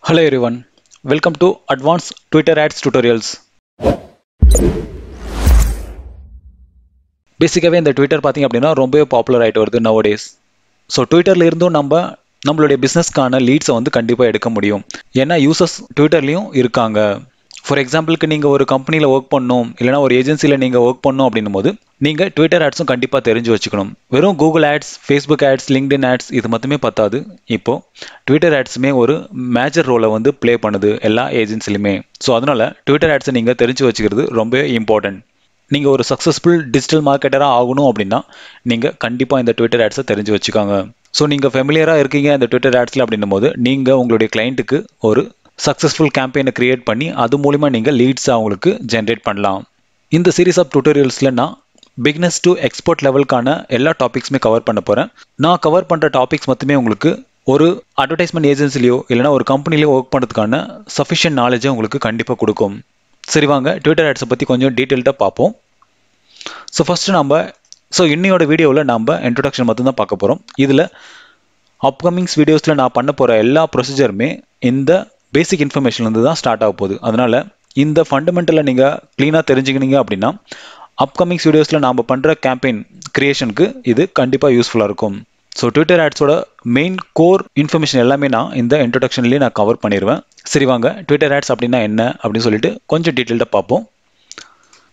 Hello everyone, welcome to Advanced Twitter Ads Tutorials. பேசிக்காவே இந்த Twitter பார்த்தீங்க அப்படின்னா ரொம்பவே பாப்புலர் ஆகிட்டு வருது nowadays. ஸோ ட்விட்டர்ல இருந்தும் நம்மளுடைய பிஸ்னஸ்க்கான லீட்ஸை வந்து கண்டிப்பாக எடுக்க முடியும். ஏன்னா யூசர்ஸ் ட்விட்டர்லையும் இருக்காங்க. ஃபார் எக்ஸாம்பிளுக்கு நீங்கள் ஒரு கம்பெனியில் ஒர்க் பண்ணணும் இல்லைனா ஒரு ஏஜென்சியில் நீங்கள் ஒர்க் பண்ணணும் அப்படின்னும் போது நீங்கள் ட்விட்டர் ஆட்ஸும் கண்டிப்பாக தெரிஞ்சு வச்சுக்கணும். வெறும் Google ads, Facebook ads, LinkedIn ads இது மட்டுமே பத்தாது. இப்போது ட்விட்டர் ஆட்ஸுமே ஒரு மேஜர் ரோலை வந்து ப்ளே பண்ணுது எல்லா ஏஜென்சிலுமே. ஸோ அதனால் ட்விட்டர் ஆட்ஸை நீங்கள் தெரிஞ்சு வச்சுக்கிறது ரொம்ப இம்பார்ட்டன்ட். நீங்கள் ஒரு சக்ஸஸ்ஃபுல் டிஜிட்டல் மார்க்கெட்டராக ஆகணும் அப்படின்னா நீங்கள் கண்டிப்பாக இந்த ட்விட்டர் ஆட்ஸை தெரிஞ்சு வச்சுக்காங்க. ஸோ நீங்கள் ஃபெமிலியராக இருக்கீங்க இந்த ட்விட்டர் ஆட்ஸில் அப்படின்னும் போது நீங்கள் உங்களுடைய கிளைண்ட்டுக்கு ஒரு சக்ஸஸ்ஃபுல் கேம்பெயினை கிரியேட் பண்ணி அது மூலிமா நீங்கள் லீட்ஸை அவங்களுக்கு ஜென்ரேட் பண்ணலாம். இந்த சீரீஸ் ஆஃப் டுட்டோரியல்ஸில் நான் பிகினர்ஸ் டு எக்ஸ்பர்ட் லெவலுக்கான எல்லா டாபிக்ஸுமே கவர் பண்ண போகிறேன். நான் கவர் பண்ணுற டாபிக்ஸ் மட்டுமே உங்களுக்கு ஒரு அட்வர்டைஸ்மெண்ட் ஏஜென்சிலையோ இல்லைனா ஒரு கம்பெனிலையோ ஒர்க் பண்ணுறதுக்கான சஃபிஷியன்ட் நாலேஜை உங்களுக்கு கண்டிப்பாக கொடுக்கும். சரி வாங்க ட்விட்டர் ஆட்ஸை பற்றி கொஞ்சம் டீட்டெயில்டாக பார்ப்போம். ஸோ இன்னையோட வீடியோவில் நம்ம இன்ட்ரொடக்ஷன் மட்டும்தான் பார்க்க போகிறோம். இதில் அப்கமிங்ஸ் வீடியோஸில் நான் பண்ண போகிற எல்லா ப்ரொசீஜருமே இந்த பேசிக் இன்ஃபர்மேஷன்லேருந்து தான் ஸ்டார்ட் ஆக போகுது. அதனால் இந்த ஃபண்டமெண்டலை நீங்கள் க்ளீனாக தெரிஞ்சுக்கினீங்க அப்படின்னா அப்கமிங்ஸ் வீடியோஸில் நாம் பண்ணுற கேம்பெயின் கிரியேஷனுக்கு இது கண்டிப்பாக யூஸ்ஃபுல்லாக இருக்கும். ஸோ ட்விட்டர் ஆட்ஸோட மெயின் கோர் இன்ஃபர்மேஷன் எல்லாமே நான் இந்த இன்ட்ரொடக்ஷன்லேயே நான் கவர் பண்ணிடுவேன். சரி வாங்க ட்விட்டர் ஆட்ஸ் அப்படின்னா என்ன அப்படின்னு சொல்லிட்டு கொஞ்சம் டீட்டெயில்டாக பார்ப்போம்.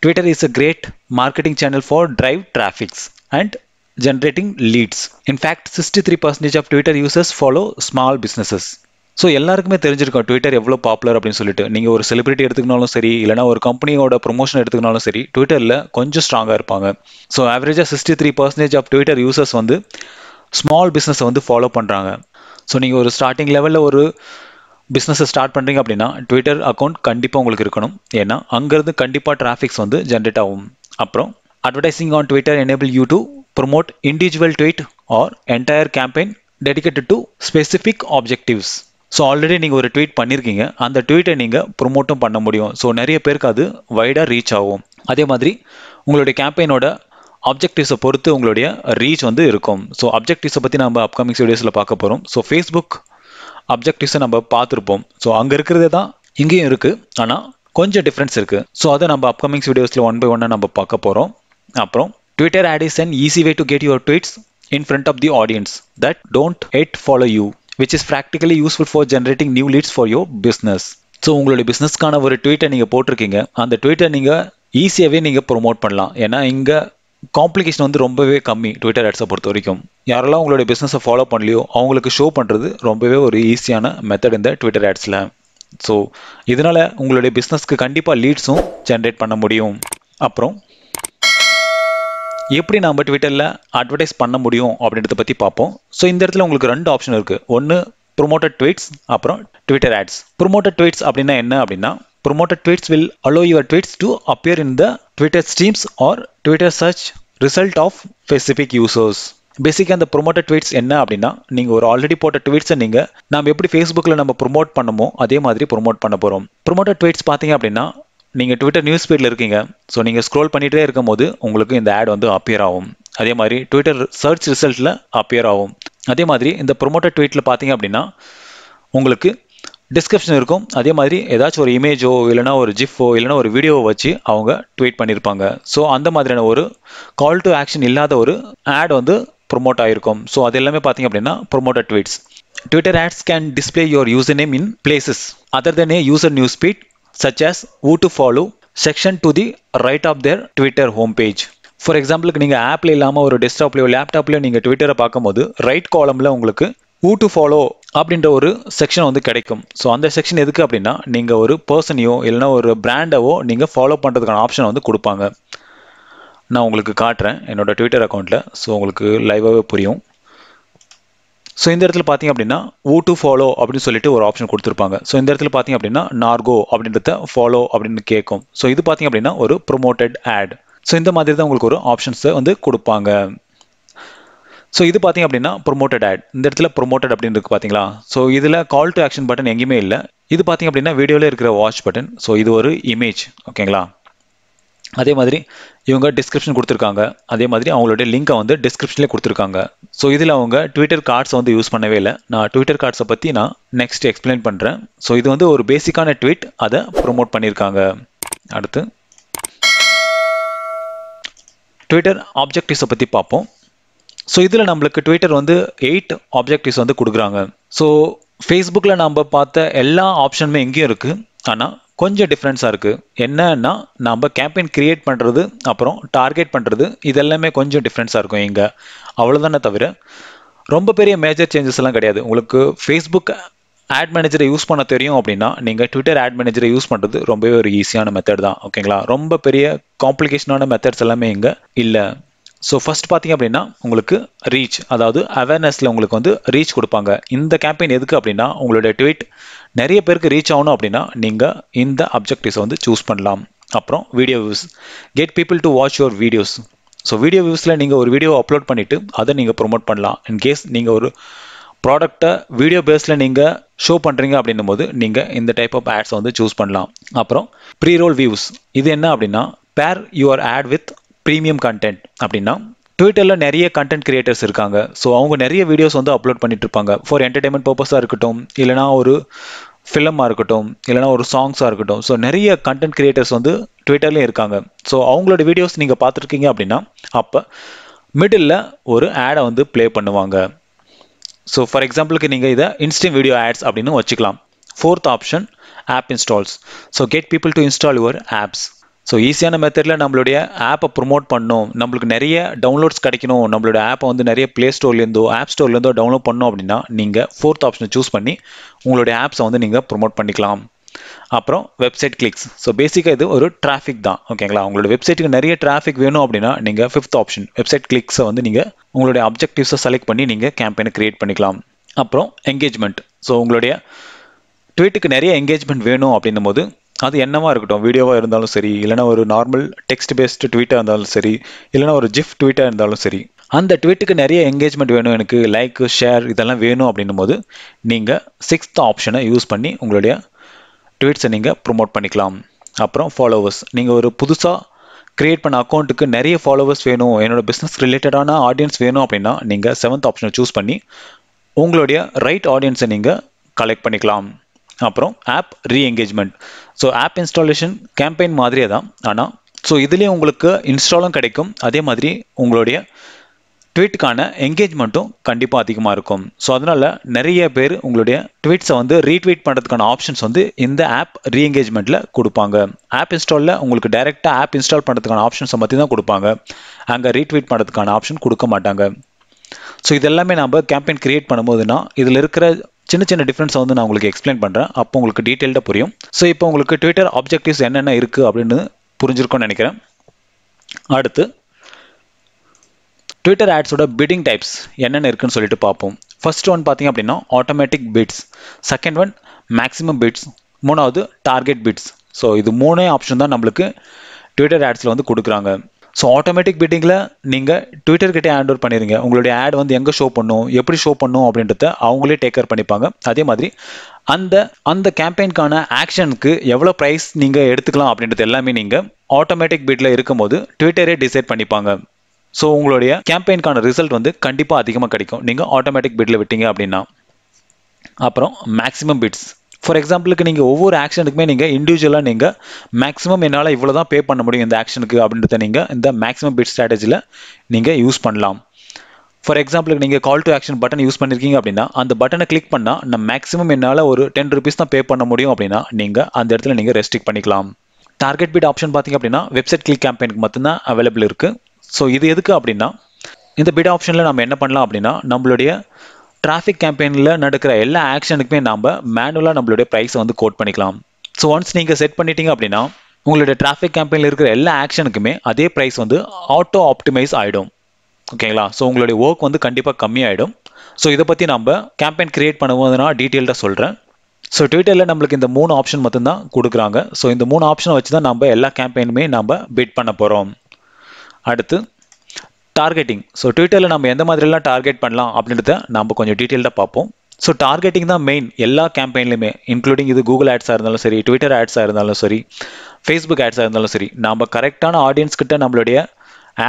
Twitter is a great marketing channel for drive traffics and generating leads. In fact, 63% of Twitter users follow small businesses. So எல்லாருக்குமே தெரிஞ்சிருக்கும் ட்விட்டர் எவ்வளோ பாப்புலர் அப்படின்னு சொல்லிட்டு. நீங்கள் ஒரு செலிபிரிட்டி எடுத்துக்கினாலும் சரி இல்லைனா ஒரு கம்பெனியோட ப்ரொமோஷன் எடுத்துக்கினாலும் சரி ட்விட்டரில் கொஞ்சம் ஸ்ட்ராங்காக இருப்பாங்க. ஸோ ஆவரேஜாக 63% ஆஃப் ட்விட்டர் யூசர்ஸ் வந்து ஸ்மால் பிஸ்னஸை வந்து ஃபாலோ பண்ணுறாங்க. ஸோ நீங்கள் ஒரு ஸ்டார்டிங் லெவலில் ஒரு பிஸ்னஸை ஸ்டார்ட் பண்ணுறீங்க அப்படின்னா ட்விட்டர் அக்கௌண்ட் கண்டிப்பாக உங்களுக்கு இருக்கணும். ஏன்னா அங்கேருந்து கண்டிப்பாக டிராஃபிக்ஸ் வந்து ஜென்ரேட் ஆகும். அப்புறம் advertising on Twitter enable you to promote individual tweet or entire campaign dedicated to specific objectives. So already நீங்கள் ஒரு ட்வீட் பண்ணியிருக்கீங்க, அந்த ட்வீட்டை நீங்கள் ப்ரொமோட்டும் பண்ண முடியும். ஸோ நிறைய பேருக்கு அது வைடாக ரீச் ஆகும். அதே மாதிரி உங்களுடைய கேம்பெயினோட ஆப்ஜெக்டிவ்ஸை பொறுத்து உங்களுடைய ரீச் வந்து இருக்கும். ஸோ ஆப்ஜெக்டிவ்ஸை பற்றி நம்ம அப்கமிங் வீடியோஸில் பார்க்க போகிறோம். ஸோ ஃபேஸ்புக் அப்ஜெக்டிவ்ஸை நம்ம பார்த்துருப்போம். ஸோ அங்கே இருக்கிறதே தான் இங்கேயும் இருக்குது, ஆனால் கொஞ்சம் டிஃப்ரென்ஸ் இருக்குது. ஸோ அதை நம்ம அப்கமிங்ஸ் வீடியோஸில் ஒன் பை ஒன்னாக நம்ம பார்க்க போகிறோம். அப்புறம் Twitter ad is an easy way to get your tweets in front of the audience that don't yet follow you which is practically useful for generating new leads for your business. So உங்களுடைய பிஸ்னஸ்க்கான ஒரு ட்வீட்டை நீங்கள் போட்டிருக்கீங்க, அந்த ட்வீட்டை நீங்கள் ஈஸியாகவே நீங்கள் promote பண்ணலாம். ஏன்னா இங்கே காம்ப்ளிகேஷன் வந்து ரொம்பவே கம்மி ட்விட்டர் ஆட்ஸை பொறுத்த வரைக்கும். யாரெல்லாம் உங்களுடைய பிஸ்னஸை ஃபாலோ பண்ணலையோ அவங்களுக்கு ஷோ பண்ணுறது ரொம்பவே ஒரு ஈஸியான மெத்தட் இந்த ட்விட்டர் ஆட்ஸில். ஸோ இதனால் உங்களுடைய பிஸ்னஸ்க்கு கண்டிப்பாக லீட்ஸும் ஜென்ரேட் பண்ண முடியும். அப்புறம் எப்படி நம்ம ட்விட்டரில் அட்வர்டைஸ் பண்ண முடியும் அப்படின்றத பற்றி பார்ப்போம். ஸோ இந்த இடத்துல உங்களுக்கு ரெண்டு ஆப்ஷன் இருக்குது. ஒன்று ப்ரொமோட்டட் ட்வீட்ஸ், அப்புறம் ட்விட்டர் ஆட்ஸ். ப்ரொமோட்டட் ட்வீட்ஸ் அப்படின்னா என்ன அப்படின்னா promoted tweets will allow your tweets to appear in the Twitter streams or Twitter search result of specific users. பேசிக்காக அந்த ப்ரொமோட்டட் ட்வீட்ஸ் என்ன அப்படின்னா நீங்கள் ஒரு ஆல்ரெடி போட்ட ட்வீட்ஸை நீங்கள் நம்ம எப்படி ஃபேஸ்புக்கில் நம்ம ப்ரொமோட் பண்ணமோ அதே மாதிரி ப்ரொமோட் பண்ண போகிறோம். ப்ரொமோட்டட் ட்வீட்ஸ் பார்த்தீங்க அப்படின்னா நீங்கள் ட்விட்டர் நியூஸ் ஃபீடில் இருக்கீங்க. ஸோ நீங்கள் ஸ்க்ரோல் பண்ணிகிட்டே இருக்கும் போது உங்களுக்கு இந்த ஆட் வந்து அப்பியர் ஆகும். அதே மாதிரி ட்விட்டர் சர்ச் ரிசல்ட்டில் அப்பியர் ஆகும். அதே மாதிரி இந்த ப்ரொமோட்டட் ட்வீட்டில் பார்த்தீங்க அப்படின்னா உங்களுக்கு டிஸ்கிரிப்ஷன் இருக்கும். அதே மாதிரி ஏதாச்சும் ஒரு இமேஜோ இல்லைனா ஒரு ஜிஃபோ இல்லைனா ஒரு வீடியோவை வச்சு அவங்க ட்வீட் பண்ணியிருப்பாங்க. ஸோ அந்த மாதிரியான ஒரு கால் டு ஆக்ஷன் இல்லாத ஒரு ஆட் வந்து ப்ரொமோட் ஆகிருக்கும். ஸோ அது எல்லாமே பார்த்தீங்க அப்படின்னா promoted tweets. Twitter ads can display your user name in places other than a user news feed such as who to follow section to the right of their Twitter home page. For எக்ஸாம்பிளுக்கு நீங்கள் ஆப்பில் இல்லாமல் ஒரு டெஸ்க்டாப்லையோ லேப்டாப்லையோ நீங்கள் ட்விட்டரை பார்க்கும்போது right காலமில் உங்களுக்கு who to follow அப்படின்ற ஒரு செக்ஷன் வந்து கிடைக்கும். ஸோ அந்த செக்ஷன் எதுக்கு அப்படின்னா நீங்கள் ஒரு பர்சனையோ இல்லைனா ஒரு பிராண்டவோ நீங்கள் ஃபாலோ பண்ணுறதுக்கான ஆப்ஷன் வந்து கொடுப்பாங்க. நான் உங்களுக்கு காட்டுறேன் என்னோட ட்விட்டர் அக்கௌண்ட்டில். ஸோ உங்களுக்கு லைவாகவே புரியும். ஸோ இந்த இடத்துல பார்த்தீங்க அப்படின்னா who to follow அப்படின்னு சொல்லிட்டு ஒரு ஆப்ஷன் கொடுத்துருப்பாங்க. ஸோ இந்த இடத்துல பார்த்தீங்க அப்படின்னா நார்கோ அப்படின்றத ஃபாலோ அப்படின்னு கேட்கும். ஸோ இது பார்த்தீங்க அப்படின்னா ஒரு ப்ரொமோட்டட் ஆட். ஸோ இந்த மாதிரி தான் உங்களுக்கு ஒரு ஆப்ஷன்ஸை வந்து கொடுப்பாங்க. ஸோ இது பார்த்தீங்க அப்படின்னா ப்ரொமோட்டட் ஆட். இந்த இடத்துல ப்ரொமோட்டட் அப்படின்னு இருக்கு பார்த்தீங்களா. ஸோ இதில் கால் டு ஆக்ஷன் பட்டன் எங்கேயுமே இல்லை. இது பார்த்தீங்க அப்படின்னா வீடியோவில் இருக்கிற வாட்ச் பட்டன். ஸோ இது ஒரு இமேஜ், ஓகேங்களா. அதே மாதிரி இவங்க டிஸ்கிரிப்ஷன் கொடுத்துருக்காங்க, அதே மாதிரி அவங்களுடைய லிங்கை வந்து டிஸ்கிரிப்ஷன்லேயே கொடுத்துருக்காங்க. ஸோ இதில் அவங்க ட்விட்டர் கார்ட்ஸ் வந்து யூஸ் பண்ணவே இல்லை. நான் ட்விட்டர் கார்ட்ஸை பற்றி நான் நெக்ஸ்ட் எக்ஸ்பிளைன் பண்ணுறேன். ஸோ இது வந்து ஒரு பேசிக்கான ட்வீட், அதை ப்ரொமோட் பண்ணியிருக்காங்க. அடுத்து ட்விட்டர் ஆப்ஜெக்டிவ்ஸை பற்றி பார்ப்போம். ஸோ இதில் நம்மளுக்கு ட்விட்டர் வந்து 8 ஆப்ஜெக்டிவ்ஸ் வந்து கொடுக்குறாங்க. ஸோ ஃபேஸ்புக்கில் நம்ம பார்த்த எல்லா ஆப்ஷனுமே எங்கேயும் இருக்குது, ஆனால் கொஞ்சம் டிஃப்ரென்ஸாக இருக்குது. என்னன்னா நம்ம கேம்பெயின் கிரியேட் பண்ணுறது அப்புறம் டார்கெட் பண்ணுறது இதெல்லாமே கொஞ்சம் டிஃப்ரென்ஸாக இருக்கும் இங்கே, அவ்வளோதானே தவிர ரொம்ப பெரிய மேஜர் சேஞ்சஸ் எல்லாம் கிடையாது. உங்களுக்கு ஃபேஸ்புக் ஆட் மேனேஜரை யூஸ் பண்ண தெரியும் அப்படின்னா நீங்கள் ட்விட்டர் ஆட் மேனேஜரை யூஸ் பண்ணுறது ரொம்பவே ஒரு ஈஸியான மெத்தட் தான். ஓகேங்களா, ரொம்ப பெரிய காம்ப்ளிகேஷனான மெத்தட்ஸ் எல்லாமே இங்கே இல்லை. ஸோ ஃபர்ஸ்ட் பார்த்தீங்க அப்படின்னா உங்களுக்கு ரீச், அதாவது அவேர்னஸில் உங்களுக்கு வந்து ரீச் கொடுப்பாங்க. இந்த கேம்பெயின் எதுக்கு அப்படின்னா உங்களுடைய ட்வீட் நிறைய பேருக்கு ரீச் ஆகணும் அப்படின்னா நீங்கள் இந்த அப்ஜெக்டிவ்ஸை வந்து சூஸ் பண்ணலாம். அப்புறம் video views, get people to watch your videos. So video வியூஸில் நீங்கள் ஒரு வீடியோ அப்லோட் பண்ணிவிட்டு அதை நீங்கள் ப்ரொமோட் பண்ணலாம். இன்கேஸ் நீங்கள் ஒரு ப்ராடக்டை வீடியோ பேஸில் நீங்கள் ஷோ பண்ணுறீங்க அப்படின்னும் போது நீங்கள் இந்த டைப் ஆஃப் ஆட்ஸை வந்து சூஸ் பண்ணலாம். அப்புறம் ப்ரீ ரோல் வியூஸ், இது என்ன அப்படின்னா pair your ad with premium content. அப்படின்னா ட்விட்டரில் நிறைய கண்டென்ட் கிரியேட்டர்ஸ் இருக்காங்க. ஸோ அவங்க நிறைய வீடியோஸ் வந்து அப்லோட் பண்ணிட்டு இருப்பாங்க. ஃபார் என்டர்டைன்மெண்ட் பர்பஸாக இருக்கட்டும், இல்லைனா ஒரு ஃபிலிமாக இருக்கட்டும், இல்லைனா ஒரு சாங்ஸாக இருக்கட்டும். ஸோ நிறைய கண்டென்ட் கிரியேட்டர்ஸ் வந்து ட்விட்டர்லேயும் இருக்காங்க. ஸோ அவங்களோட வீடியோஸ் நீங்கள் பார்த்துருக்கீங்க அப்படின்னா அப்போ மிடில் ஒரு ஆடை வந்து ப்ளே பண்ணுவாங்க. ஸோ ஃபார் எக்ஸாம்பிளுக்கு நீங்கள் இதை இன்ஸ்டன்ட் வீடியோ ஆட்ஸ் அப்படின்னு வச்சுக்கலாம். Fourth option app installs. So get people to install your apps. So ஈஸியான மெத்தடில் நம்மளுடைய ஆப்பை ப்ரொமோட் பண்ணணும், நம்மளுக்கு நிறைய டவுன்லோட்ஸ் கிடைக்கணும், நம்மளோட ஆப்பை வந்து நிறைய ப்ளே ஸ்டோர்லேருந்தோ ஆப் ஸ்டோர்லேருந்தோ டவுன்லோட் பண்ணணும் அப்படின்னா நீங்கள் ஃபோர்த் ஆப்ஷனை சூஸ் பண்ணி உங்களுடைய ஆப்ஸை வந்து நீங்கள் ப்ரொமோட் பண்ணிக்கலாம். அப்புறம் வெப்சைட் கிளிக்ஸ். ஸோ பேசிக்காக இது ஒரு டிராஃபிக் தான். ஓகேங்களா, உங்களோட வெப்சைட்டுக்கு நிறைய டிராஃபிக் வேணும் அப்படின்னா நீங்கள் ஃபிஃப்த் ஆப்ஷன் வெப்சைட் கிளிக்ஸை வந்து நீங்கள் உங்களுடைய அப்ஜெக்டிவ்ஸை செலக்ட் பண்ணி நீங்கள் கேம்பெயினை கிரியேட் பண்ணிக்கலாம். அப்புறம் என்கேஜ்மெண்ட். ஸோ உங்களுடைய ட்வீட்டுக்கு நிறைய என்கேஜ்மெண்ட் வேணும் அப்படின்னும் போது அது என்னவா இருக்கட்டும், வீடியோவாக இருந்தாலும் சரி, இல்லைனா ஒரு நார்மல் டெக்ஸ்ட் பேஸ்டு ட்வீட்டாக இருந்தாலும் சரி, இல்லைனா ஒரு ஜிஃப் ட்வீட்டாக இருந்தாலும் சரி, அந்த ட்வீட்டுக்கு நிறைய என்கேஜ்மெண்ட் வேணும், எனக்கு லைக் ஷேர் இதெல்லாம் வேணும் அப்படின்னும் போது நீங்கள் சிக்ஸ்த் ஆப்ஷனை யூஸ் பண்ணி உங்களுடைய ட்வீட்ஸை நீங்கள் ப்ரொமோட் பண்ணிக்கலாம். அப்புறம் ஃபாலோவர்ஸ், நீங்கள் ஒரு புதுசாக கிரியேட் பண்ண அக்கௌண்ட்டுக்கு நிறைய ஃபாலோவர்ஸ் வேணும், என்னோட பிஸ்னஸ் ரிலேட்டடான ஆடியன்ஸ் வேணும் அப்படின்னா நீங்கள் செவன்த் ஆப்ஷனை சூஸ் பண்ணி உங்களுடைய ரைட் ஆடியன்ஸை நீங்கள் கலெக்ட் பண்ணிக்கலாம். அப்புறம் app reengagement. So app installation campaign மாதிரியே தான், ஆனால் ஸோ இதுலேயும் உங்களுக்கு இன்ஸ்டாலும் கிடைக்கும், அதே மாதிரி உங்களுடைய ட்வீட்டுக்கான என்கேஜ்மெண்ட்டும் கண்டிப்பாக அதிகமாக இருக்கும். ஸோ அதனால் நிறைய பேர் உங்களுடைய ட்வீட்ஸை வந்து ரீட்வீட் பண்ணுறதுக்கான ஆப்ஷன்ஸ் வந்து இந்த ஆப் ரீஎங்கேஜ்மெண்ட்டில் கொடுப்பாங்க. ஆப் இன்ஸ்டாலில் உங்களுக்கு டைரெக்டாக ஆப் இன்ஸ்டால் பண்ணுறதுக்கான ஆப்ஷன்ஸை பற்றி தான் கொடுப்பாங்க, அங்கே ரீட்வீட் பண்ணுறதுக்கான ஆப்ஷன் கொடுக்க மாட்டாங்க. ஸோ இதெல்லாமே நம்ம கேம்பெயின் கிரியேட் பண்ணும்போதுனா இதில் இருக்கிற சின்ன சின்ன டிஃப்ரென்ஸை வந்து நான் உங்களுக்கு எக்ஸ்பிளைன் பண்ணுறேன், அப்போ உங்களுக்கு டீட்டெயில்டாக புரியும். ஸோ இப்போ உங்களுக்கு ட்விட்டர் ஆப்ஜெக்டிவ்ஸ் என்னென்ன இருக்குது அப்படின்னு புரிஞ்சிருக்கும்னு நினைக்கிறேன். அடுத்து ட்விட்டர் ஆட்ஸோட பிட்டிங் டைப்ஸ் என்னென்ன இருக்குன்னு சொல்லிட்டு பார்ப்போம். ஃபர்ஸ்ட் ஒன் பார்த்தீங்க அப்படின்னா automatic bits, second one maximum bits, மூணாவது டார்கெட் பிட்ஸ். ஸோ இது மூணே ஆப்ஷன் தான் நம்மளுக்கு ட்விட்டர் ஆட்ஸில் வந்து கொடுக்குறாங்க. ஸோ ஆட்டோமேட்டிக் பிட்டிங்கில் நீங்கள் ட்விட்டர்கிட்டே ஹேண்ட் ஓவர் பண்ணிடுங்க, உங்களுடைய ஆட் வந்து எங்கே ஷோ பண்ணும், எப்படி ஷோ பண்ணும் அப்படின்றத அவங்களே டேக் கேர் பண்ணிப்பாங்க. அதே மாதிரி அந்த கேம்பெயின்கான ஆக்ஷனுக்கு எவ்வளோ ப்ரைஸ் நீங்கள் எடுத்துக்கலாம் அப்படின்றது எல்லாமே நீங்கள் ஆட்டோமேட்டிக் பிட்டில் இருக்கும்போது ட்விட்டரே டிசைட் பண்ணிப்பாங்க. ஸோ உங்களுடைய கேம்பெயின்கான ரிசல்ட் வந்து கண்டிப்பாக அதிகமாக கிடைக்கும் நீங்கள் ஆட்டோமேட்டிக் பிட்டில் விட்டீங்க அப்படின்னா. அப்புறம் மேக்ஸிமம் பிட்ஸ். ஃபார் எக்ஸாம்பிளுக்கு நீங்கள் ஒவ்வொரு ஆக்ஷனுக்குமே நீங்கள் இண்டிவிஜுவலாக நீங்கள் மேக்ஸிமம் என்னால் இவ்வளோ தான் பே பண்ண முடியும் இந்த ஆக்ஷனுக்கு அப்படின்றத நீங்கள் இந்த மேக்ஸிமம் பிட் ஸ்ட்ராட்டஜியில் நீங்கள் யூஸ் பண்ணலாம். ஃபார் எக்ஸாம்பிளுக்கு நீங்கள் கால் டு ஆக்ஷன் பட்டன் யூஸ் பண்ணியிருக்கீங்க அப்படின்னா அந்த பட்டனை கிளிக் பண்ணால் நான் மேக்ஸிமம் என்னால் ஒரு 10 rupees தான் பே பண்ண முடியும் அப்படின்னா நீங்கள் அந்த இடத்துல நீங்கள் ரெஸ்ட்ரிக்ட் பண்ணிக்கலாம். டார்கெட் பிட் ஆப்ஷன் பார்த்தீங்க அப்படின்னா வெப்சைட் கிளிக் கேம்பெயினுக்கு மட்டும்தான் அவைலபிள் இருக்குது. ஸோ இது எதுக்கு அப்படின்னா இந்த பிட் ஆப்ஷனில் நம்ம என்ன பண்ணலாம் அப்படின்னா நம்மளுடைய டிராஃபிக் கேம்பெயினில் நடக்கிற எல்லா ஆக்ஷனுக்குமே நம்ம மேனுவலாக நம்மளுடைய ப்ரைஸை வந்து கோட் பண்ணிக்கலாம். ஸோ ஒன்ஸ் நீங்கள் செட் பண்ணிட்டீங்க அப்படின்னா உங்களுடைய டிராஃபிக் கேம்பெயினில் இருக்கிற எல்லா ஆக்ஷனுக்குமே அதே ப்ரைஸ் வந்து ஆட்டோ ஆப்டிமைஸ் ஆகிடும். ஓகேங்களா, ஸோ உங்களுடைய ஒர்க் வந்து கண்டிப்பாக கம்மியாகிடும். ஸோ இதை பற்றி நம்ம கேம்பெயின் கிரியேட் பண்ணும்போது நான் டீட்டெயில்டாக சொல்கிறேன். ஸோ ட்விட்டரில் நம்மளுக்கு இந்த 3 ஆப்ஷன் மட்டும்தான் கொடுக்குறாங்க. ஸோ இந்த 3 ஆப்ஷனை வச்சு தான் நம்ம எல்லா கேம்பெயினுமே நம்ம பிட் பண்ண போகிறோம். அடுத்து டார்கெட்டிங். ஸோ ட்விட்டரில் நம்ம எந்த மாதிரிலாம் டார்கெட் பண்ணலாம் அப்படின்றத நம்ம கொஞ்சம் டீட்டெயில்டாக பார்ப்போம். ஸோ டார்கெட்டிங் தான் மெயின் எல்லா கேம்பெயின்லையுமே, இன்க்ளூடிங் இது கூகுள் ஆட்ஸாக இருந்தாலும் சரி, ட்விட்டர் ஆட்ஸாக இருந்தாலும் சரி, ஃபேஸ்புக் ஆட்ஸாக இருந்தாலும் சரி, நம்ம கரெக்டான ஆடியன்ஸ் கிட்ட நம்மளுடைய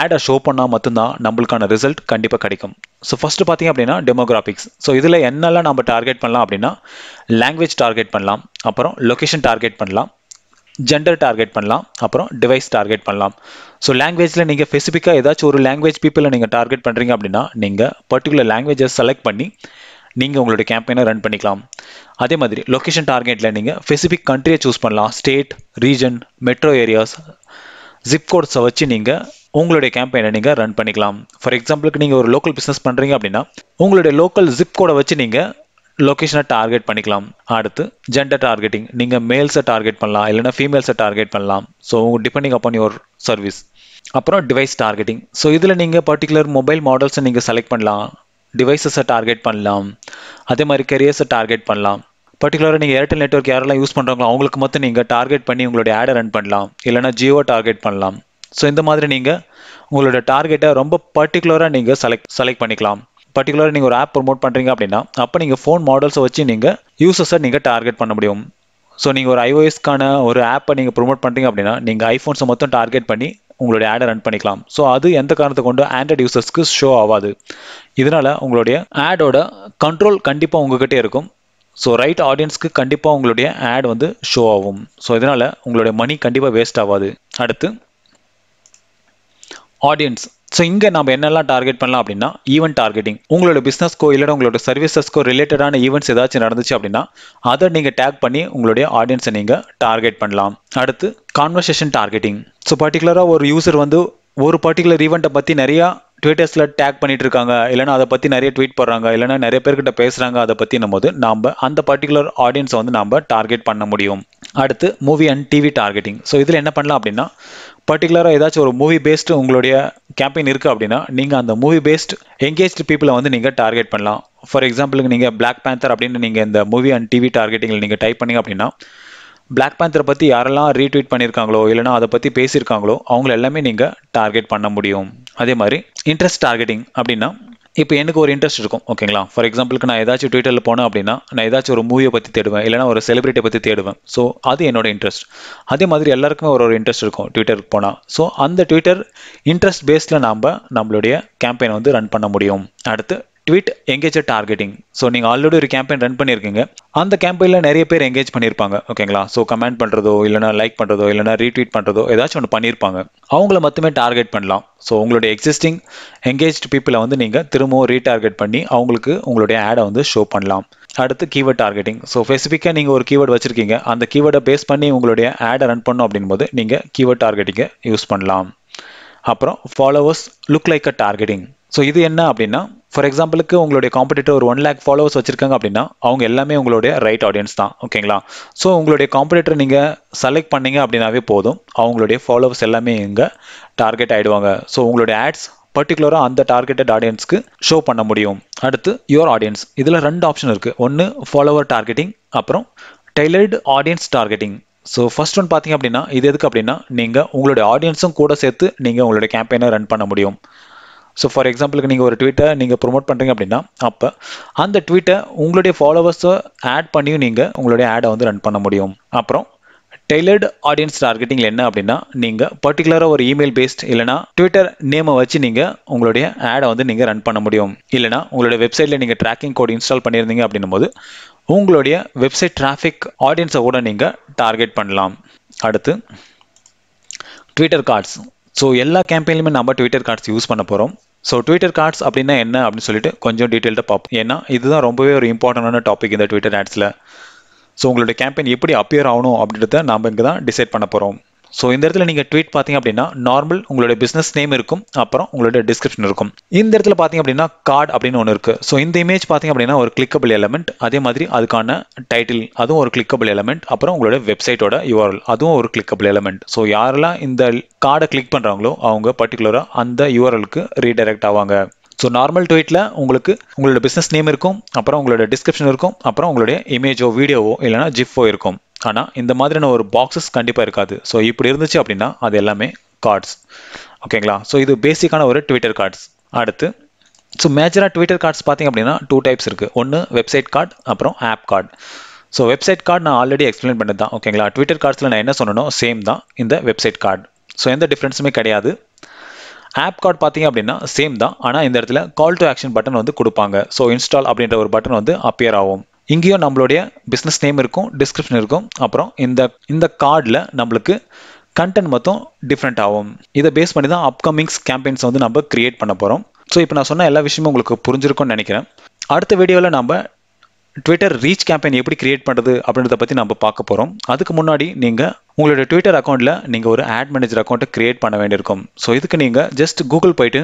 ஆடை ஷோ பண்ணால் மட்டும்தான் நம்மளுக்கான ரிசல்ட் கண்டிப்பாக கிடைக்கும். ஸோ ஃபஸ்ட்டு பார்த்தீங்க அப்படின்னா டெமோகிராபிக்ஸ். ஸோ இதில் என்னெல்லாம் நம்ம டார்கெட் பண்ணலாம் அப்படின்னா, லாங்குவேஜ் டார்கெட் பண்ணலாம், அப்புறம் லொக்கேஷன் டார்கெட் பண்ணலாம், ஜெண்டர் டார்கெட் பண்ணலாம், அப்புறம் டிவைஸ் டார்கெட் பண்ணலாம். ஸோ லாங்குவேஜில் நீங்கள் ஸ்பெசிஃபிக்காக ஏதாச்சும் ஒரு லாங்குவேஜ் பீப்புளை நீங்கள் டார்கெட் பண்ணுறீங்க அப்படின்னா நீங்கள் பர்டிகுலர் லாங்குவேஜை செலக்ட் பண்ணி நீங்கள் உங்களுடைய கேம்பெயினை ரன் பண்ணிக்கலாம். அதே மாதிரி லொக்கேஷன் டார்கெட்டில் நீங்கள் ஸ்பெசிஃபிக் கண்ட்ரியை சூஸ் பண்ணலாம். State, region, metro areas, zip கோட்ஸை வச்சு நீங்கள் உங்களுடைய கேம்பெயினை நீங்கள் ரன் பண்ணிக்கலாம். ஃபார் எக்ஸாம்பிளுக்கு நீங்கள் ஒரு லோக்கல் பிஸ்னஸ் பண்ணுறீங்க அப்படின்னா உங்களுடைய லோக்கல் ஜிப் கோடை வச்சு நீங்கள் லொக்கேஷனை டார்கெட் பண்ணிக்கலாம். அடுத்து ஜெண்டர் டார்கெட்டிங், நீங்கள் மேல்ஸை டார்கெட் பண்ணலாம், இல்லைனா ஃபீமேல்ஸை டார்கெட் பண்ணலாம். So depending upon your service. அப்புறம் டிவைஸ் டார்கெட்டிங். ஸோ இதில் நீங்கள் பர்டிகுலர் மொபைல் மாடல்ஸை நீங்கள் செலக்ட் பண்ணலாம், டிவைசஸை டார்கெட் பண்ணலாம், அதே மாதிரி கெரியர்ஸை டார்கெட் பண்ணலாம். பர்டிகுலராக நீங்கள் ஏர்டெல் நெட்வொர்க் யாரெல்லாம் யூஸ் பண்ணுறாங்களோ அவங்களுக்கு மட்டும் நீங்கள் டார்கெட் பண்ணி உங்களுடைய ஆடை ரன் பண்ணலாம், இல்லைனா ஜியோ டார்கெட் பண்ணலாம். ஸோ இந்த மாதிரி நீங்கள் உங்களோட டார்கெட்டை ரொம்ப பர்டிகுலராக நீங்கள் செலக்ட் பண்ணிக்கலாம். பர்டிகுலராக நீங்கள் ஒரு ஆப் ப்ரொமோட் பண்ணுறீங்க அப்படின்னா அப்போ நீங்கள் ஃபோன் மாடல்ஸை வச்சு நீங்கள் யூசர்ஸை நீங்கள் டார்கெட் பண்ண முடியும். ஸோ நீங்கள் ஒரு iOS-க்கான ஒரு ஆப்பை நீங்கள் ப்ரொமோட் பண்ணுறீங்க அப்படின்னா நீங்கள் ஐஃபோன்ஸை மொத்தம் டார்கெட் பண்ணி உங்களுடைய ஆடை ரன் பண்ணிக்கலாம். ஸோ அது எந்த காரணத்தை கொண்டு ஆண்ட்ராய்டு யூசர்ஸ்க்கு ஷோ ஆகாது. இதனால் உங்களுடைய ஆடோட கண்ட்ரோல் கண்டிப்பாக உங்ககிட்டே இருக்கும். ஸோ ரைட் ஆடியன்ஸ்க்கு கண்டிப்பாக உங்களுடைய ஆட் வந்து ஷோ ஆகும். ஸோ இதனால் உங்களுடைய மணி கண்டிப்பாக வேஸ்ட் ஆகாது. அடுத்து ஆடியன்ஸ். ஸோ இங்கே நம்ம என்னெல்லாம் டார்கெட் பண்ணலாம் அப்படின்னா, ஈவெண்ட் டார்கெட்டிங். உங்களோட பிஸ்னஸ்க்கோ இல்லைனா உங்களோட சர்வீசஸ்க்கோ ரிலேட்டடான ஈவெண்ட்ஸ் ஏதாச்சும் நடந்துச்சு அப்படின்னா அதை நீங்கள் டேக் பண்ணி உங்களுடைய ஆடியன்ஸை நீங்கள் டார்கெட் பண்ணலாம். அடுத்து கான்வர்சேஷன் டார்கெட்டிங். ஸோ பர்டிகுலராக ஒரு யூசர் வந்து ஒரு பர்டிகுலர் ஈவெண்ட்டை பற்றி நிறையா ட்விட்டர்ஸில் டேக் பண்ணிட்டு இருக்காங்க, இல்லைனா அதை பற்றி நிறைய ட்வீட் போடுறாங்க, இல்லைனா நிறைய பேர்கிட்ட பேசுகிறாங்க, அதை பற்றினும் போது நாம் அந்த பர்டிகுலர் ஆடியன்ஸை வந்து நாம் டார்கெட் பண்ண முடியும். அடுத்து movie and TV targeting. So இதில் என்ன பண்ணலாம் அப்படின்னா, பர்டிகுலராக ஏதாச்சும் ஒரு மூவி பேஸ்டு உங்களுடைய கேம்பெயின் இருக்குது அப்படின்னா நீங்கள் அந்த மூவி பேஸ்ட் எங்கேஜ்டு பீப்புளை வந்து நீங்கள் டார்கெட் பண்ணலாம். ஃபார் எக்ஸாம்பிளுக்கு நீங்கள் பிளாக் பேந்தர் அப்படின்னு நீங்கள் இந்த மூவி அண்ட் டிவி டார்கெட்டிங்கில் நீங்கள் டைப் பண்ணிங்க அப்படின்னா பிளாக் பேந்தரை பற்றி யாரெல்லாம் ரீட்வீட் பண்ணியிருக்காங்களோ இல்லைனா அதை பற்றி பேசியிருக்காங்களோ அவங்கள எல்லாமே நீங்கள் டார்கெட் பண்ண முடியும். அதே மாதிரி இன்ட்ரெஸ்ட் டார்கெட்டிங் அப்படின்னா, இப்போ எனக்கு ஒரு இன்ட்ரெஸ்ட் இருக்கும், ஓகேங்களா. ஃபார் எக்ஸாம்பிளுக்கு நான் ஏதாச்சும் ட்விட்டரில் போனேன் அப்படின்னா நான் ஏதாச்சும் ஒரு மூவியை பற்றி தேடுவேன், இல்லைனா ஒரு செலிபிரிட்டியை பற்றி தேடுவேன். ஸோ அது என்னோட இன்ட்ரெஸ்ட். அதே மாதிரி எல்லாருக்குமே ஒரு இன்ட்ரெஸ்ட் இருக்கும் ட்விட்டருக்கு போனால். ஸோ அந்த ட்விட்டர் இன்ட்ரெஸ்ட் பேஸில் நம்மளுடைய கேம்பெயினை வந்து ரன் பண்ண முடியும். அடுத்து ட்வீட் எங்கேஜர் டார்கெட்டிங். ஸோ நீங்கள் ஆல்ரெடி ஒரு கேம்பெயின் ரன் பண்ணியிருக்கீங்க, அந்த கேம்பெயினில் நிறைய பேர் எங்கேஜ் பண்ணியிருப்பாங்க, ஓகேங்களா. ஸோ கமெண்ட் பண்ணுறதோ இல்லைனா லைக் பண்ணுறதோ இல்லைனா ரீட்வீட் பண்ணுறதோ ஏதாச்சும் ஒன்று பண்ணியிருப்பாங்க, அவங்கள மட்டுமே டார்கெட் பண்ணலாம். ஸோ உங்களுடைய எக்ஸிஸ்டிங் எங்கேஜ்டு பீப்புளை வந்து நீங்கள் திரும்பவும் ரீடார்கெட் பண்ணி அவங்களுக்கு உங்களுடைய ஆடை வந்து ஷோ பண்ணலாம். அடுத்து கீவேர்ட் டார்கெட்டிங். ஸோ ஸ்பெசிஃபிக்காக நீங்கள் ஒரு கீவேர்டு வச்சுருக்கீங்க, அந்த கீவேர்டை பேஸ் பண்ணி உங்களுடைய ஆடை ரன் பண்ணணும் அப்படின்போது நீங்கள் கீவேர்ட் டார்கெட்டிங்கை யூஸ் பண்ணலாம். அப்புறம் ஃபாலோவர்ஸ் லுக் லைக் அ டார்கெட்டிங். ஸோ இது என்ன அப்படின்னா, ஃபார் எக்ஸாம்பிளுக்கு உங்களுடைய காம்படிட்டர் ஒரு 1 lakh ஃபாலோவர்ஸ் வச்சிருக்காங்க அப்படின்னா அவங்க எல்லாமே உங்களுடைய ரைட் ஆடியன்ஸ் தான், ஓகேங்களா. ஸோ உங்களுடைய காம்படிட்டர் நீங்கள் செலக்ட் பண்ணீங்க அப்படின்னாவே போதும், அவங்களுடைய ஃபாலோவர்ஸ் எல்லாமே இங்கே டார்கெட் ஆகிடுவாங்க. ஸோ உங்களுடைய ஆட்ஸ் பர்டிகுலராக அந்த டார்கெட்டட் ஆடியன்ஸ்க்கு ஷோ பண்ண முடியும். அடுத்து யுவர் ஆடியன்ஸ். இதில் 2 ஆப்ஷன் இருக்குது. ஒன்று ஃபாலோவர் டார்கெட்டிங், அப்புறம் tailored audience targeting. So first one பார்த்தீங்க அப்படின்னா இது எதுக்கு அப்படின்னா நீங்கள் உங்களுடைய ஆடியன்ஸும் கூட சேர்த்து நீங்கள் உங்களுடைய கேம்பெயினை ரன் பண்ண முடியும். ஸோ ஃபார் எக்ஸாம்பிளுக்கு நீங்கள் ஒரு ட்வீட்டை நீங்கள் ப்ரொமோட் பண்ணுறீங்க அப்படின்னா அப்போ அந்த ட்வீட்டை உங்களுடைய ஃபாலோவர்ஸை ஆட் பண்ணியும் நீங்கள் உங்களுடைய ஆடை வந்து ரன் பண்ண முடியும். அப்புறம் டெய்லர்டு ஆடியன்ஸ் டார்கெட்டிங்கில் என்ன அப்படின்னா நீங்கள் பர்டிகுலராக ஒரு இமெயில் பேஸ்ட் இல்லைனா ட்விட்டர் நேமை வச்சு நீங்கள் உங்களுடைய ஆடை வந்து நீங்கள் ரன் பண்ண முடியும். இல்லைனா உங்களுடைய வெப்சைட்டில் நீங்கள் ட்ராக்கிங் கோட் இன்ஸ்டால் பண்ணியிருந்தீங்க அப்படின்னும் போது உங்களுடைய வெப்சைட் டிராஃபிக் ஆடியன்ஸை கூட நீங்கள் டார்கெட் பண்ணலாம். அடுத்து ட்விட்டர் கார்ட்ஸ். ஸோ எல்லா கேம்பெயின்லையுமே நம்ம ட்விட்டர் கார்ட்ஸ் யூஸ் பண்ண போகிறோம். ஸோ ட்விட்டர் கார்ட்ஸ் அப்படின்னா என்ன அப்படின்னு சொல்லிட்டு கொஞ்சம் டீட்டெயில்டாக பார்ப்போம். ஏன்னா இதுதான் ரொம்பவே ஒரு இம்பார்ட்டண்டான டாபிக் இந்த ட்விட்டர் ஆட்ஸில். ஸோ உங்களுடைய கேம்பெயின் எப்படி அப்பியர் ஆகணும் அப்படின்றத நம்ம இங்கே தான் டிசைட் பண்ண போகிறோம். ஸோ இந்த இடத்துல நீங்கள் ட்வீட் பார்த்தீங்க அப்படின்னா நார்மல் உங்களுடைய பிஸ்னஸ் நேம் இருக்கும், அப்புறம் உங்களுடைய டிஸ்கிரிப்ஷன் இருக்கும். இந்த இடத்துல பார்த்தீங்க அப்படின்னா கார்டு அப்படின்னு ஒன்று இருக்குது. ஸோ இந்த இமேஜ் பார்த்தீங்க அப்படின்னா ஒரு கிளிக்கபிள் எலமெண்ட், அதே மாதிரி அதுக்கான டைட்டில் அதுவும் ஒரு கிளிக்கபிள் எலமெண்ட், அப்புறம் உங்களோட வெப்சைட்டோட URL அதுவும் ஒரு கிளிக்கபிள் எலமெண்ட். ஸோ யாரெல்லாம் இந்த கார்டை கிளிக் பண்ணுறாங்களோ அவங்க பர்டிகுலராக அந்த URLக்கு ரீடைரக்ட் ஆவாங்க. ஸோ நார்மல் ட்வீட்டில் உங்களோட பிஸ்னஸ் நேம் இருக்கும், அப்புறம் உங்களோட டிஸ்கிரிப்ஷன் இருக்கும், அப்புறம் உங்களுடைய இமேஜோ வீடியோவோ இல்லைனா ஜிஃபோ இருக்கும். ஆனால் இந்த மாதிரியான ஒரு பாக்ஸஸ் கண்டிப்பாக இருக்காது. ஸோ இப்படி இருந்துச்சு அப்படின்னா அது எல்லாமே கார்ட்ஸ், ஓகேங்களா. ஸோ இது பேசிக்கான ஒரு ட்விட்டர் கார்ட்ஸ். அடுத்து ஸோ மேஜராக ட்விட்டர் கார்ட்ஸ் பார்த்தீங்க அப்படின்னா 2 டைப்ஸ் இருக்குது. ஒன்று வெப்சைட் கார்டு, அப்புறம் app card. So website card நான் ஆல்ரெடி எக்ஸ்பிளைன் பண்ணது தான், ஓகேங்களா. ட்விட்டர் கார்ட்ஸில் நான் என்ன சொன்னனோ சேம் தான் இந்த வெப்சைட் கார்டு. ஸோ எந்த டிஃப்ரென்ஸுமே கிடையாது. ஆப் கார்டு பார்த்தீங்க அப்படின்னா சேம் தான், ஆனால் இந்த இடத்துல கால் டு ஆக்ஷன் பட்டன் வந்து கொடுப்பாங்க. ஸோ இன்ஸ்டால் அப்படின்ற ஒரு பட்டன் வந்து அப்பியர் ஆகும். இங்கேயும் நம்மளுடைய பிஸ்னஸ் நேம் இருக்கும், டிஸ்கிரிப்ஷன் இருக்கும். அப்புறம் இந்த கார்டில் நம்மளுக்கு கண்டென்ட் மொத்தம் டிஃப்ரெண்ட் ஆகும். இதை பேஸ் பண்ணி தான் அப்கமிங்ஸ் கேம்பெயின்ஸ் வந்து நம்ம கிரியேட் பண்ண போகிறோம். ஸோ இப்போ நான் சொன்ன எல்லா விஷயமும் உங்களுக்கு புரிஞ்சிருக்கும்னு நினைக்கிறேன். அடுத்த வீடியோவில் நம்ம ட்விட்டர் ரீச் கேம்பெயின் எப்படி கிரியேட் பண்ணுறது அப்படின்றத பற்றி நம்ம பார்க்க போகிறோம். அதுக்கு முன்னாடி நீங்கள் உங்களுடைய ட்விட்டர் அக்கௌண்ட்டில் நீங்கள் ஒரு ஆட் மேனேஜர் அக்கௌண்ட்டை கிரியேட் பண்ண வேண்டியிருக்கும். ஸோ இதுக்கு நீங்கள் ஜஸ்ட் கூகுள் போயிட்டு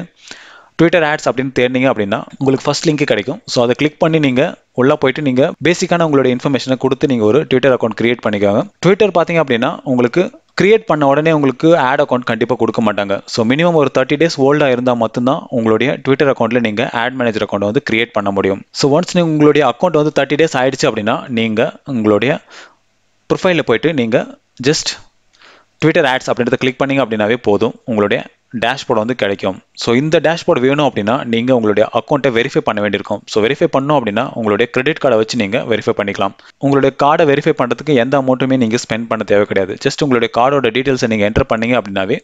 ட்விட்டர் ஆட்ஸ் அப்படின்னு தேர்ந்தீங்க அப்படின்னா உங்களுக்கு ஃபர்ஸ்ட் லிங்க் கிடைக்கும். ஸோ அதை கிளிக் பண்ணி நீங்கள் உள்ளே போயிட்டு நீங்கள் பேசிக்கான உங்களுடைய இன்ஃபர்மேஷனை கொடுத்து நீங்கள் ஒரு ட்விட்டர் அக்கௌண்ட் கிரியேட் பண்ணிக்கோங்க. ட்விட்டர் பார்த்தீங்க அப்படின்னா உங்களுக்கு கிரியேட் பண்ண உடனே உங்களுக்கு ஆட் அக்கௌண்ட் கண்டிப்பாக கொடுக்க மாட்டாங்க. ஸோ மினிமம் ஒரு 30 days ஓல்டாக இருந்தால் மட்டும்தான் உங்களுடைய ட்விட்டர் அக்கௌண்ட்டில் நீங்கள் ஆட் மேனேஜர் அக்கௌண்ட் வந்து கிரியேட் பண்ண முடியும். ஸோ ஒன்ஸ் நீங்கள் உங்களுடைய அக்கௌண்ட் வந்து 30 days ஆயிடுச்சு அப்படின்னா நீங்கள் உங்களுடைய ப்ரொஃபைலில் போயிட்டு நீங்கள் ஜஸ்ட் ட்விட்டர் ஆட்ஸ் அப்படின்றத கிளிக் பண்ணிங்க அப்படின்னாவே போதும், உங்களுடைய டேஷ்போர்டு வந்து கிடைக்கும். ஸோ இந்த டேஷ்போர்டு வேணும் அப்படின்னா நீங்கள் உங்களுடைய அக்கௌண்ட்டை வெரிஃபை பண்ண வேண்டியிருக்கும். ஸோ வெரிஃபை பண்ணணும் அப்படின்னா உங்களுடைய கிரெடிட் கார்டை வச்சு நீங்கள் வெரிஃபை பண்ணிக்கலாம். உங்களுடைய கார்டை வெரிஃபை பண்ணுறதுக்கு எந்த அமௌண்ட்டுமே நீங்கள் ஸ்பெண்ட் பண்ண தேவை கிடையாது. ஜஸ்ட் உங்களுடைய கார்டோட டீட்டெயில்ஸை நீங்கள் என்டர் பண்ணீங்க அப்படின்னாவே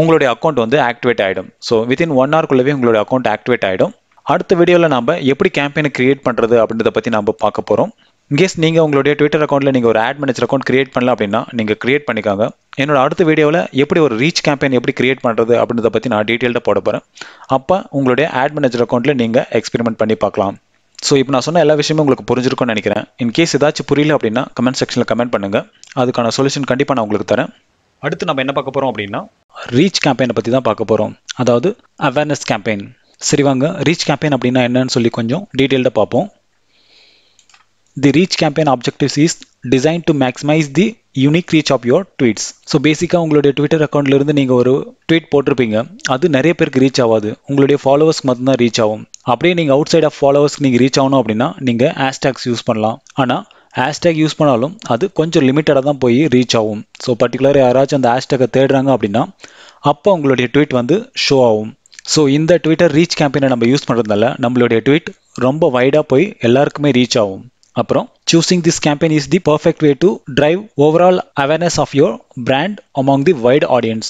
உங்களுடைய அக்கௌண்ட் வந்து ஆக்டிவேட் ஆகிடும். ஸோ வித்தின் 1 hourக்குள்ளவே உங்களுடைய அக்கௌண்ட் ஆக்டிவேட் ஆகிடும். அடுத்த வீடியோவில் நம்ம எப்படி கேம்பெயினை கிரியேட் பண்ணுறது அப்படின்றத பற்றி நம்ம பார்க்க போகிறோம். இன்கேஸ் நீங்கள் உங்களுடைய ட்விட்டர் அக்கௌண்ட்டில் நீங்கள் ஒரு ஆட் மேனேஜர் அக்கௌண்ட் கிரியேட் பண்ணல அப்படின்னா நீங்கள் கிரியேட் பண்ணிக்காங்க. என்னோட அடுத்த வீடியோவில் எப்படி ஒரு ரீச் கேம்பெயின் எப்படி கிரியேட் பண்ணுறது அப்படின்றத பற்றி நான் டீட்டெயில்டாக போட போகிறேன். அப்போ உங்களுடைய ஆட் மேனேஜர் அக்கௌண்ட்டில் நீங்கள் எக்ஸ்பெரிமெண்ட் பண்ணி பார்க்கலாம். ஸோ இப்போ நான் சொன்ன எல்லா விஷயமும் உங்களுக்கு புரிஞ்சிருக்கும்னு நினைக்கிறேன். இன்கேஸ் ஏதாச்சும் புரியல அப்படின்னா கமெண்ட் செக்ஷனில் கமெண்ட் பண்ணுங்கள், அதுக்கான சொல்யூஷன் கண்டிப்பாக நான் உங்களுக்கு தரேன். அடுத்து நம்ம என்ன பார்க்க போகிறோம் அப்படின்னா ரீச் கேம்பெயினை பற்றி தான் பார்க்க போகிறோம், அதாவது அவேர்னஸ் கேம்பெயின். சரி வாங்க, ரீச் கேம்பெயின் அப்படின்னா என்னன்னு சொல்லி கொஞ்சம் டீட்டெயில்டாக பார்ப்போம். The reach campaign objectives is designed to maximize the unique reach of your tweets. So பேசிக்காக உங்களுடைய ட்விட்டர் அக்கௌண்ட்லேருந்து நீங்கள் ஒரு ட்வீட் போட்டிருப்பீங்க, அது நிறைய பேருக்கு ரீச் ஆகாது, உங்களுடைய ஃபாலோவர்ஸ்க்கு மட்டும்தான் ரீச் ஆகும். அப்படியே நீங்கள் அவுட் சைட் ஆஃப் ஃபாலோவர்ஸ்க்கு நீங்கள் ரீச் ஆகணும் அப்படின்னா நீங்கள் ஹேஷ்டேக்ஸ் யூஸ் பண்ணலாம். ஆனால் ஹேஷ்டேக் யூஸ் பண்ணாலும் அது கொஞ்சம் லிமிட்டடாக தான் போய் ரீச் ஆகும். ஸோ பர்டிகுலர் யாராச்சும் அந்த ஹேஷ்டேக்கை தேடுறாங்க அப்படின்னா அப்போ உங்களுடைய ட்வீட் வந்து ஷோ ஆகும். ஸோ இந்த ட்விட்டர் ரீச் கேம்பெயினை நம்ம யூஸ் பண்ணுறதுனால நம்மளுடைய ட்வீட் ரொம்ப வைடாக போய் எல்லாருக்குமே ரீச் ஆகும். அப்புறம் choosing this campaign is the perfect way to drive overall awareness of your brand among the wide audience.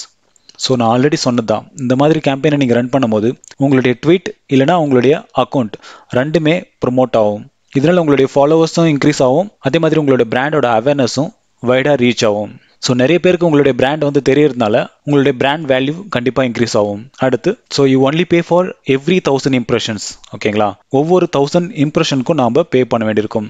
So நான் ஆல்ரெடி சொன்னதுதான், இந்த மாதிரி கேம்பெயினை நீங்கள் ரன் பண்ணும்போது உங்களுடைய ட்வீட் இல்லைனா உங்களுடைய அக்கௌண்ட் ரெண்டுமே ப்ரொமோட் ஆகும். இதனால் உங்களுடைய ஃபாலோவர்ஸும் இன்க்ரீஸ் ஆகும், அதே மாதிரி உங்களுடைய பிராண்டோட அவேர்னஸும் வைடாக ரீச் ஆகும். ஸோ நிறைய பேருக்கு உங்களுடைய பிராண்ட் வந்து தெரியறதுனால உங்களுடைய பிராண்ட் வேல்யூ கண்டிப்பாக இன்க்ரீஸ் ஆகும். அடுத்து so you only pay for every 1000 impressions, ஓகேங்களா. ஒவ்வொரு 1000 இம்ப்ரெஷனுக்கும் நாம் பே பண்ண வேண்டியிருக்கும்.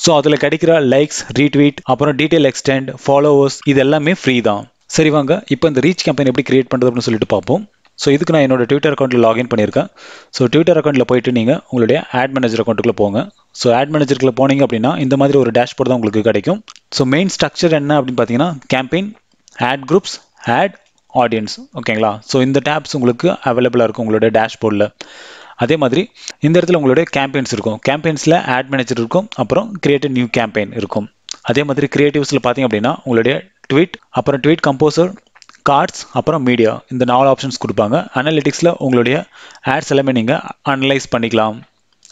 ஸோ அதில் கிடைக்கிற லைக்ஸ், ரீட்வீட், அப்புறம் டீட்டெயில் எக்ஸ்டெண்ட், ஃபாலோவர்ஸ், இது எல்லாமே ஃப்ரீ தான். சரி வாங்க, இப்போ இந்த ரீச் கேம்பெயின் எப்படி கிரியேட் பண்ணுறது அப்படின்னு சொல்லிட்டு பார்ப்போம். ஸோ இதுக்கு நான் என்னோட ட்விட்டர் அக்கௌண்ட்டில் லாகின் பண்ணியிருக்கேன். ஸோ ட்விட்டர் அக்கௌண்ட்டில் போயிட்டு நீங்கள் உங்களுடைய ஆட் மேனேஜர் அக்கௌண்ட்டுக்குள்ளே போங்க. ஸோ ஆட் மேனேஜருக்குள்ளே போனீங்க அப்படின்னா இந்த மாதிரி ஒரு டேஷ்போர்ட் தான் உங்களுக்கு கிடைக்கும். ஸோ மெயின் ஸ்ட்ரக்சர் என்ன அப்படின்னு பார்த்தீங்கன்னா campaign, ad groups, ad audience, ஓகேங்களா. ஸோ இந்த டேப்ஸ் உங்களுக்கு அவைலபிளாக இருக்கும் உங்களுடைய டேஷ்போர்டில். அதே மாதிரி இந்த இடத்துல உங்களுடைய கேம்பெயின்ஸ் இருக்கும். கேம்பெயின்ஸில் ஆட் மேனேஜர் இருக்கும், அப்புறம் கிரியேட் நியூ கேம்பெயின் இருக்கும். அதே மாதிரி கிரியேட்டிவ்ஸில் பார்த்தீங்க அப்படின்னா உங்களுடைய ட்வீட், அப்புறம் ட்வீட் கம்போசர், கார்ட்ஸ், அப்புறம் மீடியா, இந்த 4 ஆப்ஷன்ஸ் கொடுப்பாங்க. அனலிட்டிக்ஸில் உங்களுடைய ஆட்ஸ் எல்லாமே நீங்கள் அனலைஸ் பண்ணிக்கலாம்.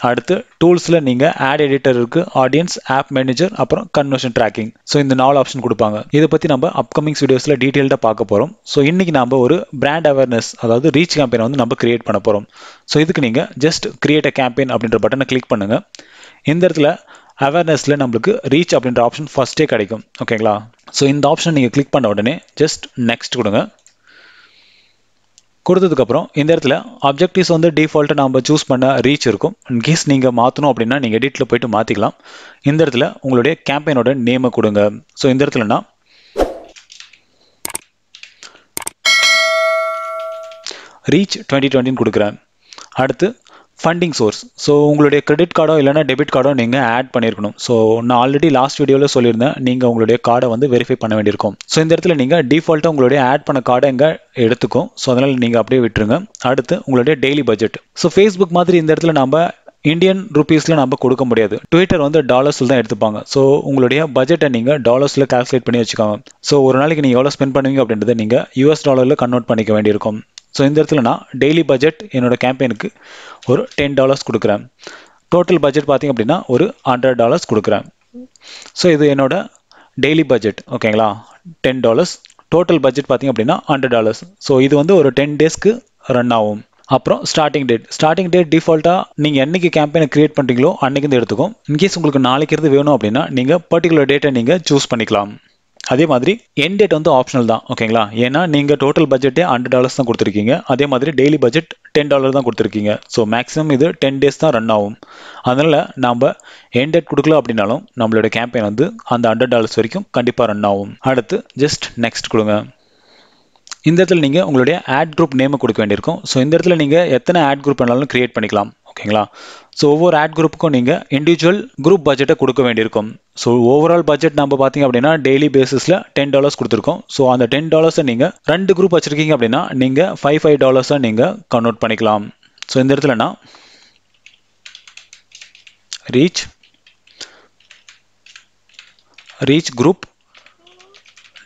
அடுத்து டூல்ஸில் நீங்கள் ஆட் எடிட்டர் இருக்குது, ஆடியன்ஸ், ஆப் மேனேஜர், அப்புறம் கன்வர்ஷன் ட்ராக்கிங். ஸோ இந்த 4 ஆப்ஷன் கொடுப்பாங்க. இதை பற்றி நம்ம அப்கமிங்ஸ் வீடியோஸில் டீட்டெயில்டாக பார்க்க போகிறோம். ஸோ இன்றைக்கி நம்ம ஒரு பிராண்ட் அவேர்னஸ், அதாவது ரீச் கேம்பெயினை வந்து நம்ம கிரியேட் பண்ண போகிறோம். ஸோ இதுக்கு நீங்கள் ஜஸ்ட் கிரியேட் அ கேம்பெயின் அப்படின்ற பட்டனை கிளிக் பண்ணுங்கள். இந்த இடத்துல அவேர்னஸில் நம்மளுக்கு ரீச் அப்படின்ற ஆப்ஷன் ஃபஸ்ட்டே கிடைக்கும், ஓகேங்களா. ஸோ இந்த ஆப்ஷன் நீங்கள் கிளிக் பண்ண உடனே ஜஸ்ட் நெக்ஸ்ட் கொடுங்க. கொடுத்ததுக்கப்புறம் இந்த இடத்துல அப்ஜெக்டிவ்ஸ் வந்து டிஃபால்ட்டாக நம்ம சூஸ் பண்ண ரீச் இருக்கும். இன்கேஸ் நீங்கள் மாற்றணும் அப்படின்னா நீங்கள் எடிட்டில் போய்ட்டு மாற்றிக்கலாம். இந்த இடத்துல உங்களுடைய கேம்பெயினோட நேமை கொடுங்க. ஸோ இந்த இடத்துல நான் ரீச் 2020 கொடுக்குறேன். அடுத்து ஃபண்டிங் சோர்ஸ். ஸோ உங்களுடைய கிரெடிட் கார்டோ இல்லைனா டெபிட் கார்டோ நீங்கள் ஆட் பண்ணியிருக்கணும். ஸோ நான் ஆல்ரெடி லாஸ்ட் வீடியோவில் சொல்லியிருந்தேன், நீங்கள் உங்களுடைய கார்டை வந்து வெரிஃபை பண்ண வேண்டியிருக்கும். ஸோ இந்த இடத்துல நீங்கள் டிஃபால்ட்டாக உங்களுடைய ஆட் பண்ண கார்டை எங்கே எடுத்துக்கும். ஸோ அதனால் நீங்கள் அப்படியே விட்டுருங்க. அடுத்து உங்களுடைய டெய்லி பட்ஜெட். ஸோ ஃபேஸ்புக் மாதிரி இந்த இடத்துல நம்ம இந்தியன் ருபீஸில் நம்ம கொடுக்க முடியாது. ட்விட்டர் வந்து டாலர்ஸில் தான் எடுத்துப்பாங்க. ஸோ உங்களுடைய பட்ஜெட்டை நீங்கள் டாலர்ஸில் கால்குலேட் பண்ணி வச்சுக்கோங்க. ஸோ ஒரு நாளைக்கு நீங்கள் எவ்வளோ ஸ்பெண்ட் பண்ணுவீங்க அப்படின்றத நீங்கள் US டாலரில் கன்வெர்ட் பண்ணிக்க வேண்டியிருக்கும். ஸோ இந்த இடத்துல நான் டெய்லி பட்ஜெட் என்னோட கேம்பெயினுக்கு ஒரு $10 கொடுக்குறேன். டோட்டல் பட்ஜெட் பார்த்தீங்க அப்படின்னா ஒரு $100 கொடுக்குறேன். ஸோ இது என்னோட டெய்லி பட்ஜெட் ஓகேங்களா, $10. டோட்டல் பட்ஜெட் பார்த்தீங்க அப்படின்னா $100. ஸோ இது வந்து ஒரு 10 டேஸ்க்கு ரன் ஆகும். அப்புறம் ஸ்டார்டிங் டேட் டிஃபால்ட்டாக நீங்கள் என்னைக்கு கேம்பெயினை கிரியேட் பண்ணுறீங்களோ அன்றைக்கி வந்து எடுத்துக்கும். இன்கேஸ் உங்களுக்கு நாளைக்கு இருந்து வேணும் அப்படின்னா நீங்கள் பர்டிகுலர் டேட்டை நீங்கள் சூஸ் பண்ணிக்கலாம். அதே மாதிரி எண்ட் டேட் வந்து ஆப்ஷனல் தான் ஓகேங்களா, ஏன்னா நீங்கள் டோட்டல் பட்ஜெட்டே $100 தான் கொடுத்துருக்கீங்க. அதே மாதிரி டெய்லி பட்ஜெட் $10 தான் கொடுத்துருக்கீங்க. ஸோ மேக்ஸிமம் இது 10 டேஸ் தான் ரன் ஆகும். அதனால் நாம் எண்ட் டேட் கொடுக்கல அப்படின்னாலும் நம்மளோட கேம்பெயின் வந்து அந்த $100 வரைக்கும் கண்டிப்பாக ரன் ஆகும். அடுத்து ஜஸ்ட் நெக்ஸ்ட் கொடுங்க. இந்த இடத்துல நீங்கள் உங்களுடைய ஆட் குரூப் நேமை கொடுக்க வேண்டியிருக்கும். ஸோ இந்த இடத்துல நீங்கள் எத்தனை ஆட் குரூப் வேணாலும் கிரியேட் பண்ணிக்கலாம் ஓகேங்களா. ஸோ ஒவ்வொரு ஆட் குரூப்புக்கும் நீங்கள் இண்டிவிஜுவல் குரூப் பட்ஜெட்டை கொடுக்க வேண்டியிருக்கும். ஸோ ஓவரால் பட்ஜெட் நம்ம பார்த்தீங்க அப்படின்னா டெய்லி பேசிஸில் $10 கொடுத்துருக்கோம். ஸோ அந்த $10 நீங்கள் 2 குரூப் வச்சுருக்கீங்க அப்படின்னா நீங்கள் $5 நீங்கள் கன்வெர்ட் பண்ணிக்கலாம். ஸோ இந்த இடத்துல நான் ரீச் குரூப்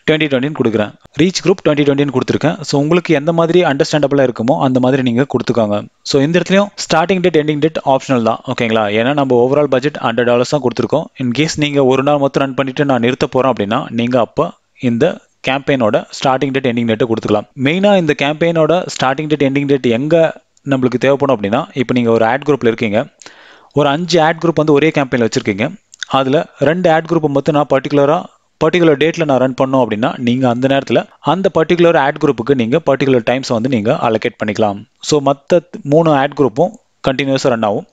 2020 கொடுக்குறேன். ரீச் குரூப் 2020 கொடுத்துருக்கேன். ஸோ உங்களுக்கு எந்த மாதிரி அண்டர்ஸ்டாண்டபிளாக இருக்குமோ அந்த மாதிரி நீங்கள் கொடுத்துக்காங்க. ஸோ இந்த இடத்துலையும் starting date ending date optional தான் ஓகேங்களா, ஏன்னா நம்ம ஓவரால் பட்ஜெட் $100 தான் கொடுத்துருக்கோம். இன்கேஸ் நீங்கள் ஒரு நாள் மொத்தம் ரன் பண்ணிவிட்டு நான் நிறுத்த போகிறேன் அப்படின்னா நீங்கள் அப்போ இந்த கேம்பெயினோட ஸ்டார்டிங் டேட் எண்டிங் டேட்டை கொடுத்துக்கலாம். மெயினாக இந்த கேம்பெயினோட ஸ்டார்டிங் டேட் எண்டிங் டேட் எங்கே நம்மளுக்கு தேவைப்படும் அப்படின்னா, இப்போ நீங்கள் ஒரு ஆட் குரூப்பில் இருக்கீங்க, ஒரு 5 ஆட் குரூப் வந்து ஒரே கேம்பெயினில் வச்சுருக்கீங்க, அதில் 2 ஆட் குரூப்பை மொத்தம் நான் பர்டிகுலர் டேட்டில் நான் ரன் பண்ணோம் அப்படின்னா நீங்கள் அந்த நேரத்தில் அந்த பர்டிகுலர் ஆட் குரூப்புக்கு நீங்கள் பர்டிகுலர் டைம்ஸை வந்து நீங்கள் அலோகேட் பண்ணிக்கலாம். ஸோ மற்ற 3 ஆட் குரூப்பும் கண்டினியூஸாக ரன் ஆகும்.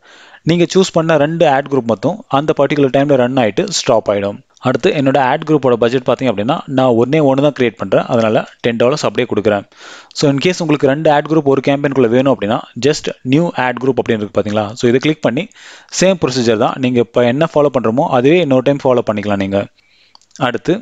நீங்கள் சூஸ் பண்ண 2 ஆட் குரூப் மட்டும் அந்த பர்டிகுலர் டைமில் ரன் ஆகிட்டு ஸ்டாப் ஆகிடும். அடுத்து என்னோட ஆட் குரூப்போட பட்ஜெட் பார்த்தீங்க அப்படின்னா நான் ஒன்று தான் கிரியேட் பண்ணுறேன், அதனால் $10 அப்படியே கொடுக்குறேன். ஸோ இன்கேஸ் உங்களுக்கு 2 ஆட் குரூப் ஒரு கேம்பெயின்குள்ளே வேணும் அப்படின்னா ஜஸ்ட் நியூ ஆட் குரூப் அப்படின்னு இருக்குது பார்த்தீங்களா. ஸோ இதை கிளிக் பண்ணி சேம் ப்ரொசீஜர் தான், நீங்கள் இப்போ என்ன ஃபாலோ பண்ணுறோமோ அதுவே இன்னொரு டைம் ஃபாலோ பண்ணிக்கலாம் நீங்கள். அடுத்து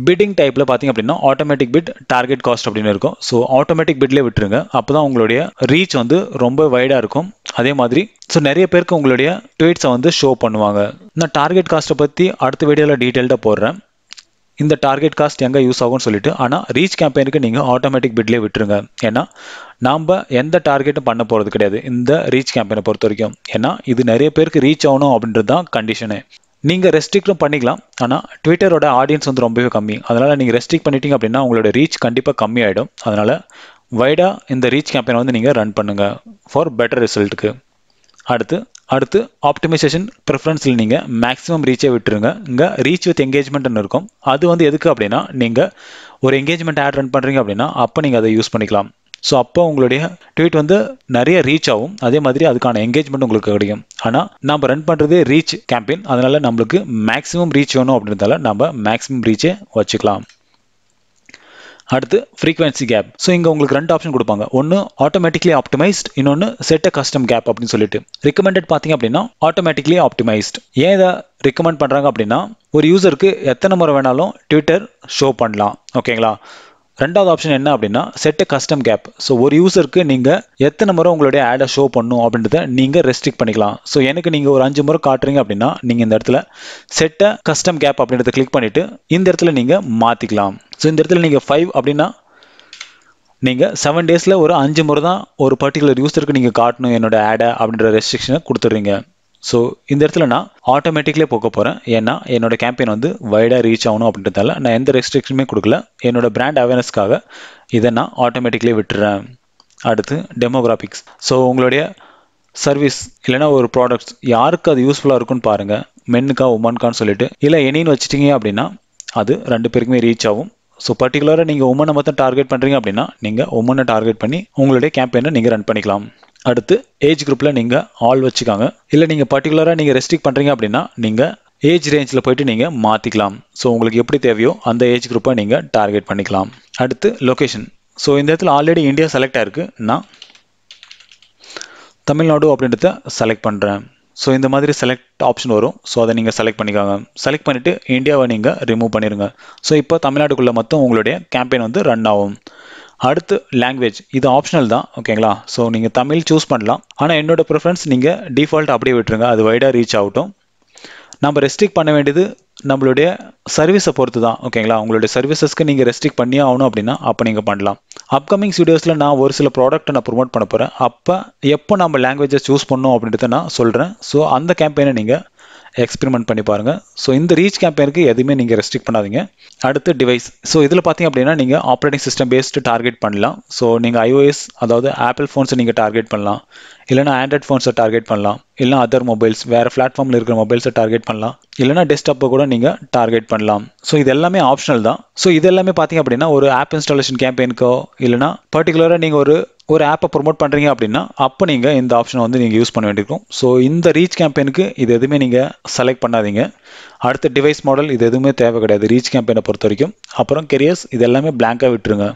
பிட்டிங் டைப்பில் பார்த்தீங்க அப்படின்னா ஆட்டோமேட்டிக் பிட் டார்கெட் காஸ்ட் அப்படின்னு இருக்கும். ஸோ ஆட்டோமேட்டிக் பிட்லேயே விட்டுருங்க, அப்போ தான் உங்களுடைய ரீச் வந்து ரொம்ப வைடாக இருக்கும். அதே மாதிரி ஸோ நிறைய பேருக்கு உங்களுடைய ட்வீட்ஸை வந்து ஷோ பண்ணுவாங்க. நான் டார்கெட் காஸ்ட்டை பற்றி அடுத்த வீடியோவில் டீட்டெயில்டாக போடுறேன், இந்த டார்கெட் காஸ்ட் எங்கே யூஸ் ஆகும்னு சொல்லிட்டு. ஆனால் ரீச் கேம்பெயினுக்கு நீங்கள் ஆட்டோமேட்டிக் பிட்லேயே விட்டுருங்க, ஏன்னா நாம் எந்த டார்கெட்டும் பண்ண போகிறது கிடையாது இந்த ரீச் கேம்பெயினை பொறுத்த வரைக்கும். ஏன்னா இது நிறைய பேருக்கு ரீச் ஆகணும் அப்படின்றது தான் கண்டிஷனு. நீங்கள் ரெஸ்ட்ரிக்டும் பண்ணிக்கலாம், ஆனால் ட்விட்டரோட ஆடியன்ஸ் வந்து ரொம்பவே கம்மி, அதனால் நீங்கள் ரெஸ்ட்ரிக்ட் பண்ணிட்டீங்க அப்படின்னா உங்களோட ரீச் கண்டிப்பாக கம்மி ஆகிடும். அதனால் வைடாக இந்த ரீச் கேம்பெயினை வந்து நீங்கள் ரன் பண்ணுங்கள் ஃபார் பெட்டர் ரிசல்ட்டுக்கு. அடுத்து ஆப்டிமைசேஷன் ப்ரிஃபரன்ஸில் நீங்கள் மேக்ஸிமம் ரீச்சே விட்டுருங்க. இங்கே ரீச் வித் என்கேஜ்மெண்ட்னு இருக்கும், அது வந்து எதுக்கு அப்படின்னா நீங்கள் ஒரு என்கேஜ்மெண்ட் ஆட் ரன் பண்ணுறீங்க அப்படின்னா அப்போ நீங்கள் அதை யூஸ் பண்ணிக்கலாம். ஸோ அப்போ உங்களுடைய ட்வீட் வந்து நிறைய ரீச் ஆகும், அதே மாதிரி அதுக்கான என்கேஜ்மெண்ட் உங்களுக்கு கிடைக்கும். ஆனால் நம்ம ரன் பண்ணுறதே ரீச் கேம்பெயின், அதனால நம்மளுக்கு மேக்ஸிமம் ரீச் வேணும் அப்படின்றதால நம்ம மேக்ஸிமம் ரீச்சே வச்சுக்கலாம். அடுத்து ஃப்ரீக்வன்சி கேப். ஸோ இங்கே உங்களுக்கு 2 ஆப்ஷன் கொடுப்பாங்க, ஒன்று ஆட்டோமேட்டிக்லி ஆப்டிமைஸ்ட், இன்னொன்று செட் அ கஸ்டம் கேப் அப்படின்னு சொல்லிட்டு. ரெக்கமெண்டட் பார்த்தீங்க அப்படின்னா ஆட்டோமேட்டிக்லி ஆப்டிமைஸ்ட். ஏன் இதை ரெக்கமெண்ட் பண்ணுறாங்க அப்படின்னா ஒரு யூசருக்கு எத்தனை முறை வேணாலும் ட்விட்டர் ஷோ பண்ணலாம் ஓகேங்களா. 2வது ஆப்ஷன் என்ன அப்படின்னா set a custom cap. So ஒரு யூசருக்கு நீங்கள் எத்தனை முறை உங்களுடைய ஆடை ஷோ பண்ணும் அப்படின்றத நீங்கள் ரெஸ்ட்ரிக்ட் பண்ணிக்கலாம். ஸோ எனக்கு நீங்கள் ஒரு 5 முறை காட்டுறீங்க அப்படின்னா நீங்கள் இந்த இடத்துல செட் அ கஸ்டம் கேப் அப்படின்றத கிளிக் பண்ணிவிட்டு இந்த இடத்துல நீங்கள் மாற்றிக்கலாம். ஸோ இந்த இடத்துல நீங்கள் 5 அப்படின்னா நீங்கள் 7 டேஸில் ஒரு 5 முறை தான் ஒரு பர்டிகுலர் யூசருக்கு நீங்கள் காட்டணும் என்னோட ஆடை அப்படின்ற ரெஸ்ட்ரிக்ஷனை கொடுத்துட்றீங்க. ஸோ இந்த இடத்துல நான் ஆட்டோமேட்டிக்லேயே போக போகிறேன், ஏன்னா என்னோட கேம்பெயின் வந்து வைடாக ரீச் ஆகணும் அப்படின்றதால நான் எந்த ரெஸ்ட்ரிக்ஷனுமே கொடுக்கல, என்னோட பிராண்ட் அவேர்னஸ்க்காக இதை நான் ஆட்டோமேட்டிக்லேயே விட்டுறேன். அடுத்து டெமோகிராபிக்ஸ். ஸோ உங்களுடைய சர்வீஸ் இல்லைனா ஒரு ப்ராடக்ட்ஸ் யாருக்கு அது யூஸ்ஃபுல்லாக இருக்குன்னு பாருங்கள், மென்னுக்கா உமனுக்கான்னு சொல்லிட்டு. இல்லை எனின்னு வச்சுட்டீங்க அப்படின்னா அது 2 பேருக்குமே ரீச் ஆகும். ஸோ பர்டிகுலராக நீங்கள் உமனை மட்டும் டார்கெட் பண்ணுறீங்க அப்படின்னா நீங்கள் உமனை டார்கெட் பண்ணி உங்களுடைய கேம்பெயினை நீங்கள் ரன் பண்ணிக்கலாம். அடுத்து ஏஜ் குரூப்பில் நீங்கள் ஆல் வச்சுக்காங்க, இல்லை நீங்கள் பர்டிகுலராக நீங்கள் ரெஸ்ட்ரிக்ட் பண்ணுறீங்க அப்படின்னா நீங்கள் ஏஜ் ரேஞ்சில் போய்ட்டு நீங்கள் மாற்றிக்கலாம். ஸோ உங்களுக்கு எப்படி தேவையோ அந்த ஏஜ் குரூப்பை நீங்கள் டார்கெட் பண்ணிக்கலாம். அடுத்து லொக்கேஷன். ஸோ இந்த இடத்துல ஆல்ரெடி இந்தியா செலக்ட் ஆயிருக்கு, நான் தமிழ்நாடு அப்படின்றத செலக்ட் பண்ணுறேன். ஸோ இந்த மாதிரி செலக்ட் ஆப்ஷன் வரும், ஸோ அதை நீங்கள் செலக்ட் பண்ணிக்காங்க. செலக்ட் பண்ணிவிட்டு இந்தியாவை நீங்கள் ரிமூவ் பண்ணிடுங்க. ஸோ இப்போ தமிழ்நாட்டுக்குள்ளே மட்டும் உங்களுடைய கேம்பெயின் வந்து ரன் ஆகும். அடுத்து லாங்குவேஜ், இது ஆப்ஷனல் தான் ஓகேங்களா. ஸோ நீங்கள் தமிழ் சூஸ் பண்ணலாம், ஆனால் என்னோட ப்ரிஃபரன்ஸ் நீங்கள் டிஃபால்ட் அப்படியே விட்டுருங்க, அது வைடாக ரீச் ஆகட்டும். நம்ம ரெஸ்ட்ரிக்ட் பண்ண வேண்டியது நம்மளுடைய சர்வீஸை பொறுத்து தான் ஓகேங்களா. உங்களுடைய சர்வீசஸ்க்கு நீங்கள் ரெஸ்ட்ரிக்ட் பண்ணியே ஆகணும் அப்படின்னா அப்போ நீங்கள் பண்ணலாம். அப்கமிங்ஸ் வீடியோஸில் நான் ஒரு சில ப்ராடக்ட்டை நான் ப்ரொமோட் பண்ண போகிறேன். அப்போ எப்போ நம்ம லாங்குவேஜை சூஸ் பண்ணணும் அப்படின்றத நான் சொல்கிறேன். ஸோ அந்த கேம்பெயினை நீங்கள் எக்ஸ்பெரிமெண்ட் பண்ணி பாருங்கள். ஸோ இந்த ரீச் கேம்பெயினுக்கு எதுவுமே நீங்கள் ரெஸ்ட்ரிக்ட் பண்ணாதீங்க. அடுத்து டிவைஸ். ஸோ இதில் பார்த்தீங்க அப்படின்னா நீங்கள் ஆப்ரேட்டிங் சிஸ்டம் பேஸ்டு டார்கெட் பண்ணலாம். ஸோ நீங்கள் iOS அதாவது ஆப்பிள் ஃபோன்ஸை நீங்கள் டார்கெட் பண்ணலாம், இல்லைனா ஆண்ட்ராய்ட் ஃபோன்ஸை டார்கெட் பண்ணலாம், இல்லைனா அதர் மொபைல்ஸ் வேறு பிளாட்ஃபார்மில் இருக்கிற மொபைல்ஸை டார்கெட் பண்ணலாம், இல்லைனா டெஸ்க்டாப்பை கூட நீங்கள் டார்கெட் பண்ணலாம். ஸோ இது எல்லாமே ஆப்ஷனல் தான். ஸோ இது எல்லாமே பார்த்தீங்க அப்படின்னா ஒரு ஆப் இன்ஸ்டாலேஷன் கேம்பெயினுக்கோ இல்லைனா பர்டிகுலராக நீங்கள் ஒரு ஆப்பை ப்ரொமோட் பண்ணுறீங்க அப்படின்னா அப்போ நீங்கள் இந்த ஆப்ஷனை வந்து நீங்கள் யூஸ் பண்ண வேண்டியிருக்கும். ஸோ இந்த ரீச் கேம்பெயினுக்கு இது எதுவுமே நீங்கள் செலக்ட் பண்ணாதீங்க. அடுத்த டிவைஸ் மாடல் இது எதுவுமே தேவை கிடையாது ரீச் கேம்பெயினை பொறுத்த வரைக்கும். அப்புறம் கெரியர்ஸ் இது எல்லாமே பிளாங்காக விட்டுருங்க.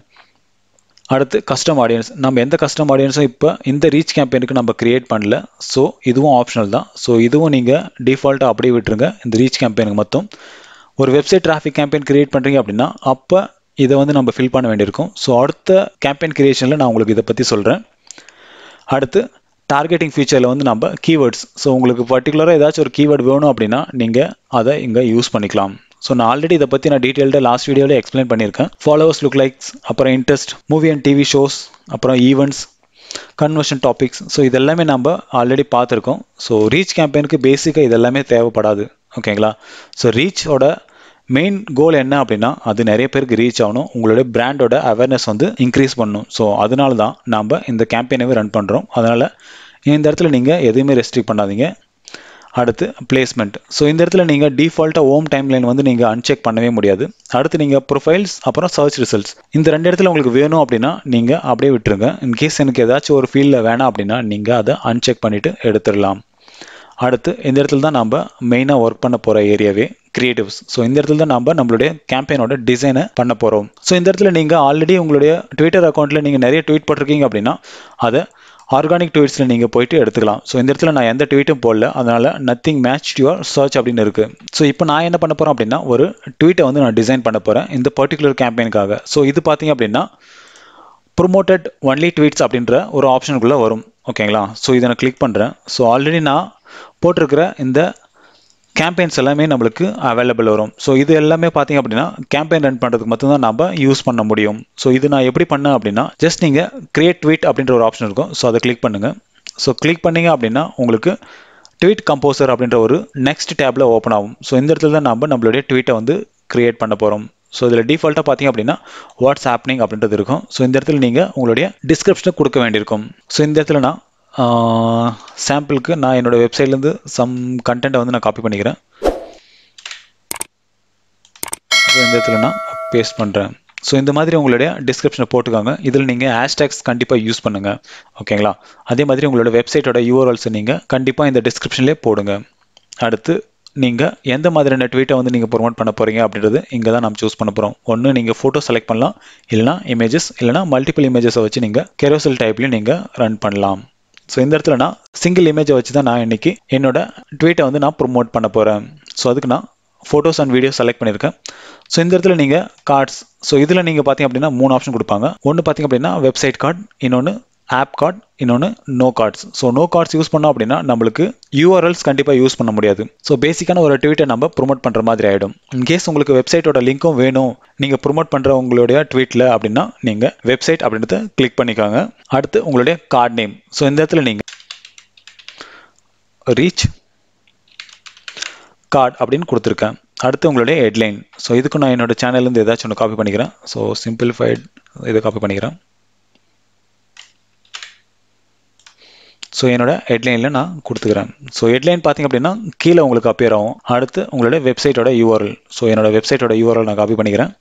அடுத்து கஸ்டம் ஆடியன்ஸ். நம்ம எந்த கஸ்டம் ஆடியன்ஸும் இப்போ இந்த ரீச் கேம்பெயினுக்கு நம்ம கிரியேட் பண்ணல. ஸோ இதுவும் ஆப்ஷனல் தான். ஸோ இதுவும் நீங்கள் டிஃபால்ட்டாக அப்படியே விட்டுருங்க இந்த ரீச் கேம்பெயினுக்கு மட்டும். ஒரு வெப்சைட் டிராஃபிக் கேம்பெயின் கிரியேட் பண்ணுறீங்க அப்படின்னா அப்போ இதை வந்து நம்ம ஃபில் பண்ண வேண்டியிருக்கும். ஸோ அடுத்த கேம்பெயின் கிரியேஷனில் நான் உங்களுக்கு இதை பற்றி சொல்கிறேன். அடுத்து டார்கெட்டிங் ஃபீச்சரில் வந்து நம்ம கீவேர்ட்ஸ். ஸோ உங்களுக்கு பர்டிகுலராக ஏதாச்சும் ஒரு கீவேர்டு வேணும் அப்படின்னா நீங்கள் அதை இங்கே யூஸ் பண்ணிக்கலாம். ஸோ நான் ஆல்ரெடி இதை பற்றி நான் டீட்டெயில்டாக லாஸ்ட் வீடியோவில் எக்ஸ்பிளைன் பண்ணியிருக்கேன். ஃபாலோவர்ஸ், லுக் லைக்ஸ், அப்புறம் interest, movie and TV shows, அப்புறம் ஈவெண்ட்ஸ், கன்வர்ஷன் டாபிக்ஸ். ஸோ இதெல்லாமே நம்ம ஆல்ரெடி பார்த்துருக்கோம். ஸோ ரீச் கேம்பெயினுக்கு பேசிக்காக இதெல்லாமே தேவைப்படாது. ஓகேங்களா? ஸோ ரீச்சோட மெயின் கோல் என்ன அப்படின்னா அது நிறைய பேருக்கு ரீச் ஆகணும், உங்களுடைய பிராண்டோட அவேர்னஸ் வந்து இன்க்ரீஸ் பண்ணணும். ஸோ அதனால தான் நம்ம இந்த கேம்பெயினவே ரன் பண்ணுறோம். அதனால் இந்த இடத்துல நீங்கள் எதுவுமே ரெஸ்ட்ரிக்ட் பண்ணாதீங்க. அடுத்து பிளேஸ்மெண்ட். ஸோ இந்த இடத்துல நீங்கள் டிஃபால்ட்டாக ஹோம் டைம்லைன் வந்து நீங்கள் அன்செக் பண்ணவே முடியாது. அடுத்து நீங்கள் ப்ரொஃபைல்ஸ் அப்புறம் சர்ச் ரிசல்ட்ஸ் இந்த ரெண்டு இடத்துல உங்களுக்கு வேணும் அப்படின்னா நீங்கள் அப்படியே விட்டுருங்க. இன்கேஸ் எனக்கு ஏதாச்சும் ஒரு ஃபீல்டில் வேணாம் அப்படின்னா நீங்கள் அதை அன்செக் பண்ணிவிட்டு எடுத்துடலாம். அடுத்து இந்த இடத்துல தான் நம்ம மெயினாக ஒர்க் பண்ண போகிற ஏரியாவே கிரியேட்டிவ்ஸ். ஸோ இந்த இடத்துல தான் நம்ம நம்மளுடைய கேம்பெயினோட டிசைனை பண்ண போகிறோம். ஸோ இந்த இடத்துல நீங்கள் ஆல்ரெடி உங்களுடைய ட்விட்டர் அக்கௌண்ட்டில் நீங்கள் நிறைய ட்வீட் போட்டிருக்கீங்க அப்படின்னா அதை ஆர்கானிக் ட்வீட்ஸில் நீங்கள் போயிட்டு எடுத்துக்கலாம். ஸோ இந்த இடத்துல நான் எந்த ட்வீட்டும் போடல, அதனால் நத்திங் மேட்ச் யுவர் சர்ச் அப்படின்னு இருக்குது. ஸோ இப்போ நான் என்ன பண்ண போகிறேன் அப்படின்னா ஒரு ட்வீட்டை வந்து நான் டிசைன் பண்ண போகிறேன் இந்த பர்டிகுலர் கேம்பெயினுக்காக. ஸோ இது பார்த்தீங்க அப்படின்னா ப்ரொமோட்டட் ஒன்லி ட்வீட்ஸ் அப்படின்ற ஒரு ஆப்ஷனுக்குள்ளே வரும். ஓகேங்களா? ஸோ இதை நான் கிளிக் பண்ணுறேன். ஸோ ஆல்ரெடி நான் போட்டிருக்கிற இந்த கேம்பெயின்ஸ் எல்லாமே நம்மளுக்கு அவைலபிள் வரும். ஸோ இது எல்லாமே பார்த்தீங்க அப்படின்னா கேம்பெயின் ரன் பண்ணுறதுக்கு மட்டும்தான் நம்ம யூஸ் பண்ண முடியும். ஸோ இது நான் எப்படி பண்ணேன் அப்படின்னா ஜஸ்ட் நீங்கள் கிரியேட் ட்வீட் அப்படின்ற ஒரு ஆப்ஷன் இருக்கும். ஸோ அதை கிளிக் பண்ணுங்கள். ஸோ கிளிக் பண்ணிங்க அப்படின்னா உங்களுக்கு ட்வீட் கம்போசர் அப்படின்ற ஒரு நெக்ஸ்ட் டேப்பில் ஓப்பன் ஆகும். ஸோ இந்த இடத்துல தான் நம்ம நம்மளுடைய ட்வீட்டை வந்து கிரியேட் பண்ண போகிறோம். ஸோ இதில் டிஃபால்ட்டாக பார்த்தீங்க அப்படின்னா வாட்ஸ் ஹேப்பனிங் அப்படின்றது இருக்கும். ஸோ இந்த இடத்துல நீங்கள் உங்களுடைய டிஸ்கிரிப்ஷனை கொடுக்க வேண்டியிருக்கும். ஸோ இந்த இடத்துல நான் சாம்பிளுக்கு நான் என்னோடய வெப்சைட்லேருந்து சம் கண்டென்ட்டை வந்து நான் காப்பி பண்ணிக்கிறேன். ஸோ இந்த இடத்துல நான் பேஸ்ட் பண்ணுறேன். ஸோ இந்த மாதிரி உங்களுடைய டிஸ்கிரிப்ஷனை போட்டுக்காங்க. இதில் நீங்கள் ஹேஷ்டேக்ஸ் கண்டிப்பாக யூஸ் பண்ணுங்கள். ஓகேங்களா? அதே மாதிரி உங்களோட வெப்சைட்டோட யூஆர்எல்ஸை நீங்கள் கண்டிப்பாக இந்த டிஸ்கிரிப்ஷன்லேயே போடுங்க. அடுத்து நீங்கள் எந்த மாதிரியான ட்வீட்டை வந்து நீங்கள் ப்ரொமோட் பண்ண போகிறீங்க அப்படின்றது இங்கே தான் நம்ம சூஸ் பண்ண போகிறோம். ஒன்று நீங்கள் ஃபோட்டோ செலக்ட் பண்ணலாம், இல்லைனா இமேஜஸ், இல்லைனா மல்டிபிள் இமேஜஸை வச்சு நீங்கள் கெரோசல் டைப்லையும் நீங்கள் ரன் பண்ணலாம். ஸோ இந்த இடத்துல நான் சிங்கிள் இமேஜை வச்சு தான் நான் இன்றைக்கி என்னோட ட்வீட்டை வந்து நான் ப்ரொமோட் பண்ண போகிறேன். ஸோ அதுக்கு நான் ஃபோட்டோஸ் அண்ட் வீடியோஸ் செலக்ட் பண்ணியிருக்கேன். ஸோ இந்த இடத்துல நீங்கள் கார்ட்ஸ். ஸோ இதில் நீங்கள் பார்த்தீங்க அப்படின்னா 3 ஆப்ஷன் கொடுப்பாங்க. ஒன்று பார்த்தீங்க அப்படின்னா வெப்சைட் கார்டு, இன்னொன்று ஆப் கார்டு, இன்னொன்று no cards. So no cards use பண்ணோம் அப்படின்னா நம்மளுக்கு யூஆர்எல்ஸ் கண்டிப்பாக யூஸ் பண்ண முடியாது. ஸோ பேசிக்கான ஒரு ட்வீட்டை நம்ம ப்ரொமோட் பண்ணுற மாதிரி ஆகிடும். இன்கேஸ் உங்களுக்கு வெப்சைட்டோட லிங்க்கும் வேணும் நீங்கள் ப்ரொமோட் பண்ணுற உங்களுடைய ட்வீட்டில் அப்படின்னா நீங்கள் வெப்சைட் அப்படின்றத கிளிக் பண்ணிக்காங்க. அடுத்து உங்களுடைய கார்டு நேம். ஸோ இந்த இடத்துல நீங்கள் ரீச் கார்டு அப்படின்னு கொடுத்துருக்கேன். அடுத்து உங்களுடைய ஹெட்லைன். ஸோ இதுக்கு நான் என்னோட சேனல்லேருந்து ஏதாச்சும் ஒன்று காப்பி பண்ணிக்கிறேன். ஸோ சிம்பிளிஃபைட் இதை காப்பி பண்ணிக்கிறேன். ஸோ என்னோட ஹெட்லைனில் நான் கொடுத்துக்கிறேன். ஸோ ஹெட்லைன் பார்த்தீங்க அப்படின்னா கீழே உங்களுக்கு அப்பியர் ஆகும். அடுத்து உங்களுடைய வெப்சைட்டோட யூஆர்எல். ஸோ என்னோட வெப்சைட்டோட யூஆர்எல் நான் காப்பி பண்ணிக்கிறேன்.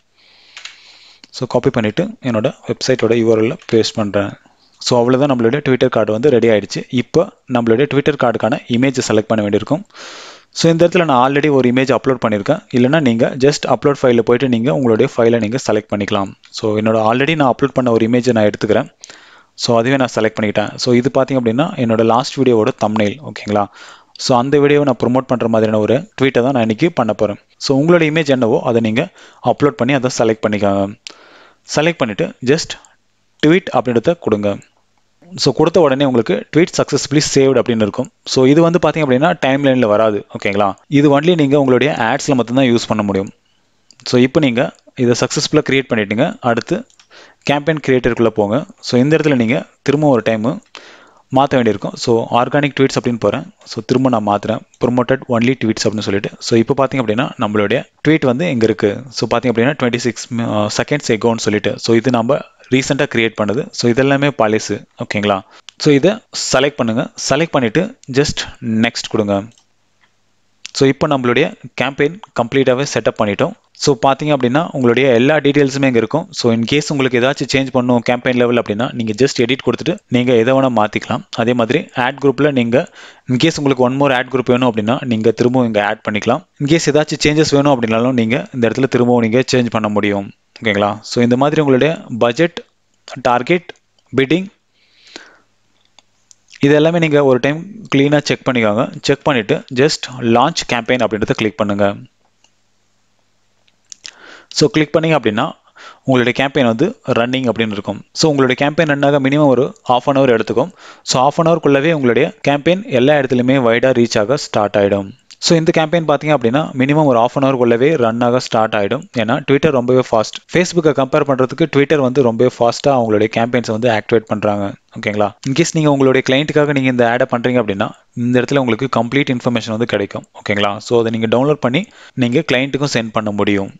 ஸோ காப்பி பண்ணிவிட்டு என்னோட வெப்சைட்டோட யூஆர்எல்ல பேஸ்ட் பண்ணுறேன். ஸோ அவ்வளோதான் நம்மளுடைய ட்விட்டர் கார்டு வந்து ரெடி ஆகிடுச்சு. இப்போ நம்மளுடைய ட்விட்டர் கார்டுக்கான இமேஜை செலக்ட் பண்ண வேண்டியிருக்கும். ஸோ இந்த இடத்துல நான் ஆல்ரெடி ஒரு இமேஜ் அப்லோட் பண்ணியிருக்கேன். இல்லைனா நீங்கள் ஜஸ்ட் அப்லோட் ஃபைலில் போய்ட்டு நீங்கள் உங்களுடைய ஃபைலை நீங்கள் செலக்ட் பண்ணிக்கலாம். ஸோ என்னோட ஆல்ரெடி நான் அப்லோட் பண்ண ஒரு இமேஜை நான் எடுத்துக்கிறேன். ஸோ அதுவே நான் செலக்ட் பண்ணிக்கிட்டேன். ஸோ இது பார்த்திங்க அப்படின்னா என்னோட லாஸ்ட் வீடியோவோட தம்ப்நெயில். ஓகேங்களா? ஸோ அந்த வீடியோவை நான் ப்ரொமோட் பண்ணுற மாதிரியான ஒரு ட்வீட்டை தான் நான் இன்றைக்கி பண்ண போகிறேன். ஸோ உங்களோட இமேஜ் என்னவோ அதை நீங்கள் அப்லோட் பண்ணி அதை செலக்ட் பண்ணிக்காங்க. செலக்ட் பண்ணிவிட்டு ஜஸ்ட் ட்வீட் அப்படின்றத கொடுங்க. ஸோ கொடுத்த உடனே உங்களுக்கு ட்வீட் சக்ஸஸ்ஃபுல்லி சேவ்டு அப்படின்னு இருக்கும். ஸோ இது வந்து பார்த்திங்க அப்படின்னா டைம் லைனில் வராது. ஓகேங்களா? இது ஒன்லி நீங்கள் உங்களுடைய ஆட்ஸில் மட்டும்தான் யூஸ் பண்ண முடியும். ஸோ இப்போ நீங்கள் இதை சக்ஸஸ்ஃபுல்லாக க்ரியேட் பண்ணிட்டீங்க. அடுத்து கேம்பெயின் கிரியேட்டருக்குள்ளே போங்க. ஸோ இந்த இடத்துல நீங்கள் திரும்ப ஒரு டைமு மாற்ற வேண்டியிருக்கும். ஸோ ஆர்கானிக் ட்வீட்ஸ் அப்படின்னு போகிறேன். ஸோ திரும்ப நான் மாற்றுறேன் ப்ரொமோட்டட் ஒன்லி ட்வீட்ஸ் அப்படின்னு சொல்லிட்டு. ஸோ இப்போ பார்த்தீங்க அப்படின்னா நம்மளுடைய ட்வீட் வந்து இங்கே இருக்குது. ஸோ பார்த்தீங்க அப்படின்னா 26 செகண்ட்ஸ் எகோன்னு சொல்லிட்டு. ஸோ இது நம்ம ரீசெண்டாக கிரியேட் பண்ணுது. ஸோ இதெல்லாமே பாலிசி. ஓகேங்களா? ஸோ இதை செலக்ட் பண்ணுங்கள். செலக்ட் பண்ணிவிட்டு ஜஸ்ட் நெக்ஸ்ட் கொடுங்க. ஸோ இப்போ நம்மளுடைய கேம்பெயின் கம்ப்ளீட்டாகவே செட்டப் பண்ணிட்டோம். ஸோ பார்த்தீங்க அப்படின்னா உங்களுடைய எல்லா டீட்டெயில்ஸுமே இங்கே இருக்கும். ஸோ இன்கேஸ் உங்களுக்கு ஏதாச்சும் சேஞ்ச் பண்ணணும் கேம்பெயின் லெவல் அப்படின்னா நீங்கள் ஜஸ்ட் எடிட் கொடுத்துட்டு நீங்கள் எதை வேணால் மாற்றிக்கலாம். அதே மாதிரி ஆட் குரூப்பில் நீங்கள் இன்கேஸ் உங்களுக்கு ஒன் மோர் ஆட் குரூப் வேணும் அப்படின்னா நீங்கள் திரும்பவும் இங்கே ஆட் பண்ணிக்கலாம். இன்கேஸ் ஏதாச்சும் சேஞ்சஸ் வேணும் அப்படின்னாலும் நீங்கள் இந்த இடத்துல திரும்பவும் நீங்கள் சேஞ்ச் பண்ண முடியும். ஓகேங்களா? ஸோ இந்த மாதிரி உங்களுடைய பட்ஜெட், டார்கெட், பிட்டிங் இது எல்லாமே நீங்கள் ஒரு டைம் க்ளீனாக செக் பண்ணிக்கோங்க. செக் பண்ணிவிட்டு ஜஸ்ட் லான்ச் கேம்பெயின் அப்படின்றத கிளிக் பண்ணுங்கள். ஸோ கிளிக் பண்ணிங்க அப்படின்னா உங்களுடைய கேம்பெயின் வந்து ரன்னிங் அப்படின்னு இருக்கும். ஸோ உங்களுடைய கேம்பெயின் ரன்னாக மினிமம் ஒரு ½ hour எடுத்துக்கும். ஸோ ½ hourக்குள்ளவே உங்களுடைய கேம்பெயின் எல்லா இடத்துலையுமே வைடாக ரீச் ஆக ஸ்டார்ட் ஆகிடும். ஸோ இந்த கேம்பெயின் பார்த்தீங்க அப்படின்னா மினிமம் ஒரு ½ hourக்குள்ளவே ரன் ஆக ஸ்டார்ட் ஆகிடும். ஏன்னா ட்விட்டர் ரொம்பவே ஃபாஸ்ட். ஃபேஸ்புக்கை கம்பேர் பண்ணுறதுக்கு ட்விட்டர் வந்து ரொம்பவே ஃபாஸ்ட்டாக அவங்களுடைய கேம்பெயின்ஸை வந்து ஆக்டிவேட் பண்ணுறாங்க. ஓகேங்களா? இன்கேஸ் நீங்கள் உங்களுடைய கிளைண்ட்டுக்காக நீங்கள் இந்த ஆடை பண்ணுறீங்க அப்படின்னா இந்த இடத்துல உங்களுக்கு கம்ப்ளீட் இன்ஃபர்மேஷன் வந்து கிடைக்கும். ஓகேங்களா? ஸோ அதை நீங்கள் டவுன்லோட் பண்ணி நீங்கள் கிளைண்ட்டுக்கும் சென்ட் பண்ண முடியும்.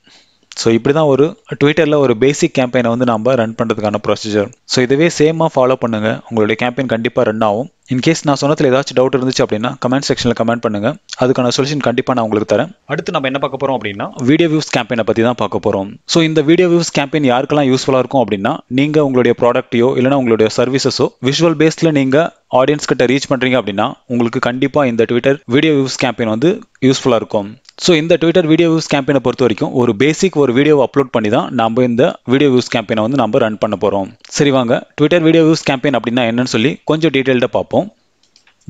ஸோ இப்படி தான் ஒரு ட்விட்டரில் ஒரு பேசிக் கேம்பெயினை வந்து நம்ம ரன் பண்ணுறதுக்கான ப்ரொசீஜர். ஸோ இதுவே சேமாக ஃபாலோ பண்ணுங்கள். உங்களுடைய கேம்பெயின் கண்டிப்பாக ரன் ஆகும். இன்கேஸ் நான் சொன்னதில் ஏதாச்சும் டவுட் இருந்துச்சு அப்படின்னா கமெண்ட் செக்ஷனில் கமெண்ட் பண்ணுங்கள். அதுக்கான சொல்யூஷன் கண்டிப்பாக நான் உங்களுக்கு தரேன். அடுத்து நம்ம என்ன பார்க்க போகிறோம் அப்படின்னா வீடியோ வியூஸ் கேம்பெயினை பற்றி தான் பார்க்க போகிறோம். ஸோ இந்த வீடியோ வியூஸ் கேம்பெயின் யாருக்கெல்லாம் யூஸ்ஃபுல்லாக இருக்கும் அப்படின்னா நீங்கள் உங்களுடைய ப்ராடக்ட்டையோ இல்லைனா உங்களுடைய சர்வீசஸோ விஷுவல் பேஸில் நீங்கள் ஆடியன்ஸ் கிட்ட ரீச் பண்ணுறீங்க அப்படின்னா உங்களுக்கு கண்டிப்பாக இந்த ட்விட்டர் வீடியோ வியூஸ் கேம்பெயின் வந்து யூஸ்ஃபுல்லாக இருக்கும். ஸோ இந்த ட்விட்டர் வீடியோ வியூஸ் கேம்பெயினை பொறுத்த வரைக்கும் ஒரு பேசிக் ஒரு வீடியோ அப்லோட் பண்ணி தான் நம்ம இந்த வீடியோ வியூஸ் கேம்பெயினை வந்து நம்ம ரன் பண்ண போகிறோம். சரி வாங்க ட்விட்டர் வீடியோ வியூஸ் கேம்பெயின் அப்படின்னா என்னன்னு சொல்லி கொஞ்சம் டீட்டெயில்டாக பார்ப்போம்.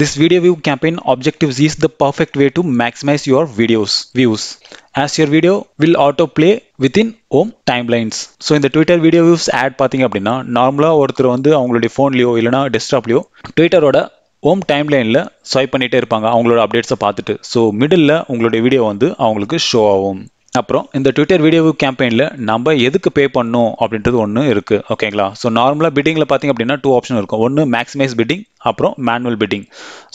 This video view campaign objectives is the perfect way to maximize your videos views as your video will autoplay within home timelines. So இந்த ட்விட்டர் வீடியோ வியூஸ் ஆட் பார்த்தீங்க அப்படின்னா நார்மலாக ஒருத்தர் வந்து அவங்களுடைய ஃபோன்லையோ இல்லைனா டெஸ்க்டாப்லையோ ட்விட்டரோட ஹோம் டைம்லைனில் ஸ்வைப் பண்ணிகிட்டே இருப்பாங்க அவங்களோட அப்டேட்ஸை பார்த்துட்டு. ஸோ மிடில் உங்களுடைய வீடியோ வந்து அவங்களுக்கு ஷோ ஆகும். அப்புறம் இந்த ட்விட்டர் வீடியோ கேம்பெயினில் நம்ம எதுக்கு பே பண்ணணும் அப்படின்றது ஒன்று இருக்குது. ஓகேங்களா? ஸோ நார்மலாக பிட்டிங்கில் பார்த்தீங்க அப்படின்னா 2 ஆப்ஷன் இருக்கும். ஒன்று மேக்ஸிமைஸ் பிட்டிங், அப்புறம் மேனுவல் பிட்டிங்.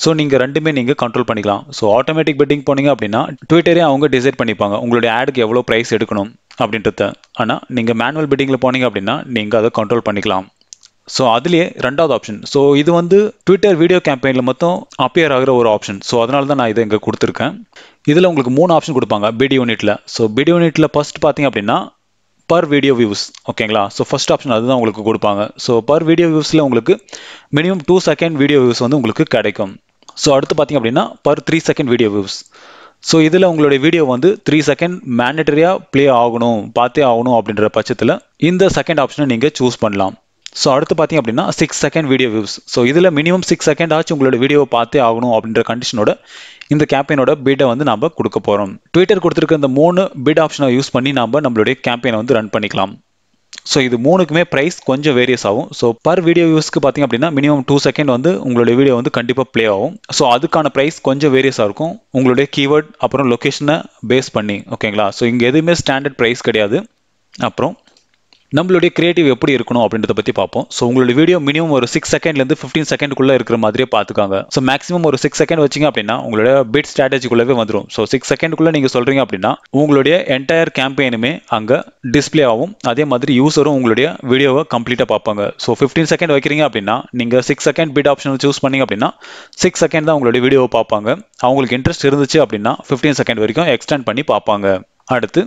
ஸோ நீங்கள் ரெண்டுமே நீங்கள் கண்ட்ரோல் பண்ணிக்கலாம். ஸோ ஆட்டோமேட்டிக் பிட்டிங் போனீங்க அப்படின்னா ட்விட்டரே அவங்க டிசைட் பண்ணிப்பாங்க உங்களுடைய ஆடுக்கு எவ்வளோ ப்ரைஸ் எடுக்கணும் அப்படின்றத. ஆனால் நீங்கள் மேனுவல் பிட்டிங்கில் போனீங்க அப்படின்னா நீங்கள் அதை கண்ட்ரோல் பண்ணிக்கலாம். ஸோ அதுலேயே ரெண்டாவது ஆப்ஷன். ஸோ இது வந்து ட்விட்டர் வீடியோ கேம்பெயினில் மொத்தம் அப்பியர் ஆகிற ஒரு ஆப்ஷன். ஸோ அதனால தான் நான் இதை இங்கே கொடுத்துருக்கேன். இதில் உங்களுக்கு 3 ஆப்ஷன் கொடுப்பாங்க பிட் யூனிட்டில். ஸோ பிட் யூனிட்டில் ஃபர்ஸ்ட் பார்த்தீங்க அப்படின்னா பர் வீடியோ வியூஸ். ஓகேங்களா? ஸோ ஃபர்ஸ்ட் ஆப்ஷன் அதுதான் உங்களுக்கு கொடுப்பாங்க. ஸோ பர் வீடியோ வியூஸில் உங்களுக்கு மினிமம் 2 செகண்ட் வீடியோ வியூஸ் வந்து உங்களுக்கு கிடைக்கும். ஸோ அடுத்து பார்த்தீங்க அப்படின்னா per 3 second video views. So இதில் உங்களுடைய வீடியோ வந்து 3 செகண்ட் மேண்டட்டரியாக ப்ளே ஆகணும், பார்த்தே ஆகணும் அப்படின்ற பட்சத்தில் இந்த செகண்ட் ஆப்ஷனை நீங்கள் சூஸ் பண்ணலாம். ஸோ அடுத்து பார்த்தீங்க அப்படின்னா 6 செகண்ட் வீடியோ வியூஸ். ஸோ இதில் மினிமம் 6 செகண்ட் ஆச்சு உங்களோட வீடியோவை பார்த்தே ஆகணும் அப்படின்ற கண்டிஷனோட இந்த கேம்பெயினோட பிட்டை வந்து நம்ம கொடுக்க போகிறோம். ட்விட்டர் கொடுத்துருக்க இந்த 3 பிட் ஆப்ஷனை யூஸ் பண்ணி நம்மளுடைய கேம்பெயினை வந்து ரன் பண்ணிக்கலாம். ஸோ இது 3க்குமே ப்ரைஸ் கொஞ்சம் வேரியஸ் ஆகும். ஸோ பர் வீடியோ வியூஸ்க்கு பார்த்தீங்க அப்படின்னா மினிமம் 2 செகண்ட் வந்து உங்களுடைய வீடியோ வந்து கண்டிப்பாக ப்ளே ஆகும். ஸோ அதுக்கான ப்ரைஸ் கொஞ்சம் வேரியஸாக இருக்கும் உங்களுடைய கீவேர்ட் அப்புறம் லொக்கேஷனை பேஸ் பண்ணி. ஓகேங்களா? ஸோ இங்கே எதுவுமே ஸ்டாண்டர்ட் ப்ரைஸ் கிடையாது. அப்புறம் நம்மளுடைய கிரியேட்டிவ் எப்படி இருக்கணும் அப்படின்றத பற்றி பார்ப்போம். ஸோ உங்களுடைய வீடியோ மினிமம் ஒரு 6 செகண்ட்லேருந்து 15 செகண்ட்குள்ளே இருக்கிற மாதிரியே பார்த்துக்காங்க. ஸோ மேக்ஸிமம் ஒரு 6 செகண்ட் வச்சிங்க அப்படின்னா உங்களோட பிட் ஸ்ட்ராட்டஜிக்குள்ளவே வந்துடும். ஸோ 6 செகண்ட்குள்ளே நீங்கள் சொல்கிறீங்க அப்படின்னா உங்களுடைய என்டையர் கேம்பெயினுமே அங்கே டிஸ்பிளே ஆகும். அதே மாதிரி யூஸரும் உங்களுடைய வீடியோவை கம்ப்ளீட்டாக பார்ப்பாங்க. ஸோ 15 செகண்ட் வைக்கிறீங்க அப்படின்னா நீங்கள் 6 செகண்ட் பிட் ஆப்ஷன் சூஸ் பண்ணிங்க அப்படின்னா 6 செகண்ட் தான் உங்களுடைய வீடியோவை பார்ப்பாங்க. அவங்களுக்கு இன்ட்ரெஸ்ட் இருந்துச்சு அப்படின்னா 15 செகண்ட் வரைக்கும் எக்ஸ்டெண்ட் பண்ணி பார்ப்பாங்க. அடுத்து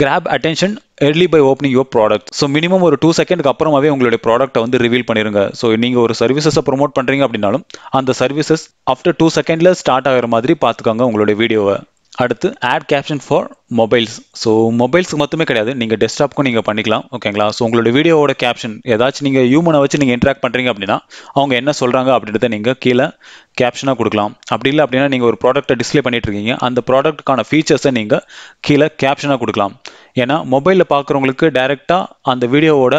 grab attention early by opening your product. So minimum ஒரு 2 செகண்டுக்கு அப்புறமாவே உங்களுடைய ப்ராடக்ட்டை வந்து ரிவீல் பண்ணிருங்க. ஸோ நீங்கள் ஒரு சர்வீசஸை ப்ரொமோட் பண்ணுறீங்க அப்படின்னாலும் அந்த சர்வீசஸ் ஆஃப்டர் 2 செகண்டில் ஸ்டார்ட் ஆகிற மாதிரி பார்த்துக்கோங்க உங்களுடைய வீடியோவை. அடுத்து add caption for mobiles. So மொபைல்ஸுக்கு மட்டுமே கிடையாது, நீங்கள் டெஸ்க்டாப்க்கும் நீங்கள் பண்ணிக்கலாம். ஓகேங்களா? ஸோ உங்களோட வீடியோவோட கேப்ஷன் ஏதாச்சும் நீங்கள் ஹியூமனை வச்சு நீங்கள் இன்ட்ராக்ட் பண்ணுறீங்க அப்படின்னா அவங்க என்ன சொல்கிறாங்க அப்படின்றத நீங்கள் கீழே கேப்ஷனாக கொடுக்கலாம். அப்படி இல்லை அப்படின்னா நீங்கள் ஒரு ப்ராடக்ட்டை டிஸ்பிளே பண்ணிட்டு இருக்கீங்க, அந்த ப்ராடக்ட்டுக்கான ஃபீச்சர்ஸை நீங்கள் கீழே கேப்ஷனாக கொடுக்கலாம். ஏன்னா மொபைலில் பார்க்குறவங்களுக்கு டைரெக்டாக அந்த வீடியோவோட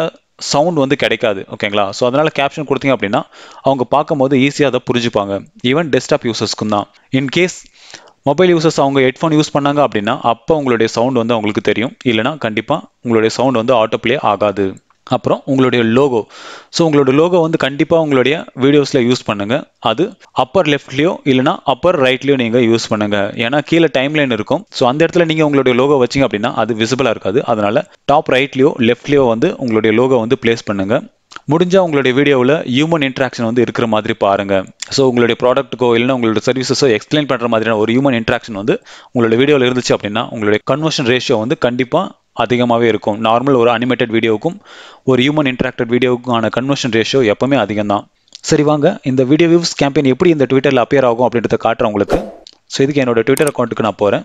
சவுண்ட் வந்து கிடைக்காது. ஓகேங்களா? ஸோ அதனால் கேப்ஷன் கொடுத்தீங்க அப்படின்னா அவங்க பார்க்கும்போது ஈஸியாக அதை புரிஞ்சுப்பாங்க. ஈவன் டெஸ்க்டாப் யூசர்ஸ்க்கும் தான். இன்கேஸ் மொபைல் யூசர்ஸ் அவங்க ஹெட்ஃபோன் யூஸ் பண்ணாங்க அப்படின்னா அப்போ உங்களுடைய சவுண்ட் வந்து அவங்களுக்கு தெரியும். இல்லைனா கண்டிப்பாக உங்களுடைய சவுண்ட் வந்து ஆட்டோ ப்ளே ஆகாது. அப்புறம் உங்களுடைய லோகோ. ஸோ உங்களோட லோகோ வந்து கண்டிப்பாக உங்களுடைய வீடியோஸில் யூஸ் பண்ணுங்க. அது அப்பர் லெஃப்ட்லேயோ இல்லைனா அப்பர் ரைட்லேயோ நீங்கள் யூஸ் பண்ணுங்க. ஏன்னா கீழே டைம்லைன் இருக்கும். ஸோ அந்த இடத்துல நீங்கள் உங்களுடைய லோகோ வச்சிங்க அப்படின்னா அது விசிபிளாக இருக்காது. அதனால டாப் ரைட்லேயோ லெஃப்ட்லேயோ வந்து உங்களுடைய லோகோ வந்து பிளேஸ் பண்ணுங்க. முடிஞ்சால் உங்களுடைய வீடியோவில் ஹியூமன் இன்ட்ராக்ஷன் வந்து இருக்கிற மாதிரி பாருங்க. ஸோ உங்களுடைய ப்ராடக்ட்டுக்கோ இல்லைனா உங்களோட சர்வீசஸோ எக்ஸ்பிளைன் பண்ணுற மாதிரியான ஒரு ஹியூமன் இன்ட்ராக்ஷன் வந்து உங்களுடைய வீடியோவில் இருந்துச்சு அப்படின்னா உங்களுடைய கன்வர்ஷன் ரேஷியோ வந்து கண்டிப்பாக அதிகமாகவே இருக்கும். நார்மல் ஒரு அனிமேட்டட் வீடியோவுக்கும் ஒரு ஹியூமன் இன்ட்ராக்டட் வீடியோவுக்கான கன்வர்ஷன் ரேஷியோ எப்பவுமே அதிகம் தான். சரி வாங்க இந்த வீடியோ வியூஸ் கேம்பெயின் எப்படி இந்த ட்விட்டரில் அப்பியர் ஆகும் அப்படின்றத காட்டுறேன் உங்களுக்கு. ஸோ இதுக்கு என்னோட ட்விட்டர் அக்கௌண்ட்டுக்கு நான் போகிறேன்.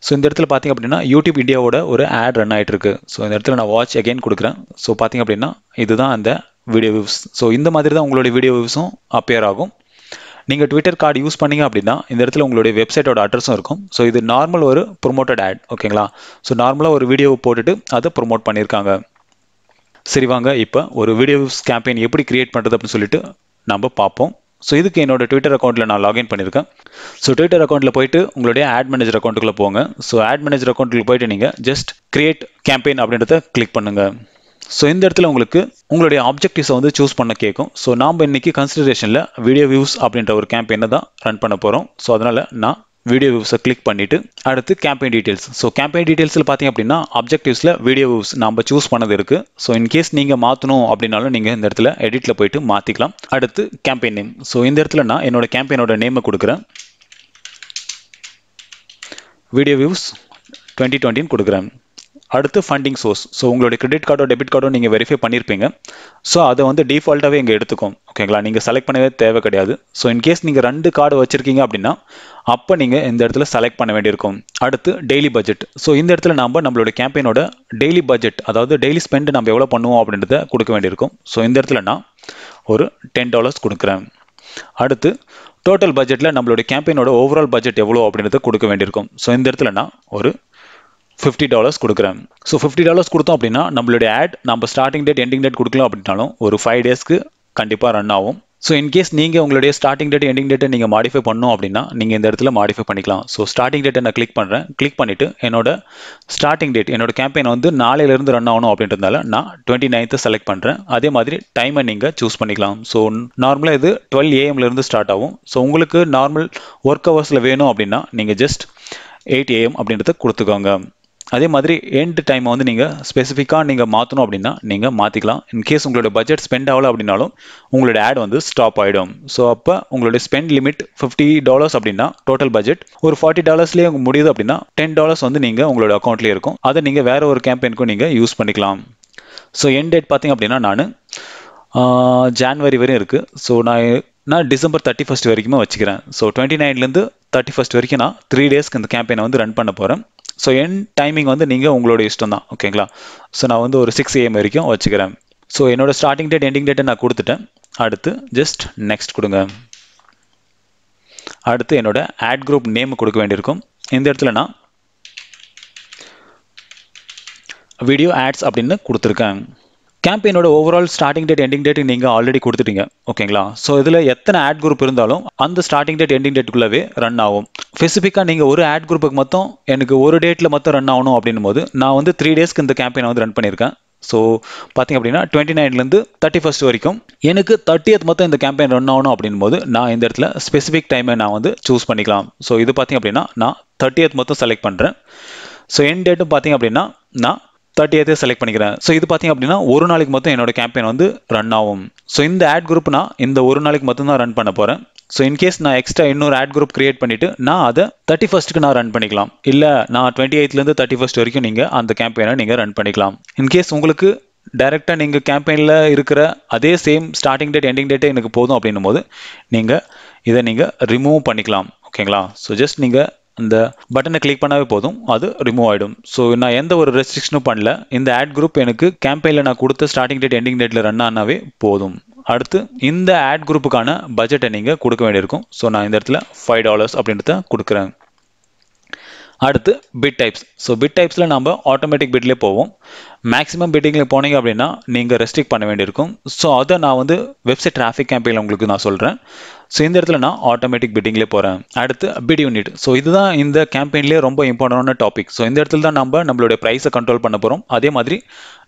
ஸோ இந்த இடத்துல பார்த்தீங்க அப்படின்னா யூடியூப் இந்தியாவோட ஒரு ஆட் ரன் ஆகிட்டு இருக்கு. ஸோ இந்த இடத்துல நான் வாட்ச் அகைன் கொடுக்குறேன். ஸோ பார்த்தீங்க அப்படின்னா இதுதான் அந்த வீடியோ வியூஸ். ஸோ இந்த மாதிரி தான் உங்களுடைய வீடியோ வியூஸும் அப்பியர் ஆகும். நீங்கள் ட்விட்டர் கார்டு யூஸ் பண்ணீங்க அப்படின்னா இந்த இடத்துல உங்களுடைய வெப்சைட்டோட அட்ரஸும் இருக்கும். ஸோ இது நார்மல் ஒரு ப்ரொமோட்டட் ஆட், ஓகேங்களா. ஸோ நார்மலாக ஒரு வீடியோவை போட்டுட்டு அதை ப்ரொமோட் பண்ணியிருக்காங்க. சரி வாங்க இப்போ ஒரு வீடியோ வியூஸ் கேம்பெயின் எப்படி கிரியேட் பண்ணுறது அப்படின்னு சொல்லிட்டு நம்ம பார்ப்போம். ஸோ இதுக்கு என்னோட ட்விட்டர் அக்கௌண்ட்டில் நான் லாகின் பண்ணியிருக்கேன். ஸோ ட்விட்டர் அக்கௌண்ட்டில் போயிட்டு உங்களுடைய ஆட் மேனேஜர் அக்கௌண்ட்டுக்குள்ளே போங்க. ஸோ ஆட் மேனேஜர் அக்கௌண்ட்டுக்கு போயிட்டு நீங்கள் ஜஸ்ட் கிரியேட் கேம்பெயின் அப்படின்றத கிளிக் பண்ணுங்கள். ஸோ இந்த இடத்துல உங்களுக்கு உங்களுடைய ஆப்ஜெக்டிவ்ஸை வந்து சூஸ் பண்ண கேட்கும். ஸோ நாம் இன்னைக்கு கன்சிடரேஷனில் வீடியோ வியூஸ் அப்படின்ற ஒரு கேம்பெயினை தான் ரன் பண்ண போகிறோம். ஸோ அதனால் நான் வீடியோ வியூஸை கிளிக் பண்ணிவிட்டு அடுத்து கேம்பெயின் டீட்டெயில்ஸ். ஸோ கேம்பெயின் டீட்டெயில்ஸில் பார்த்தீங்க அப்படின்னா ஆப்ஜெக்டிவ்ஸில் வீடியோ வியூஸ் நம்ம சூஸ் பண்ணது இருக்குது. ஸோ இன்கேஸ் நீங்கள் மாற்றணும் அப்படின்னாலும் நீங்கள் இந்த இடத்துல எடிட்டில் போயிட்டு மாற்றிக்கலாம். அடுத்து கேம்பெயின் நேம். ஸோ இந்த இடத்துல நான் என்னோட கேம்பெயினோட நேமை கொடுக்குறேன். வீடியோ வியூஸ் 2020 கொடுக்குறேன். அடுத்து ஃபண்டிங் சோர்ஸ். ஸோ உங்களுடைய கிரெடிட் கார்டோ டெபிட் கார்டோ நீங்கள் வெரிஃபை பண்ணியிருப்பீங்க. ஸோ அதை வந்து டிஃபால்ட்டாகவே இங்கே எடுத்துக்கும், ஓகேங்களா. நீங்கள் செலக்ட் பண்ணவே தேவை கிடையாது. ஸோ இன்கேஸ் நீங்கள் 2 கார்டு வச்சுருக்கீங்க அப்படின்னா அப்போ நீங்கள் இந்த இடத்துல செலக்ட் பண்ண வேண்டியிருக்கும். அடுத்து டெய்லி பட்ஜெட். ஸோ இந்த இடத்துல நம்மளோட கேம்பெயினோட டெய்லி பட்ஜெட், அதாவது டெய்லி ஸ்பெண்ட் நம்ம எவ்வளோ பண்ணுவோம் அப்படின்றத கொடுக்க வேண்டியிருக்கும். ஸோ இந்த இடத்துல நான் ஒரு $10 கொடுக்குறேன். அடுத்து டோட்டல் பட்ஜெட்டில் நம்மளுடைய கேம்பெயினோட ஓவரால் பட்ஜெட் எவ்வளோ அப்படின்றத கொடுக்க வேண்டியிருக்கும். ஸோ இந்த இடத்துல நான் ஒரு $50 கொடுக்குறேன். ஸோ $50 கொடுத்தோம் அப்படின்னா நம்மளுடைய ஆட் நம்ம ஸ்டார்டிங் டேட் எண்டிங் டேட் கொடுக்கலாம் அப்படின்னாலும் ஒரு 5 டேஸ்க்கு கண்டிப்பாக ரன் ஆகும். ஸோ இன்கேஸ் நீங்கள் உங்களுடைய ஸ்டார்டிங் டேட் எண்டிங் டேட்டை நீங்கள் மாடிஃபை பண்ணணும் அப்படின்னா நீங்கள் இந்த இடத்துல மாடிஃபை பண்ணிக்கலாம். ஸோ ஸ்டார்டிங் டேட்டை நான் கிளிக் பண்ணுறேன். கிளிக் பண்ணிவிட்டு என்னோட ஸ்டார்டிங் டேட், என்னோட கேம்பெயின் வந்து நாளையிலேருந்து ரன் ஆகணும் அப்படின்றதுனால நான் 29th செலக்ட் பண்ணுறேன். அதே மாதிரி டைமை நீங்கள் சூஸ் பண்ணிக்கலாம். ஸோ நார்மலாக இது 12 AM ஸ்டார்ட் ஆகும். ஸோ உங்களுக்கு நார்மல் ஒர்க் ஹவர்ஸில் வேணும் அப்படின்னா நீங்கள் ஜஸ்ட் 8 AM அப்படின்றத கொடுத்துக்கோங்க. அதே மாதிரி எண்ட் டைமை வந்து நீங்கள் ஸ்பெசிஃபிக்காக நீங்கள் மாற்றணும் அப்படின்னா நீங்கள் மாற்றிக்கலாம். இன்கேஸ் உங்களோட பட்ஜெட் ஸ்பெண்ட் ஆகலை அப்படின்னாலும் உங்களோட ஆட் வந்து ஸ்டாப் ஆகிடும். ஸோ அப்போ உங்களுடைய ஸ்பெண்ட் லிமிட் $50 அப்படின்னா டோட்டல் பட்ஜெட் ஒரு $40 முடியுது அப்படின்னா $10 வந்து நீங்கள் உங்களோட அக்கௌண்ட்லேயே இருக்கும். அதை நீங்கள் வேறு ஒரு கேம்பெயினுக்கும் நீங்கள் யூஸ் பண்ணிக்கலாம். ஸோ எண்ட் டேட் பார்த்தீங்க அப்படின்னா நான் ஜான்வரி வரையும் இருக்குது. ஸோ நான் டிசம்பர் 31 வரைக்குமே வச்சுக்கிறேன். ஸோ 29லேருந்து 31 வரைக்கும் நான் 3 டேஸ்க்கு இந்த கேம்பெயினை வந்து ரன் பண்ண போகிறேன். ஸோ என் டைமிங் வந்து நீங்கள் உங்களோட இஷ்டம் தான், ஓகேங்களா. ஸோ நான் வந்து ஒரு 6 AM வரைக்கும் வச்சுக்கிறேன். ஸோ என்னோட ஸ்டார்டிங் டேட் எண்டிங் டேட்டை நான் கொடுத்துட்டேன். அடுத்து ஜஸ்ட் நெக்ஸ்ட் கொடுங்க. அடுத்து என்னோட ஆட் குரூப் நேம் கொடுக்க வேண்டியிருக்கும். இந்த இடத்துல நான் வீடியோ ஆட்ஸ் அப்படின்னு கொடுத்துருக்கேன். கேம்பெயினோட overall starting date ending date நீங்கள் ஆல்ரெடி கொடுத்துட்டீங்க, ஓகேங்களா. ஸோ இதில் எத்தனை ஆட் குரூப் இருந்தாலும் அந்த ஸ்டார்டிங் டேட் எண்டிங் டேட்டுக்குள்ளவே ரன் ஆகும். ஸ்பெசிஃபிக்காக நீங்கள் ஒரு ஆட் குரூப்புக்கு மொத்தம் எனக்கு ஒரு டேட்டில் மொத்தம் ரன் ஆகணும் அப்படின்னும் போது நான் வந்து 3 டேஸ்க்கு இந்த கேம்பெயினை வந்து ரன் பண்ணியிருக்கேன். ஸோ பார்த்தீங்க அப்படின்னா 29லேருந்து 31 வரைக்கும் எனக்கு 30th மொத்தம் இந்த கேம்பெயின் ரன் ஆகணும் அப்படின்னும் போது நான் இந்த இடத்துல ஸ்பெசிஃபிக் டைமை நான் வந்து சூஸ் பண்ணிக்கலாம். ஸோ இது பார்த்தீங்க அப்படின்னா நான் 30th மொத்தம் செலக்ட் பண்ணுறேன். ஸோ எண்ட் டேட்டும் பார்த்தீங்க அப்படின்னா நான் 30th செலக்ட் பண்ணிக்கிறேன். ஸோ இது பார்த்தீங்க அப்படின்னா ஒரு நாளைக்கு மொத்தம் என்னோட கேம்பெயின் வந்து ரன் ஆகும். ஸோ இந்த ஆட் குரூப் நான் இந்த ஒரு நாளைக்கு மட்டும் தான் ரன் பண்ண போகிறேன். ஸோ இன்கேஸ் நான் எக்ஸ்ட்ரா இன்னொரு ஆட் குரூப் கிரியேட் பண்ணிவிட்டு நான் அதை 31st நான் ரன் பண்ணிக்கலாம். இல்லை நான் 28லேருந்து 31 வரைக்கும் நீங்கள் அந்த கேம்பெயினை நீங்கள் ரன் பண்ணிக்கலாம். இன்கேஸ் உங்களுக்கு டைரெக்டாக நீங்கள் கேம்பெயினில் இருக்கிற அதே சேம் ஸ்டார்டிங் டேட் எண்டிங் டேட்டே எனக்கு போதும் அப்படின்னும் போது நீங்கள் இதை நீங்கள் ரிமூவ் பண்ணிக்கலாம், ஓகேங்களா. ஸோ ஜஸ்ட் நீங்கள் அந்த பட்டனை கிளிக் பண்ணாவே போதும், அது ரிமூவ் ஆகிடும். ஸோ நான் எந்த ஒரு ரெஸ்ட்ரிக்ஷனும் பண்ணல. இந்த ஆட் குரூப் எனக்கு கேம்பெயினில் நான் கொடுத்த ஸ்டார்டிங் டேட் எண்டிங் டேட்டில் ரன் ஆனாவே போதும். அடுத்து இந்த ஆட் குரூப்புக்கான பட்ஜெட்டை நீங்கள் கொடுக்க வேண்டியிருக்கும். ஸோ நான் இந்த இடத்துல $5 அப்படின்றத கொடுக்குறேன். அடுத்து பிட் டைப்ஸ். ஸோ பிட் டைப்ஸில் நம்ம ஆட்டோமேட்டிக் பிட்லேயே போவோம். மேக்ஸிமம் பிட்டிங்கில் போனீங்க அப்படின்னா நீங்கள் ரெஸ்ட்ரிக்ட் பண்ண வேண்டியிருக்கும். ஸோ அதை நான் வந்து வெப்சைட் டிராஃபிக் கேம்பெயினில் உங்களுக்கு நான் சொல்கிறேன். ஸோ இந்த இடத்துல நான் ஆட்டோமேட்டிக் பிட்டிங்லேயே போகிறேன். அடுத்து பிட் யூனிட். ஸோ இதுதான் இந்த கேம்பெயின்லேயே ரொம்ப இம்பார்ட்டன்டான டாபிக். ஸோ இந்த இடத்துல தான் நம்மளுடைய ப்ரைஸை கண்ட்ரோல் பண்ண போகிறோம். அதே மாதிரி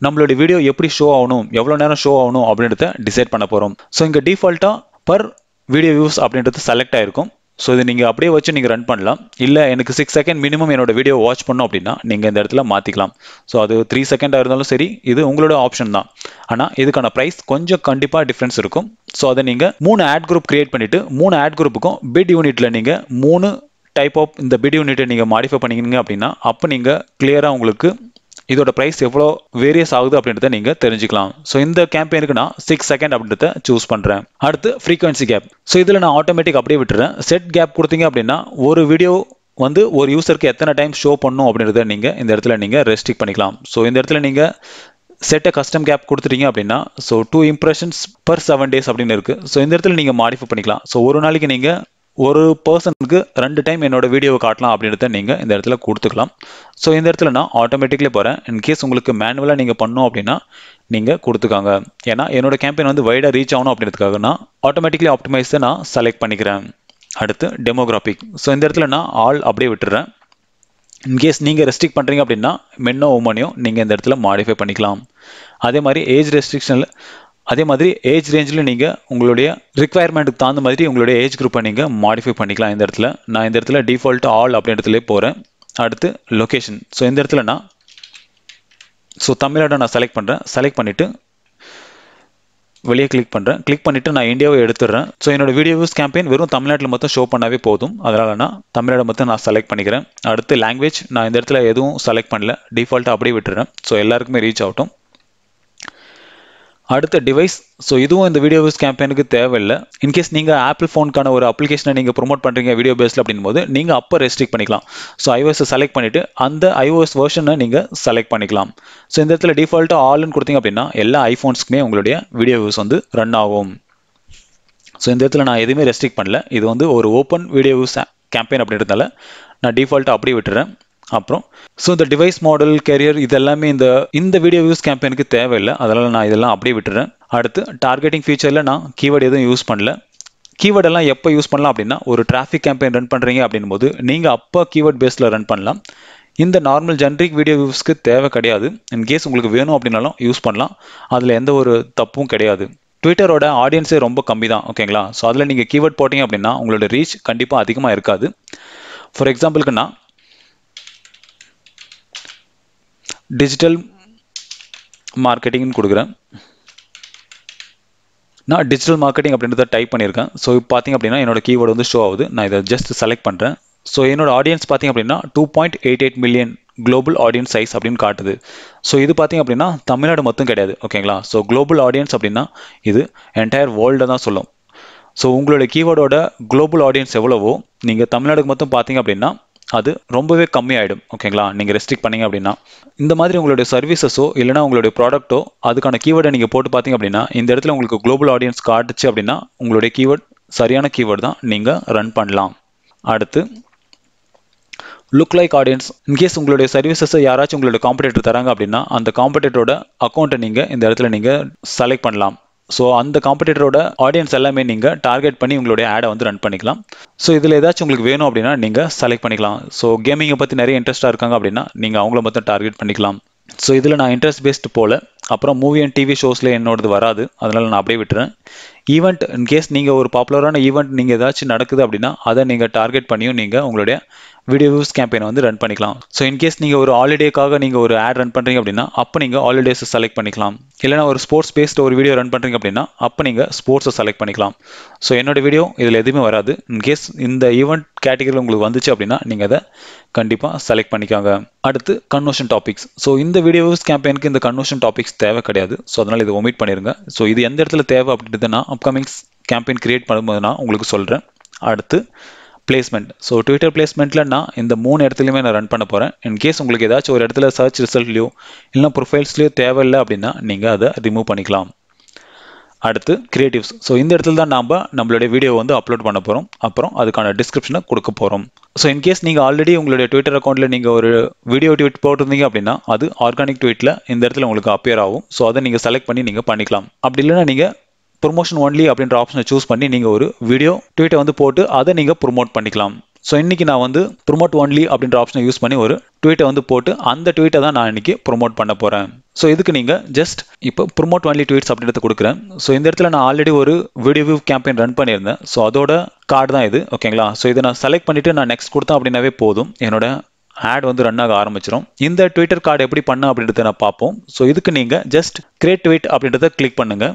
நம்மளுடைய வீடியோ எப்படி ஷோ ஆகணும், எவ்வளோ நேரம் ஷோ ஆகணும் அப்படின்றத டிசைட் பண்ண போகிறோம். ஸோ இங்கே டிஃபால்ட்டாக பர் வீடியோ வியூஸ் அப்படின்றது செலக்ட் ஆயிருக்கும். ஸோ இது நீங்கள் அப்படியே வச்சு நீங்கள் ரன் பண்ணலாம். இல்லை எனக்கு 6 செகண்ட் மினிமம் என்னோட வீடியோ வாட்ச் பண்ணோம் அப்படின்னா நீங்கள் இந்த இடத்துல மாற்றிக்கலாம். ஸோ அது 3 செகண்டாக இருந்தாலும் சரி, இது உங்களோட ஆப்ஷன் தான். ஆனால் இதுக்கான ப்ரைஸ் கொஞ்சம் கண்டிப்பாக டிஃப்ரென்ஸ் இருக்கும். ஸோ அதை நீங்கள் 3 ஆட் குரூப் கிரியேட் பண்ணிவிட்டு 3 ஆட் குரூப்புக்கும் பிட் யூனிட்டில் நீங்கள் 3 டைப் ஆஃப் இந்த பிட் யூனிட்டை நீங்கள் மாடிஃபை பண்ணிக்கிங்க அப்படின்னா அப்போ நீங்கள் கிளியராக உங்களுக்கு இதோட ப்ரைஸ் எவ்வளோ வேரியஸ் ஆகுது அப்படின்றத நீங்கள் தெரிஞ்சுக்கலாம். ஸோ இந்த கேம்பெயினுக்கு நான் 6 செகண்ட் அப்படின்றத சூஸ் பண்ணுறேன். அடுத்து ஃப்ரீக்வன்சி கேப். ஸோ இதில் நான் ஆட்டோமேட்டிக் அப்படியே விட்டுறேன். செட் கேப் கொடுத்தீங்க அப்படின்னா ஒரு வீடியோ வந்து ஒரு யூசருக்கு எத்தனை டைம் ஷோ பண்ணும் அப்படின்றத நீங்கள் இந்த இடத்துல நீங்கள் ரெஸ்ட்ரிக்ட் பண்ணிக்கலாம். ஸோ இந்த இடத்துல நீங்கள் செட்டை கஸ்டம் கேப் கொடுத்துட்டீங்க அப்படின்னா ஸோ 2 இம்ப்ரெஷன்ஸ் per 7 days அப்படின்னு இருக்குது. ஸோ இந்த இடத்துல நீங்கள் மாடிஃபை பண்ணிக்கலாம். ஸோ ஒரு நாளைக்கு நீங்கள் ஒரு பர்சனுக்கு 2 டைம் என்னோட வீடியோவை காட்டலாம் அப்படின்றத நீங்கள் இந்த இடத்துல கொடுத்துக்கலாம். ஸோ இந்த இடத்துல நான் ஆட்டோமேட்டிக்லேயே போகிறேன். இன்கேஸ் உங்களுக்கு மேனுவலாக நீங்கள் பண்ணோம் அப்படின்னா நீங்கள் கொடுத்துக்காங்க. ஏன்னா என்னோட கேம்பெயின் வந்து வைடாக ரீச் ஆகணும் அப்படின்றதுக்காக நான் ஆட்டோமேட்டிக்லி ஆப்டிமைஸை நான் செலக்ட் பண்ணிக்கிறேன். அடுத்து டெமோகிராஃபிக். ஸோ இந்த இடத்துல நான் ஆல் அப்படியே விட்டுறேன். இன்கேஸ் நீங்கள் ரெஸ்ட்ரிக்ட் பண்ணுறீங்க அப்படின்னா மென்னோ உமனையும் நீங்கள் இந்த இடத்துல மாடிஃபை பண்ணிக்கலாம். அதே மாதிரி ஏஜ் ரெஸ்ட்ரிக்ஷனில் அதே மாதிரி ஏஜ் ரேஞ்சில் நீங்கள் உங்களுடைய ரிக்வயர்மெண்ட்டுக்கு தகுந்த மாதிரி உங்களுடைய ஏஜ் குரூப்பை நீங்கள் மாடிஃபை பண்ணிக்கலாம். இந்த இடத்துல நான் இந்த இடத்துல டிஃபால்ட்டு ஆல் அப்படின்றதுலேயே போகிறேன். அடுத்து லொக்கேஷன். ஸோ இந்த இடத்துல நான் தமிழ்நாடு நான் செலக்ட் பண்ணுறேன். செலக்ட் பண்ணிவிட்டு வெளியே கிளிக் பண்ணுறேன். கிளிக் பண்ணிவிட்டு நான் இந்தியாவை எடுத்துடுறேன். ஸோ என்னோட வீடியோஸ் கேம்பெயின் வெறும் தமிழ்நாட்டில் மட்டும் ஷோ பண்ணாவே போதும். அதனால் நான் தமிழ்நாடு மட்டும் நான் செலக்ட் பண்ணிக்கிறேன். அடுத்து லாங்குவேஜ் நான் இந்த இடத்துல எதுவும் செலக்ட் பண்ணல, டிஃபால்ட்டாக அப்படியே விட்டுறேன். ஸோ எல்லாருக்குமே ரீச் ஆகட்டும். அடுத்த டிவைஸ். ஸோ இதுவும் இந்த வீடியோ வியூஸ் கேம்பெயினுக்கு தேவையில்லை. இன்கேஸ் நீங்கள் ஆப்பிள் ஃபோனுக்கான ஒரு அப்ளிகேஷனை நீங்கள் ப்ரொமோட் பண்ணுறீங்க வீடியோ பேஸில் அப்படின் போது நீங்கள் அப்போ ரெஸ்ட்ரிக்ட் பண்ணிக்கலாம். ஸோ iOS செலக்ட் பண்ணிவிட்டு அந்த iOS வெர்ஷனை நீங்கள் செலக்ட் பண்ணிக்கலாம். ஸோ இந்த இடத்துல டிஃபால்ட்டாக ஆல்னு கொடுத்தீங்க அப்படின்னா எல்லா ஐஃபோன்ஸ்க்குமே உங்களுடைய வீடியோ வியூஸ் வந்து ரன் ஆகும். ஸோ இந்த இடத்துல நான் எதுவுமே ரெஸ்ட்ரிக்ட் பண்ணல. இது வந்து ஒரு ஓப்பன் வீடியோ வியூஸ் கேம்பெயின் அப்படின்றதால நான் டிஃபால்ட்டாக அப்படியே விட்டுறேன். அப்புறம் ஸோ இந்த டிவைஸ் மாடல் கேரியர் இதெல்லாமே இந்த வீடியோ வியூஸ் கேம்பெயினுக்கு தேவையில்லை. அதனால் நான் இதெல்லாம் அப்படியே விட்டுறேன். அடுத்து டார்கெட்டிங் ஃபீச்சரில் நான் கீவேர்டு எதுவும் யூஸ் பண்ணல. கீவேர்டெல்லாம் எப்போ யூஸ் பண்ணலாம் அப்படின்னா ஒரு டிராஃபிக் கேம்பெயின் ரன் பண்ணுறீங்க அப்படின் போது நீங்கள் அப்போ கீவேர்ட் பேஸில் ரன் பண்ணலாம். இந்த நார்மல் ஜென்ரிக் வீடியோ வியூஸ்க்கு தேவை கிடையாது. இன்கேஸ் உங்களுக்கு வேணும் அப்படின்னாலும் யூஸ் பண்ணலாம். அதில் எந்த ஒரு தப்பும் கிடையாது. ட்விட்டரோட ஆடியன்ஸே ரொம்ப கம்மி தான், ஓகேங்களா. ஸோ அதில் நீங்கள் கீவேர்ட் போட்டிங்க அப்படின்னா உங்களோட ரீச் கண்டிப்பாக அதிகமாக இருக்காது. ஃபார் எக்ஸாம்பிளுக்கு நான் டிஜிட்டல் மார்க்கெட்டிங்னு கொடுக்குறேன். நான் டிஜிட்டல் மார்க்கெட்டிங் அப்படின்றத டைப் பண்ணியிருக்கேன். ஸோ இப்போ பார்த்தீங்க அப்படின்னா என்னோட கீவேர்டு வந்து ஷோ ஆகுது. நான் இதை ஜஸ்ட் செலக்ட் பண்ணுறேன். ஸோ என்னோட ஆடியன்ஸ் பார்த்தீங்க அப்படின்னா 2.88 மில்லியன் குளோபல் ஆடியன்ஸ் சைஸ் அப்படின்னு காட்டுது. ஸோ இது பார்த்தீங்க அப்படின்னா தமிழ்நாடு மட்டும் கிடையாது, ஓகேங்களா. ஸோ குளோபல் ஆடியன்ஸ் அப்படின்னா இது என்டையர் வேர்ல்டை தான் சொல்லும். ஸோ உங்களோட கீவேர்டோட குளோபல் ஆடியன்ஸ் எவ்வளவோ நீங்கள் தமிழ்நாடுக்கு மட்டும் பார்த்தீங்க அப்படின்னா அது ரொம்பவே கம்மியாயிடும், ஓகேங்களா. நீங்கள் ரெஸ்ட்ரிக்ட் பண்ணீங்க அப்படின்னா இந்த மாதிரி உங்களுடைய சர்வீசஸோ இல்லைனா உங்களுடைய ப்ராடக்ட்டோ அதுக்கான கீவேர்டை நீங்கள் போட்டு பார்த்தீங்க அப்படின்னா இந்த இடத்துல உங்களுக்கு குளோபல் ஆடியன்ஸ் காட்டுச்சு அப்படின்னா உங்களுடைய கீவேர்ட் சரியான கீவேர்டு தான், நீங்கள் ரன் பண்ணலாம். அடுத்து லுக் லைக் ஆடியன்ஸ். இன்கேஸ் உங்களுடைய சர்வீசஸை யாராச்சும் உங்களோட காம்படிட்டர் தராங்க அப்படின்னா அந்த காம்படிட்டரோட அக்கௌண்ட்டை நீங்கள் இந்த இடத்துல நீங்கள் செலக்ட் பண்ணலாம். ஸோ அந்த காம்படிட்டரோட ஆடியன்ஸ் எல்லாமே நீங்கள் டார்கெட் பண்ணி உங்களுடைய ஆடை வந்து ரன் பண்ணிக்கலாம். ஸோ இதில் ஏதாச்சும் உங்களுக்கு வேணும் அப்படின்னா நீங்கள் செலக்ட் பண்ணிக்கலாம். ஸோ கேமிங்கை பற்றி நிறைய இன்ட்ரெஸ்ட்டாக இருக்காங்க அப்படின்னா நீங்கள் அவங்கள மட்டும் டார்கெட் பண்ணிக்கலாம். ஸோ இதில் நான் இன்ட்ரெஸ்ட் பேஸ்டு போல் அப்புறம் மூவி அண்ட் டிவி ஷோஸில் என்னோடது வராது, அதனால் நான் அப்படியே விட்டுறேன். ஈவெண்ட் இன்கேஸ் நீங்கள் ஒரு பாப்புலரான ஈவெண்ட் நீங்கள் ஏதாச்சும் நடக்குது அப்படின்னா அதை நீங்கள் டார்கெட் பண்ணியும் நீங்கள் உங்களுடைய வீடியோ வியூஸ் கேம்பெயினை வந்து ரன் பண்ணிக்கலாம். ஸோ இன்கேஸ் நீங்கள் ஒரு ஹாலிடேக்காக நீங்கள் ஒரு ஆட் ரன் பண்ணுறீங்க அப்படின்னா அப்போ நீங்கள் ஹாலிடேஸை செலக்ட் பண்ணிக்கலாம். இல்லைனா ஒரு ஸ்போர்ட்ஸ் பேஸ்ட் ஒரு வீடியோ ரன் பண்ணுறீங்க அப்படின்னா அப்போ நீங்கள் ஸ்போர்ட்ஸை செலக்ட் பண்ணிக்கலாம். ஸோ என்னோட வீடியோ இதில் எதுவுமே வராது. இன்கேஸ் இந்த ஈவெண்ட் கேட்டகரியில் உங்களுக்கு வந்துச்சு அப்படின்னா நீங்கள் அதை கண்டிப்பாக செலக்ட் பண்ணிக்காங்க. அடுத்து கன்வர்ஷன் டாபிக்ஸ். ஸோ இந்த வீடியோ வியூஸ் கேம்பெயினுக்கு இந்த கன்வர்ஷன் டாபிக்ஸ் தேவை கிடையாது. ஸோ அதனால் இதை ஒமிட் பண்ணிடுங்க. ஸோ இது எந்த இடத்துல தேவை அப்படின்றது நான் அப்கமிங் கேம்பெயின் கிரியேட் பண்ணும்போது நான் உங்களுக்கு சொல்கிறேன். அடுத்து பிளேஸ்மெண்ட். ஸோ ட்விட்டர் பிளேஸ்மெண்ட்டில் நான் இந்த 3 இடத்துலையுமே நான் ரன் பண்ண போகிறேன். இன்கேஸ் உங்களுக்கு ஏதாச்சும் ஒரு இடத்துல சர்ச் ரிசல்ட்லையோ இல்லைனா ப்ரொஃபைல்ஸ்லையோ தேவையில்லை அப்படின்னா நீங்கள் அதை ரிமூவ் பண்ணிக்கலாம். அடுத்து கிரியேட்டிவ்ஸ். ஸோ இந்த இடத்துல தான் நாம் நம்மளுடைய வீடியோ வந்து அப்லோட் பண்ண போகிறோம். அப்புறம் அதுக்கான டிஸ்கிரிப்ஷனை கொடுக்க போகிறோம். ஸோ இன்கேஸ் நீங்கள் ஆல்ரெடி உங்களுடைய ட்விட்டர் அக்கௌண்ட்டில் நீங்கள் ஒரு வீடியோ ட்வீட் போட்டிருந்தீங்க அப்படின்னா அது ஆர்கானிக் ட்வீட்டில் இந்த இடத்துல உங்களுக்கு அப்பியர் ஆகும். ஸோ அதை நீங்கள் செலக்ட் பண்ணி நீங்கள் பண்ணிக்கலாம். அப்படி இல்லைன்னா நீங்கள் ப்ரொமோஷன் ஒன்லி அப்படின்ற ஆப்ஷனை சூஸ் பண்ணி நீங்கள் ஒரு வீடியோ ட்வீட்டை வந்து போட்டு அதை நீங்கள் ப்ரொமோட் பண்ணிக்கலாம். ஸோ இன்னைக்கு நான் வந்து ப்ரொமோட் ஒன்லி அப்படின்ற ஆப்ஷனை யூஸ் பண்ணி ஒரு ட்வீட்டை வந்து போட்டு அந்த ட்வீட்டை தான் நான் இன்னைக்கு ப்ரொமோட் பண்ண போகிறேன். ஸோ இதுக்கு நீங்கள் ஜஸ்ட் இப்போ ப்ரொமோட் ஒன்லி ட்வீட்ஸ் அப்படின்றத கொடுக்குறேன். ஸோ இந்த இடத்துல நான் ஆல்ரெடி ஒரு வீடியோ வியூ கேம்பெயின் ரன் பண்ணியிருந்தேன். ஸோ அதோட கார்டு தான் இது. ஓகேங்களா? ஸோ இதை நான் செலக்ட் பண்ணிட்டு நான் நெக்ஸ்ட் கொடுத்தேன் அப்படின்னாவே போதும், என்னோட ஆட் வந்து ரன் ஆக ஆரம்பிச்சிடும். இந்த ட்விட்டர் கார்டு எப்படி பண்ண அப்படின்றத நான் பார்ப்போம். ஸோ இதுக்கு நீங்கள் ஜஸ்ட் கிரியேட் ட்வீட் அப்படின்றத கிளிக் பண்ணுங்க.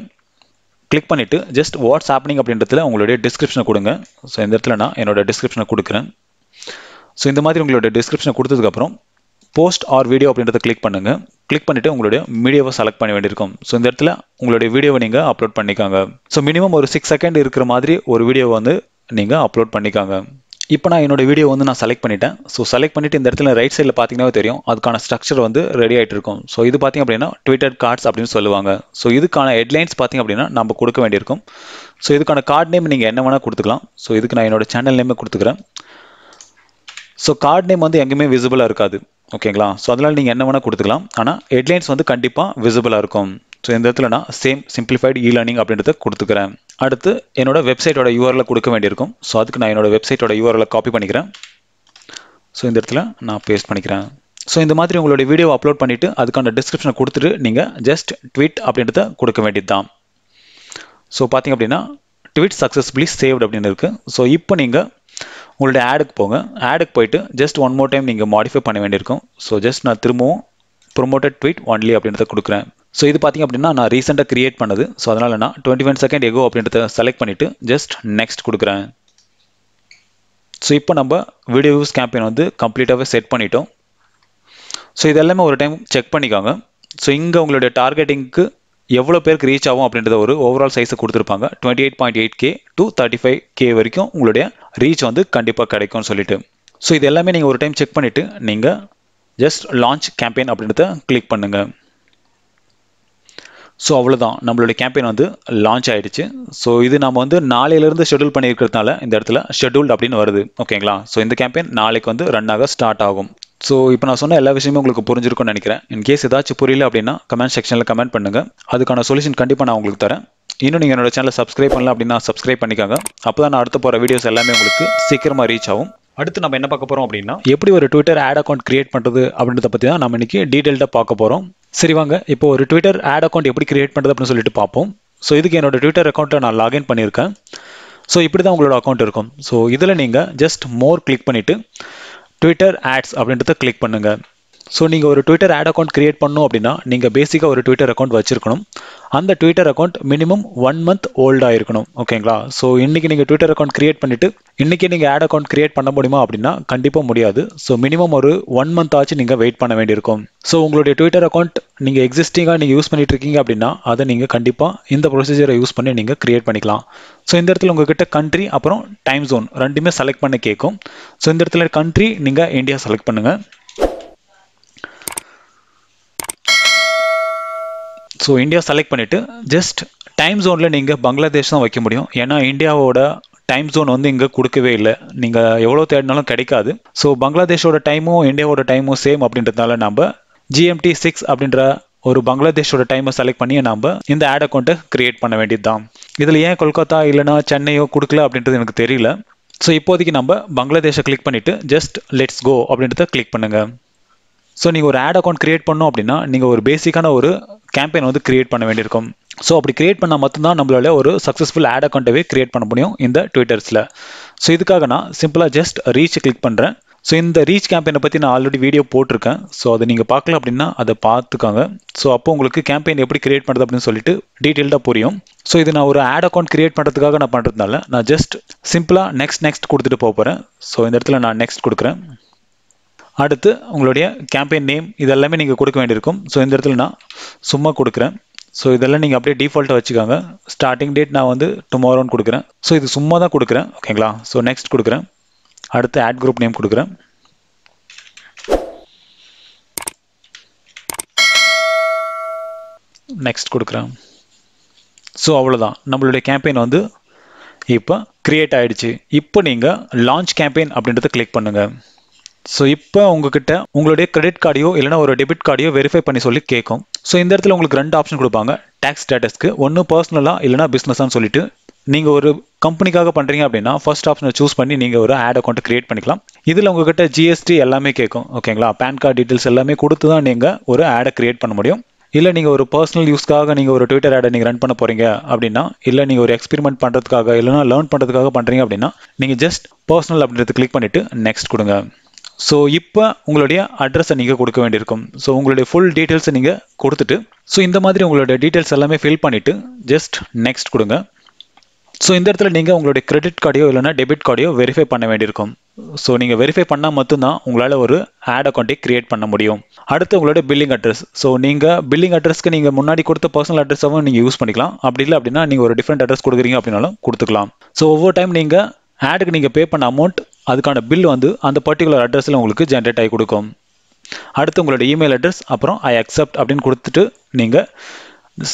கிளிக் பண்ணிட்டு ஜஸ்ட் வாட்ஸ் ஹேப்பனிங் அப்படின்றதுல உங்களுடைய டிஸ்கிரிப்ஷனை கொடுங்க. ஸோ இந்த இடத்துல நான் என்னோட டிஸ்கிரிப்ஷனை கொடுக்குறேன். ஸோ இந்த மாதிரி உங்களுடைய டிஸ்கிரிப்ஷனை கொடுத்ததுக்கப்புறம் போஸ்ட் ஆர் வீடியோ அப்படின்றத கிளிக் பண்ணுங்க. கிளிக் பண்ணிட்டு உங்களுடைய வீடியோவை செலக்ட் பண்ண வேண்டியிருக்கும். ஸோ இந்த இடத்துல உங்களுடைய வீடியோவை நீங்கள் அப்லோட் பண்ணிக்காங்க. ஸோ மினிமம் ஒரு 6 செகண்ட் இருக்கிற மாதிரி ஒரு வீடியோவை வந்து நீங்கள் அப்லோட் பண்ணிக்காங்க. இப்போ நான் என்னோட வீடியோ வந்து நான் செலக்ட் பண்ணிட்டேன். ஸோ செலக்ட் பண்ணிட்டு இந்த இடத்துல ரைட் சைடில் பார்த்தீங்கன்னா தெரியும் அதுக்கான ஸ்ட்ரக்சர் வந்து ரெடி ஆகிட்டு இருக்கும். ஸோ இது பார்த்தீங்க அப்படின்னா ட்விட்டர் கார்ட்ஸ் அப்படின்னு சொல்லுவாங்க. ஸோ இதுக்கான ஹெட்லைன்ஸ் பார்த்தீங்க அப்படின்னா நம்ம கொடுக்க வேண்டியிருக்கும். ஸோ இதுக்கான கார்டு நேம் நீங்கள் என்ன வேணால் கொடுத்துக்கலாம். ஸோ இதுக்கு நான் என்னோட சேனல் நேமே கொடுத்துக்கிறேன். ஸோ கார்டு நேம் வந்து எங்கேயுமே விசிபிளாக இருக்காது. ஓகேங்களா? ஸோ அதனால் நீங்கள் என்ன வேணால் கொடுத்துக்கலாம். ஆனால் ஹெட்லைன்ஸ் வந்து கண்டிப்பாக விசிபிளாக இருக்கும். ஸோ இந்த இடத்துல நான் சிம்பிளிஃபைடு இ லேர்னிங் அப்படின்றத கொடுத்துக்கிறேன். அடுத்து என்னோட வெப்சைட்டோட யூஆர்எல் கொடுக்க வேண்டியிருக்கும். ஸோ அதுக்கு நான் என்னோட வெப்சைட்டோட யூஆர்எல் காப்பி பண்ணிக்கிறேன். ஸோ இந்த இடத்துல நான் பேஸ்ட் பண்ணிக்கிறேன். ஸோ இந்த மாதிரி உங்களுடைய வீடியோ அப்லோட் பண்ணிவிட்டு அதுக்கான டிஸ்கிரிப்ஷனை கொடுத்துட்டு நீங்கள் ஜஸ்ட் ட்வீட் அப்படின்றத கொடுக்க வேண்டியது தான். ஸோ பார்த்தீங்க அப்படின்னா ட்வீட் சக்ஸஸ்ஃபுல்லி சேவ்ட் அப்படின்னு இருக்குது. ஸோ இப்போ நீங்கள் உங்களுடைய ஆடுக்கு போங்க. ஆடுக்கு போயிட்டு ஜஸ்ட் ஒன் மோர் டைம் நீங்கள் மாடிஃபை பண்ண வேண்டியிருக்கும். ஸோ ஜஸ்ட் நான் திரும்பவும் ப்ரொமோட்டட் ட்வீட் ஒன்லி அப்படின்றத கொடுக்குறேன். ஸோ இது பார்த்தீங்க அப்படின்னா நான் ரீசெண்டாக கிரியேட் பண்ணது. ஸோ அதனால் நான் 21 செகண்ட் எகோ அப்படின்றத செலக்ட் பண்ணிவிட்டு ஜஸ்ட் நெக்ஸ்ட் கொடுக்குறேன். ஸோ இப்போ நம்ம வீடியோ வியூஸ் கேம்பெயின் வந்து கம்ப்ளீட்டாகவே செட் பண்ணிட்டோம். ஸோ இது எல்லாமே ஒரு டைம் செக் பண்ணிக்காங்க. ஸோ இங்கே உங்களுடைய டார்கெட்டிங்க்கு எவ்வளோ பேருக்கு ரீச் ஆகும் அப்படின்றத ஒரு ஓவரால் சைஸை கொடுத்துருப்பாங்க. 28.8K to 35K வரைக்கும் உங்களுடைய ரீச் வந்து கண்டிப்பாக கிடைக்கும்னு சொல்லிட்டு. ஸோ இது எல்லாமே நீங்கள் ஒரு டைம் செக் பண்ணிவிட்டு நீங்கள் ஜஸ்ட் லான்ச் கேம்பெயின் அப்படின்றத கிளிக் பண்ணுங்கள். ஸோ அவ்வளோதான், நம்மளுடைய கேம்பெயின் வந்து லான்ச் ஆகிடுச்சு. ஸோ இது நம்ம வந்து நாளையிலேருந்து ஷெட்யூல் பண்ணியிருக்கிறதுனால இந்த இடத்துல ஷெட்யூல்டு அப்படின்னு வருது. ஓகேங்களா? ஸோ இந்த கேம்பெயின் நாளைக்கு வந்து ரன் ஆக ஸ்டார்ட் ஆகும். ஸோ இப்போ நான் சொன்ன எல்லா விஷயமும் உங்களுக்கு புரிஞ்சிருக்கும்னு நினைக்கிறேன். இன்கேஸ் ஏதாச்சும் புரியல அப்படின்னா கமெண்ட் செக்ஷனில் கமெண்ட் பண்ணுங்கள். அதுக்கான சொல்யூஷன் கண்டிப்பாக நான் உங்களுக்கு தரேன். இன்னும் நீங்கள் என்னோட சேனலை சப்ஸ்கிரைப் பண்ணல அப்படின்னா சப்ஸ்கிரைப் பண்ணிக்காங்க. அப்போ தான் நான் அடுத்த போகிற வீடியோஸ் எல்லாமே உங்களுக்கு சீக்கிரமாக ரீச் ஆகும். அடுத்து நம்ம என்ன பார்க்க போகிறோம் அப்படின்னா எப்படி ஒரு ட்விட்டர் ஆட் அக்கௌண்ட் கிரியேட் பண்ணுறது அப்படின்றத பற்றி தான் நம்ம இன்னைக்கு டீட்டெயில்டாக பார்க்க போகிறோம். சரி வாங்க, இப்போ ஒரு ட்விட்டர் ஆட் அக்கௌண்ட் எப்படி கிரியேட் பண்ணுறது அப்படின்னு சொல்லிட்டு பார்ப்போம். ஸோ இதுக்கு என்னோட ட்விட்டர் அக்கௌண்ட்டை நான் லாகின் பண்ணியிருக்கேன். ஸோ இப்படி தான் உங்களோட அக்கௌண்ட் இருக்கும். ஸோ இதில் நீங்கள் ஜஸ்ட் மோர் கிளிக் பண்ணிவிட்டு ட்விட்டர் ஆட்ஸ் அப்படின்றத கிளிக் பண்ணுங்கள். ஸோ நீங்கள் ஒரு ட்விட்டர் ஆட் அக்கௌண்ட் கிரியேட் பண்ணணும் அப்படின்னா நீங்கள் பேசிக்காக ஒரு ட்விட்டர் அக்கௌண்ட் வச்சிருக்கணும். அந்த ட்விட்டர் அக்கௌண்ட் மினிமம் 1 month ஓல்டாக இருக்கணும். ஓகேங்களா? ஸோ இன்றைக்கி நீங்கள் ட்விட்டர் அக்கௌண்ட் கிரியேட் பண்ணிவிட்டு இன்றைக்கி நீங்கள் ஆட் அக்கௌண்ட் கிரியேட் பண்ண முடியுமா அப்படின்னா கண்டிப்பாக முடியாது. ஸோ மினிமம் ஒரு 1 month ஆச்சு நீங்கள் வெயிட் பண்ண வேண்டியிருக்கும். ஸோ உங்களுடைய ட்விட்டர் அக்கௌண்ட் நீங்கள் எக்ஸிஸ்டிங்காக நீங்கள் யூஸ் பண்ணிட்டு இருக்கீங்க அப்படின்னா அதை நீங்கள் கண்டிப்பாக இந்த ப்ரொசீஜரை யூஸ் பண்ணி நீங்கள் கிரியேட் பண்ணிக்கலாம். ஸோ இந்த இடத்துல உங்ககிட்ட கண்ட்ரி அப்புறம் டைம் ஜோன் ரெண்டுமே செலக்ட் பண்ண கேட்கும். ஸோ இந்த இடத்துல கண்ட்ரி நீங்கள் இந்தியா செலக்ட் பண்ணுங்கள். ஸோ இந்தியா செலக்ட் பண்ணிவிட்டு ஜஸ்ட் டைம் ஜோனில் நீங்கள் பங்களாதேஷ் தான் வைக்க முடியும். ஏன்னா இந்தியாவோட டைம் ஜோன் வந்து இங்கே கொடுக்கவே இல்லை. நீங்கள் எவ்வளோ தேடினாலும் கிடைக்காது. ஸோ பங்களாதேஷோட டைமும் இந்தியாவோட டைமும் சேம் அப்படின்றதுனால நம்ம GMT 6 அப்படின்ற ஒரு பங்களாதேஷோட டைமை செலக்ட் பண்ணி நம்ம இந்த ஆட் அக்கௌண்ட்டை கிரியேட் பண்ண வேண்டியது தான். இதில் ஏன் கொல்கத்தா இல்லைனா சென்னையோ கொடுக்கல அப்படின்றது எனக்கு தெரியல. ஸோ இப்போதைக்கு நம்ம பங்களாதேஷை கிளிக் பண்ணிவிட்டு ஜஸ்ட் லெட்ஸ் கோ அப்படின்றத கிளிக் பண்ணுங்கள். ஸோ நீங்கள் ஒரு ஆட் அக்கௌண்ட் கிரியேட் பண்ணோம் அப்படின்னா நீங்கள் ஒரு பேசிக்கான ஒரு கேம்பெயின் வந்து கிரியேட் பண்ண வேண்டியிருக்கும். ஸோ அப்படி கிரியேட் பண்ணால் மட்டும்தான் நம்மளால ஒரு சக்ஸஸ்ஃபுல் ஆட் அக்கௌண்ட்டவே கிரியேட் பண்ண முடியும் இந்த ட்விட்டர்ஸில். ஸோ இதுக்காக நான் சிம்பிளாக ஜஸ்ட் ரீச் கிளிக் பண்ணுறேன். ஸோ இந்த ரீச் கேம்பெயினை பற்றி நான் ஆல்ரெடி வீடியோ போட்டிருக்கேன். ஸோ அதை நீங்கள் பார்க்கல அப்படின்னா அதை பார்த்துக்காங்க. ஸோ அப்போ உங்களுக்கு கேம்பெயின் எப்படி கிரியேட் பண்ணுறது அப்படின்னு சொல்லிட்டு டீட்டெயில்டாக புரியும். ஸோ இது நான் ஒரு ஆட் அக்கௌண்ட் கிரியேட் பண்ணுறதுக்காக நான் பண்ணுறதுனால நான் ஜஸ்ட் சிம்பிளாக நெக்ஸ்ட் கொடுத்துட்டு போகிறேன். ஸோ இந்த இடத்துல நான் நெக்ஸ்ட் கொடுக்குறேன். அடுத்து உங்களுடைய கேம்பெயின் நேம் இதெல்லாமே நீங்கள் கொடுக்க வேண்டியிருக்கும். ஸோ இந்த இடத்துல நான் சும்மா கொடுக்குறேன். ஸோ இதெல்லாம் நீங்கள் அப்படியே டிஃபால்ட்டாக வச்சுக்காங்க. ஸ்டார்டிங் டேட் நான் வந்து டுமாரோன்னு கொடுக்குறேன். ஸோ இது சும்மா தான் கொடுக்குறேன். ஓகேங்களா? ஸோ நெக்ஸ்ட் கொடுக்குறேன். அடுத்து ஆட் குரூப் நேம் கொடுக்குறேன். நெக்ஸ்ட் கொடுக்குறேன். ஸோ அவ்வளோதான், நம்மளுடைய கேம்பெயின் வந்து இப்போ கிரியேட் ஆகிடுச்சு. இப்போ நீங்கள் லான்ச் கேம்பெயின் அப்படின்றத கிளிக் பண்ணுங்கள். ஸோ இப்போ உங்ககிட்ட உங்களுடைய கிரெடிட் கார்டையோ இல்லைனா ஒரு டெபிட் கார்டையோ வெரிஃபை பண்ணி சொல்லி கேட்கும். ஸோ இந்த இடத்துல உங்களுக்கு 2 ஆப்ஷன் கொடுப்பாங்க டேக்ஸ் ஸ்டேட்டஸ்க்கு. ஒன்று பர்சனலாக இல்லைனா பிஸ்னஸான்னு சொல்லிட்டு நீங்கள் ஒரு கம்பெனிக்காக பண்ணுறீங்க அப்படின்னா ஃபர்ஸ்ட் ஆப்ஷனை சூஸ் பண்ணி நீங்கள் ஒரு ஆட் அக்கௌண்ட் கிரியேட் பண்ணிக்கலாம். இதில் உங்ககிட்ட ஜிஎஸ்டி எல்லாமே கேட்கும். ஓகேங்களா, பேன் கார்டு டீட்டெயில்ஸ் எல்லாமே கொடுத்து தான் நீங்கள் ஒரு ஆடை கிரியேட் பண்ண முடியும். இல்லை நீங்கள் ஒரு பர்சனல் யூஸ்க்காக நீங்கள் ஒரு ட்விட்டர் ஆடை நீங்கள் ரன் பண்ண போகிறீங்க அப்படின்னா, இல்லை நீங்கள் ஒரு எக்ஸ்பெரிமெண்ட் பண்ணுறதுக்காக இல்லைனா லேர்ன் பண்ணுறதுக்காக பண்ணுறீங்க அப்படின்னா நீங்கள் ஜஸ்ட் பர்சனல் அப்படின்றது கிளிக் பண்ணிவிட்டு நெக்ஸ்ட் கொடுங்க. ஸோ இப்போ உங்களுடைய அட்ரஸை நீங்கள் கொடுக்க வேண்டியிருக்கும். ஸோ உங்களுடைய ஃபுல் டீட்டெயில்ஸை நீங்கள் கொடுத்துட்டு ஸோ இந்த மாதிரி உங்களுடைய டீட்டெயில்ஸ் எல்லாமே ஃபில் பண்ணிவிட்டு ஜஸ்ட் நெக்ஸ்ட் கொடுங்க. ஸோ இந்த இடத்துல நீங்கள் உங்களுடைய கிரெடிட் கார்டையோ இல்லைனா டெபிட் கார்டையோ வெரிஃபை பண்ண வேண்டியிருக்கும். ஸோ நீங்கள் வெரிஃபை பண்ணால் மட்டும்தான் உங்களால் ஒரு ஆட் அக்கௌண்ட்டை கிரியேட் பண்ண முடியும். அடுத்து உங்களுடைய பில்லிங் அட்ரஸ். ஸோ நீங்கள் பில்லிங் அட்ரஸ்க்கு நீங்கள் முன்னாடி கொடுத்த பர்சனல் அட்ரஸாகவும் நீங்கள் யூஸ் பண்ணிக்கலாம். அப்படி இல்லை அப்படின்னா நீங்கள் ஒரு டிஃப்ரெண்ட் அட்ரஸ் கொடுக்குறீங்க அப்படின்னாலும் கொடுத்துக்கலாம். ஸோ ஒவ்வொரு டைம் நீங்கள் ஆடுக்கு நீங்கள் பே பண்ண அமௌண்ட் அதுக்கான பில் வந்து அந்த பர்டிகுலர் அட்ரஸில் உங்களுக்கு ஜென்ரேட் ஆகி கொடுக்கும். அடுத்து உங்களோட இமெயில் அட்ரஸ், அப்புறம் ஐ அக்செப்ட் அப்படின்னு கொடுத்துட்டு நீங்கள்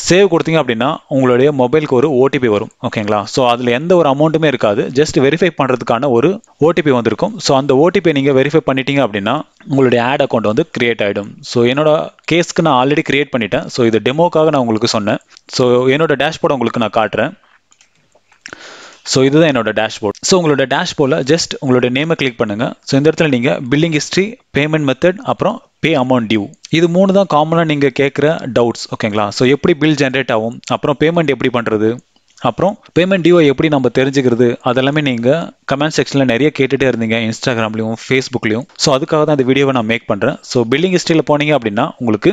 சேவ் கொடுத்தீங்க அப்படின்னா உங்களுடைய மொபைலுக்கு ஒரு ஓடிபி வரும். ஓகேங்களா, ஸோ அதில் எந்த ஒரு அமௌண்ட்டுமே இருக்காது, ஜஸ்ட் வெரிஃபை பண்ணுறதுக்கான ஒரு ஓடிபி வந்திருக்கும். ஸோ அந்த ஓடிபியை நீங்கள் வெரிஃபை பண்ணிட்டீங்க அப்படின்னா உங்களுடைய ஆட் அக்கௌண்ட் வந்து கிரியேட் ஆகிடும். ஸோ என்னோட கேஸ்க்கு நான் ஆல்ரெடி கிரியேட் பண்ணிட்டேன். ஸோ இது டெமோக்காக நான் உங்களுக்கு சொன்னேன். ஸோ என்னோட டேஷ்போர்ட் உங்களுக்கு நான் காட்டுறேன். ஸோ இதுதான் என்னோட டேஷ்போர்ட். ஸோ உங்களோட டேஷ்போர்டில் ஜஸ்ட் உங்களுடைய நேமை கிளிக் பண்ணுங்கள். ஸோ இந்த இடத்துல நீங்கள் பில்லிங் ஹிஸ்ட்ரி, பேமெண்ட் மெத்தட், அப்புறம் பே அமௌண்ட் டியூ, இது 3 தான் காமனாக நீங்கள் கேட்குற டவுட்ஸ். ஓகேங்களா, ஸோ எப்படி பில் ஜென்ரேட் ஆகும், அப்புறம் பேமெண்ட் எப்படி பண்ணுறது, அப்புறம் பேமெண்ட் டியூவை எப்படி நம்ம தெரிஞ்சுக்கிறது, அதெல்லாமே நீங்கள் கமெண்ட் செக்ஷனில் நிறைய கேட்டுகிட்டே இருந்தீங்க இன்ஸ்டாகிராம்லையும் ஃபேஸ்புக்லையும். ஸோ அதுக்காக தான் இந்த வீடியோவை நான் மேக் பண்ணுறேன். ஸோ பில்லிங் ஹிஸ்ட்ரியில் போனீங்க அப்படின்னா உங்களுக்கு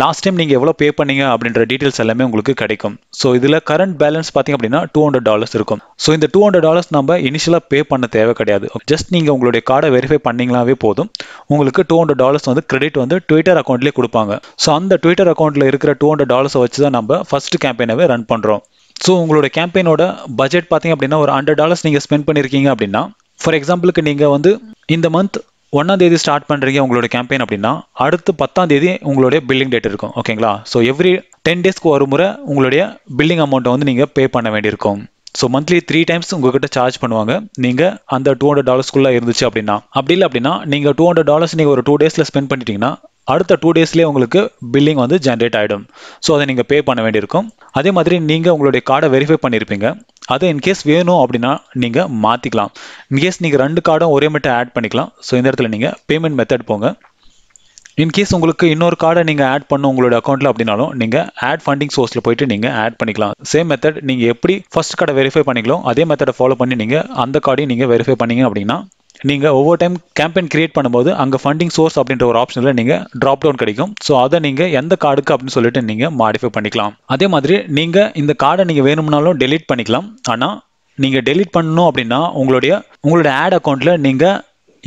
லாஸ்ட் டைம் நீங்கள் எவ்வளோ பே பண்ணீங்க அப்படின்ற டீட்டெயில்ஸ் எல்லாமே உங்களுக்கு கிடைக்கும். ஸோ இதில் கரண்ட் பேலன்ஸ் பார்த்தீங்க அப்படின்னா $200 இருக்கும். ஸோ இந்த $200 நம்ம இனிஷியலாக பே பண்ண தேவை கிடையாது. ஜஸ்ட் நீங்கள் உங்களுடைய கார்டை வெரிஃபை பண்ணிங்களாவே போதும், உங்களுக்கு $200 வந்து கிரெடிட் வந்து ட்விட்டர் அக்கௌண்ட்லேயே கொடுப்பாங்க. ஸோ அந்த ட்விட்டர் அக்கௌண்ட்டில் இருக்கிற $200 வச்சு தான் நம்ம ஃபர்ஸ்ட் கேம்பெயினாகவே ரன் பண்ணுறோம். ஸோ உங்களோட கேம்பெயினோட பட்ஜெட் பார்த்தீங்க அப்படின்னா ஒரு $100 நீங்கள் ஸ்பெண்ட் பண்ணியிருக்கீங்க அப்படின்னா, ஃபார் எக்ஸாம்பிளுக்கு நீங்கள் வந்து இந்த மந்த் 1ஆம் தேதி ஸ்டார்ட் பண்ணுறீங்க உங்களோட கேம்பெயின் அப்படின்னா, அடுத்து 10ஆம் தேதி உங்களுடைய பில்லிங் டேட் இருக்கும். ஓகேங்களா, ஸோ எவ்ரி 10 டேஸ்க்கு ஒரு முறை உங்களுடைய பில்லிங் அமௌண்ட்டை வந்து நீங்கள் பே பண்ண வேண்டியிருக்கும். ஸோ மந்த்லி 3 டைம்ஸ் உங்ககிட்ட சார்ஜ் பண்ணுவாங்க நீங்கள் அந்த $200 இருந்துச்சு அப்படின்னா. அப்படி இல்லை அப்படின்னா நீங்கள் $200 நீங்கள் ஒரு 2 டேஸில் ஸ்பெண்ட் பண்ணிட்டீங்கன்னா அடுத்த 2 டேஸ்லேயே உங்களுக்கு பில்லிங் வந்து ஜென்ரேட் ஆகிடும். ஸோ அதை நீங்கள் பே பண்ண வேண்டியிருக்கும். அதே மாதிரி நீங்கள் உங்களுடைய கார்டை வெரிஃபை பண்ணியிருப்பீங்க, அதை இன்கேஸ் வேணும் அப்படின்னா நீங்கள் மாற்றிக்கலாம். இன்கேஸ் நீங்கள் 2 கார்டும் ஒரே மட்டும் ஆட் பண்ணிக்கலாம். ஸோ இந்த இடத்துல நீங்கள் பேமெண்ட் மெத்தட் போங்க. இன்கேஸ் உங்களுக்கு இன்னொரு கார்டை நீங்கள் ஆட் பண்ணணும் உங்களோட அக்கௌண்ட்டில் அப்படின்னாலும் நீங்கள் ஆட் ஃபண்டிங் சோர்ஸில் போயிட்டு நீங்கள் ஆட் பண்ணிக்கலாம். சேம் மெத்தட் நீங்கள் எப்படி ஃபர்ஸ்ட் கார்டை வெரிஃபை பண்ணிங்களோ அதே மெத்தடை ஃபாலோ பண்ணி நீங்கள் அந்த கார்டையும் நீங்கள் வெரிஃபை பண்ணீங்க அப்படின்னா நீங்கள் ஒவ்வொரு டைம் கேம்பெயின் கிரியேட் பண்ணும்போது அங்கே ஃபண்டிங் சோர்ஸ் அப்படின்ற ஒரு ஆப்ஷனில் நீங்கள் ட்ராப் டவுன் கிடைக்கும். ஸோ அதை நீங்கள் எந்த கார்டுக்கு அப்படின்னு சொல்லிட்டு நீங்கள் மாடிஃபை பண்ணிக்கலாம். அதே மாதிரி நீங்கள் இந்த கார்டை நீங்கள் வேணும்னாலும் டெலீட் பண்ணிக்கலாம். ஆனால் நீங்கள் டெலீட் பண்ணணும் அப்படின்னா உங்களுடைய ஆட் அக்கௌண்ட்டில் நீங்கள்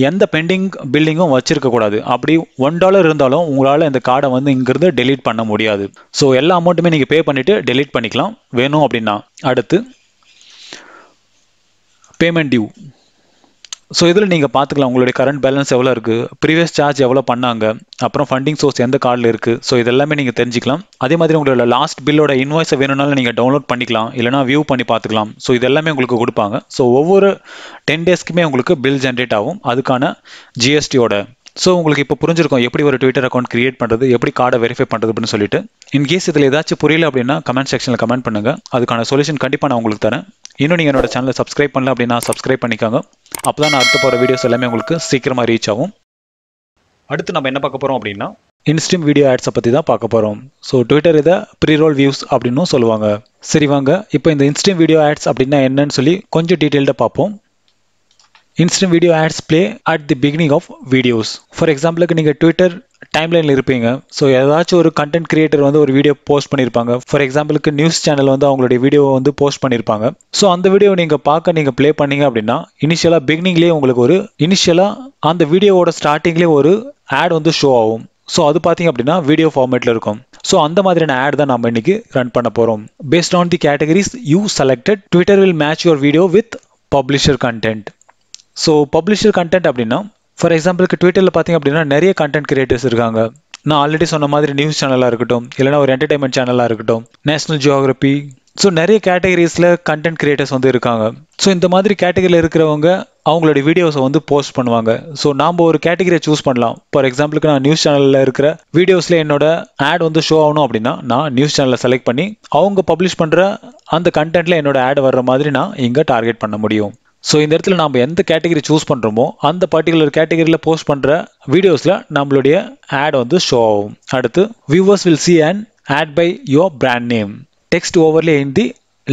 எந்த பெண்டிங் பில்லிங்கும் வச்சிருக்கக்கூடாது. அப்படி $1 இருந்தாலும் உங்களால் இந்த கார்டை வந்து இங்கிருந்து டெலீட் பண்ண முடியாது. ஸோ எல்லா அமௌண்ட்டுமே நீங்கள் பே பண்ணிவிட்டு டெலீட் பண்ணிக்கலாம் வேணும் அப்படின்னா. அடுத்து பேமெண்ட் டியூ. ஸோ இதில் நீங்கள் பார்த்துக்கலாம் உங்களுடைய கரண்ட் பேலன்ஸ் எவ்வளோ இருக்குது, ப்ரீவியஸ் சார்ஜ் எவ்வளோ பண்ணாங்க, அப்புறம் ஃபண்டிங் சோர்ஸ் எந்த கார்டில் இருக்குது. ஸோ இதெல்லாமே நீங்கள் தெரிஞ்சிக்கலாம். அதே மாதிரி உங்களோட லாஸ்ட் பில்லோட இன்வாய்ஸை வேணும்னாலும் நீங்கள் டவுன்லோட் பண்ணிக்கலாம், இல்லைனா வியூ பண்ணி பார்த்துக்கலாம். ஸோ இதெல்லாமே உங்களுக்கு கொடுப்பாங்க. ஸோ ஒவ்வொரு 10 டேஸ்க்குமே உங்களுக்கு பில் ஜென்ரேட் ஆகும் அதுக்கான ஜிஎஸ்டியோட. ஸோ உங்களுக்கு இப்போ புரிஞ்சிருக்கும் எப்படி ஒரு ட்விட்டர் அக்கௌண்ட் கிரியேட் பண்ணுறது, எப்படி கார்டை வெரிஃபை பண்ணுறது அப்படின்னு சொல்லிட்டு. இன்கேஸ் இதில் ஏதாச்சும் புரியல அப்படின்னா கமெண்ட் செக்ஷனில் கமெண்ட் பண்ணுங்கள், அதுக்கான சொல்யூஷன் கண்டிப்பாக நான் உங்களுக்கு தரேன். இன்னும் நீங்கள் என்னோட சேனலை சப்ஸ்கிரைப் பண்ணல அப்படின்னா சப்ஸ்கிரைப் பண்ணிக்கோங்க. அப்போ தான் நான் அடுத்து போகிற வீடியோஸ் எல்லாமே உங்களுக்கு சீக்கிரமாக ரீச் ஆகும். அடுத்து நம்ம என்ன பார்க்க போகிறோம் அப்படின்னா இன்ஸ்ட்ரீம் வீடியோ ஆட்ஸை பற்றி தான் பார்க்க போகிறோம். ஸோ ட்விட்டர் இதை ப்ரீரோல் வியூஸ் அப்படின்னும் சொல்லுவாங்க. சரி வாங்க இப்போ இந்த இன்ஸ்ட்ரீம் வீடியோ ஆட்ஸ் அப்படின்னா என்னன்னு சொல்லி கொஞ்சம் டீட்டெயில்டாக பார்ப்போம். Instant video ads play at the beginning of videos. For எக்ஸாம்பிளுக்கு நீங்கள் ட்விட்டர் டைம்லைனில் இருப்பீங்க. ஸோ ஏதாச்சும் ஒரு கண்டென்ட் கிரியேட்டர் வந்து ஒரு வீடியோ போஸ்ட் பண்ணியிருப்பாங்க. ஃபார் எக்ஸாம்பிளுக்கு நியூஸ் சேனல் வந்து அவங்களுடைய வீடியோவை வந்து போஸ்ட் பண்ணியிருப்பாங்க. ஸோ அந்த வீடியோவை நீங்கள் நீங்கள் ப்ளே பண்ணீங்க அப்படின்னா இனிஷியலாக பிகினிங்லேயே உங்களுக்கு ஒரு அந்த வீடியோவோட ஸ்டார்டிங்லேயே ஒரு ஆட் வந்து ஷோ ஆகும். ஸோ அது பார்த்தீங்க அப்படின்னா வீடியோ ஃபார்மேட்டில் இருக்கும். ஸோ அந்த மாதிரியான ஆட் தான் நம்ம இன்னைக்கு ரன் பண்ண போகிறோம். Based on the categories you selected, Twitter will match your video with publisher content. So publisher content அப்படின்னா ஃபார் எக்ஸாம்பிளுக்கு ட்விட்டரில் பார்த்தீங்க அப்படின்னா நிறைய கண்டென்ட் கிரியேட்டர்ஸ் இருக்காங்க. நான் ஆல்ரெடி சொன்ன மாதிரி நியூஸ் சேனலாக இருக்கட்டும், இல்லைனா ஒரு என்டர்டைன்மெண்ட் சேனலாக இருக்கட்டும், நேஷனல் ஜியோகிராஃபி, ஸோ நிறைய கேட்டகரிஸில் கண்டென்ட் கிரியேட்டர்ஸ் வந்து இருக்காங்க. ஸோ இந்த மாதிரி கேட்டகரியில் இருக்கிறவங்க அவங்களுடைய வீடியோஸை வந்து போஸ்ட் பண்ணுவாங்க. ஸோ நாம் ஒரு கேட்டகரியை சூஸ் பண்ணலாம். ஃபார் எக்ஸாம்பிளுக்கு நான் நியூஸ் சேனலில் இருக்கிற வீடியோஸில் என்னோட ஆட் வந்து ஷோ ஆகணும் அப்படின்னா நான் நியூஸ் சேனலை செலக்ட் பண்ணி அவங்க பப்ளிஷ் பண்ணுற அந்த கண்டென்ட்டில் என்னோட ஆட் வர்ற மாதிரி நான் இங்கே டார்கெட் பண்ண முடியும். ஸோ இந்த இடத்துல நம்ம எந்த கேட்டகரி சூஸ் பண்ணுறோமோ அந்த பர்டிகுலர் கேட்டகரியில் போஸ்ட் பண்ணுற வீடியோஸில் நம்மளுடைய ஆட் வந்து ஷோ ஆகும். அடுத்து viewers will see an ad by your brand name text overlay in the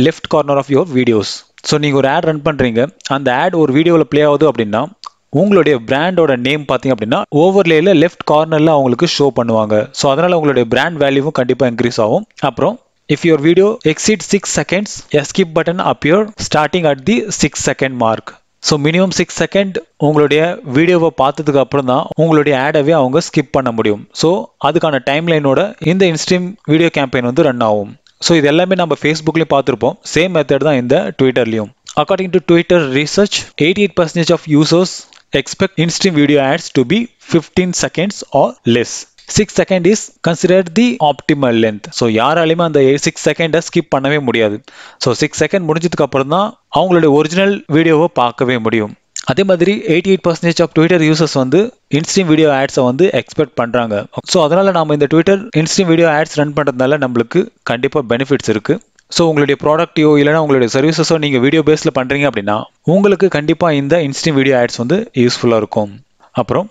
left corner of your videos. So நீங்கள் ஒரு ஆட் ரன் பண்ணுறீங்க, அந்த ஆட் ஒரு வீடியோவில் ப்ளே ஆகுது அப்படின்னா உங்களுடைய பிராண்டோட நேம் பார்த்தீங்க அப்படின்னா ஓவர்லேயில் லெஃப்ட் கார்னரில் அவங்களுக்கு ஷோ பண்ணுவாங்க. ஸோ அதனால் உங்களுடைய பிராண்ட் வேல்யூவும் கண்டிப்பாக இன்க்ரீஸ் ஆகும். அப்புறம் if your video exceeds 6 seconds, a skip button appear starting at the 6 second mark. So minimum 6 second உங்களுடைய வீடியோவை பார்த்ததுக்கு அப்புறம் தான் உங்களுடைய ஆடவே அவங்க ஸ்கிப் பண்ண முடியும். ஸோ அதுக்கான டைம்லைனோட இந்த இன்ஸ்ட்ரீம் வீடியோ கேம்பெயின் வந்து ரன் ஆகும். ஸோ இது எல்லாமே நம்ம ஃபேஸ்புக்லேயும் பார்த்துருப்போம். சேம் மெத்தட் தான் இந்த ட்விட்டர்லையும். According to Twitter research 88% of users expect instream video ads to be 15 seconds or less. 6 seconds is considered the optimal length. So யாராலையுமே அந்த 6 செகண்டை ஸ்கிப் பண்ணவே முடியாது. ஸோ 6 செகண்ட் முடிஞ்சதுக்கு அப்புறம் தான் அவங்களுடைய ஒரிஜினல் வீடியோவை பார்க்கவே முடியும். அதே மாதிரி 88% ஆஃப் ட்விட்டர் யூசர்ஸ் வந்து இன்ஸ்ட்ரீம் வீடியோ ஆட்ஸை வந்து எக்ஸ்பெக்ட் பண்ணுறாங்க. ஸோ அதனால் நம்ம இந்த Twitter instream video ads run பண்ணுறதுனால நம்மளுக்கு கண்டிப்பாக பெனிஃபிட்ஸ் இருக்குது. ஸோ உங்களுடைய ப்ராடக்ட்டையோ இல்லைனா உங்களுடைய சர்வீசஸோ நீங்கள் வீடியோ பேஸில் பண்ணுறீங்க அப்படின்னா உங்களுக்கு கண்டிப்பாக இந்த இன்ஸ்ட்ரீம் வீடியோ ஆட்ஸ் வந்து யூஸ்ஃபுல்லாக இருக்கும். அப்புறம்